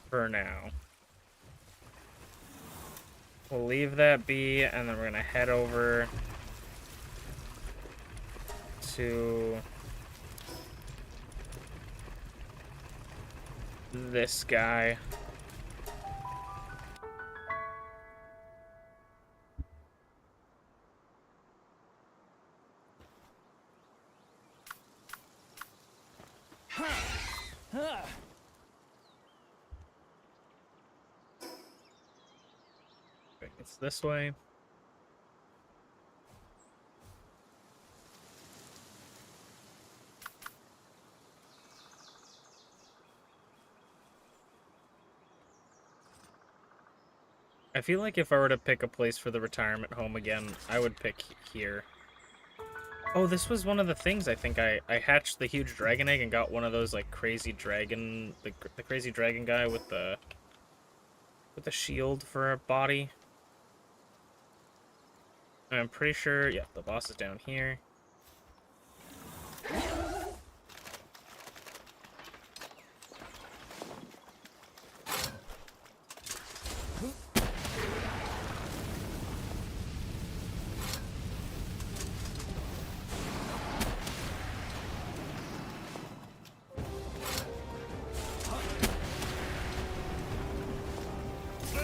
for now. We'll leave that be, and then we're gonna head over to this guy. It's this way. I feel like if I were to pick a place for the retirement home again, I would pick here. Oh, this was one of the things I think I hatched the huge dragon egg and got one of those like crazy dragon, the crazy dragon guy with the shield for a body. I'm pretty sure, yeah, the boss is down here.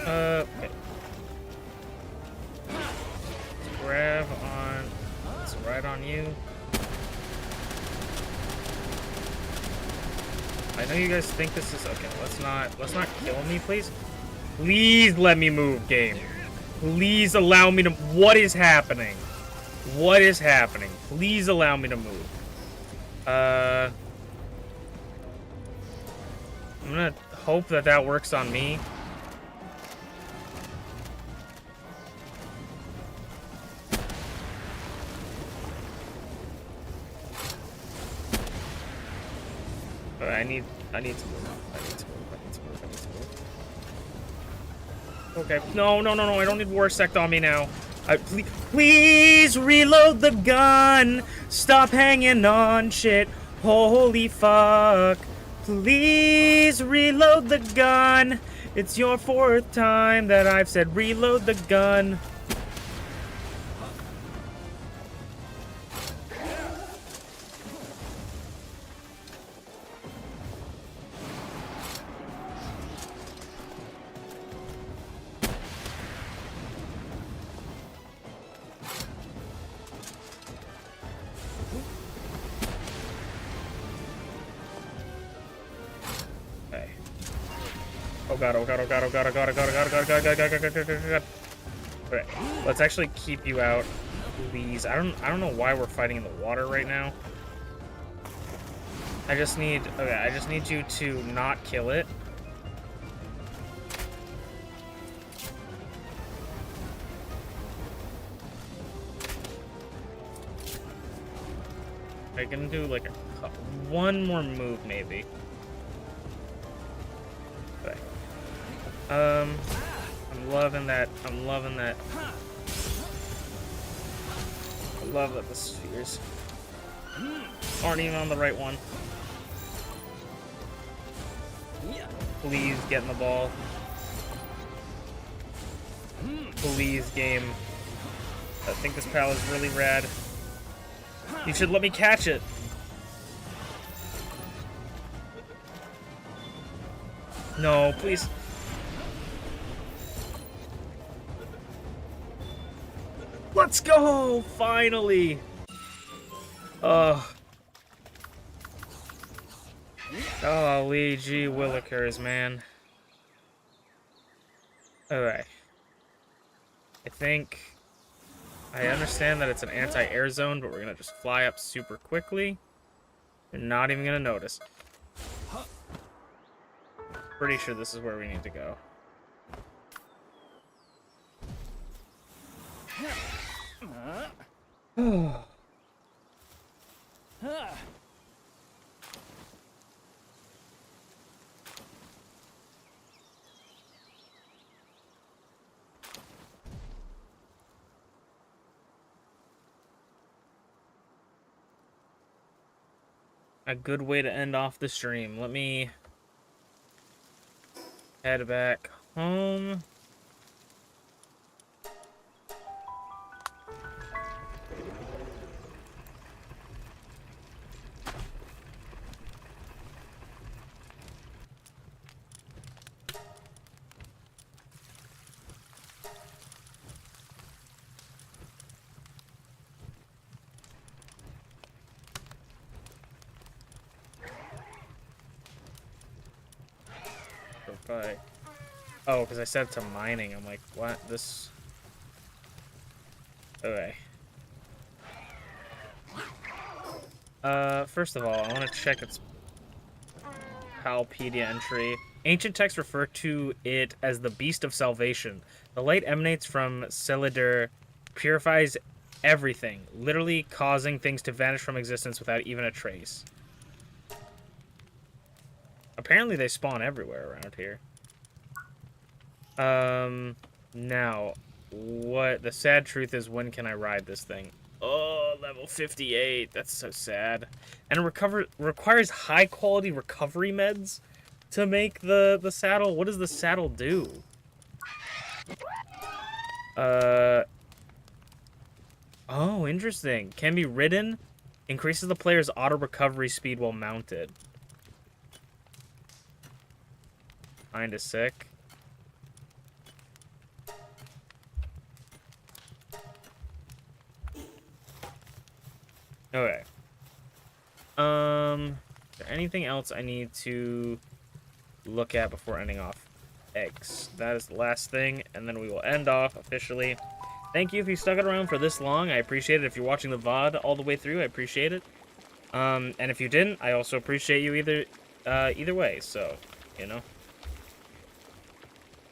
Okay. Let's grab on. Let's ride on you. I know you guys think this is okay. Let's not kill me, please. Please let me move, game. Please allow me to. What is happening? What is happening? Please allow me to move. I'm gonna hope that that works on me. I need to move. I need to move. I need to move. Okay. No. I don't need war sect on me now. Please reload the gun. Stop hanging on shit. Holy fuck. Please reload the gun. It's your 4th time that I've said reload the gun. Oh god. Okay, let's actually keep you out, please. I don't know why we're fighting in the water right now. I just need you to not kill it. I can do like one more move maybe. Okay. I'm loving that. I love that the spheres aren't even on the right one. Please get in the ball. Please, game. I think this pal is really rad. You should let me catch it. No, please. Let's go! Finally! Golly gee willikers, man. Alright. I understand that it's an anti-air zone, but we're gonna just fly up super quickly. You're not even gonna notice. Pretty sure this is where we need to go. A good way to end off the stream. Let me head back home. Bye. Oh, because I said to mining. I'm like, what? This. Okay. First of all, I want to check its Palpedia entry. Ancient texts refer to it as the Beast of Salvation. The light emanates from Celidir, purifies everything, literally causing things to vanish from existence without even a trace. Apparently they spawn everywhere around here. Now, what the sad truth is, when can I ride this thing? Oh, level 58. That's so sad. And it requires high quality recovery meds to make the saddle. What does the saddle do? Oh, interesting. Can be ridden. Increases the player's auto recovery speed while mounted. Kinda sick. Okay. Is there anything else I need to look at before ending off? Eggs. That is the last thing, and then we will end off officially. Thank you if you stuck it around for this long. I appreciate it. If you're watching the VOD all the way through, I appreciate it. And if you didn't, I also appreciate you either way. So, you know.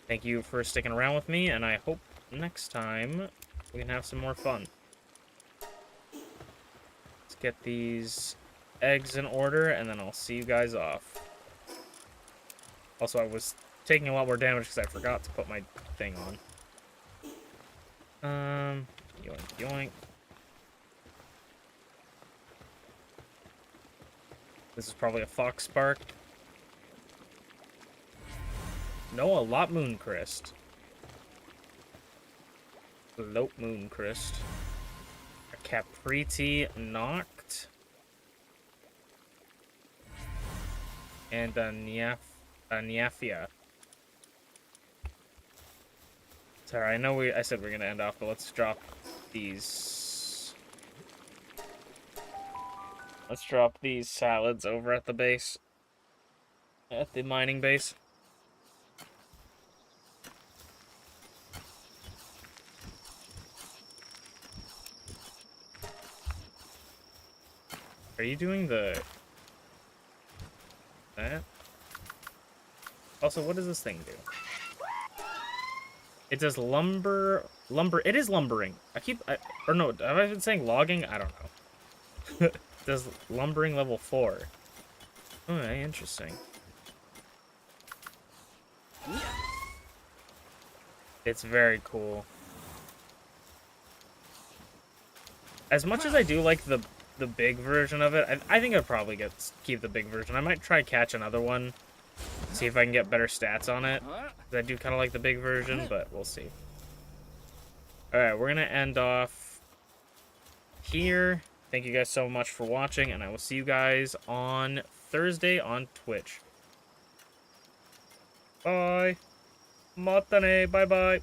Thank you for sticking around with me, and I hope next time we can have some more fun. Let's get these eggs in order, and then I'll see you guys off. Also, I was taking a lot more damage because I forgot to put my thing on. Yoink, yoink. This is probably a fox spark. No, a lot moon crest. Lope moon crest. A capriti knocked. And a Niafia. Sorry, I know I said we're gonna end off, but let's drop these. Let's drop these salads over at the base. At the mining base. Are you doing that? Also, what does this thing do? It does lumber. It is lumbering. Or no, have I been saying logging? I don't know. It does lumbering level 4. Okay, interesting. It's very cool. As much as I do like the big version of it, I think I'd probably keep the big version. I might try catch another one, see if I can get better stats on it. I do kind of like the big version, but we'll see. Alright, we're gonna end off here. Thank you guys so much for watching, and I will see you guys on Thursday on Twitch. Bye. Matane. Bye-bye.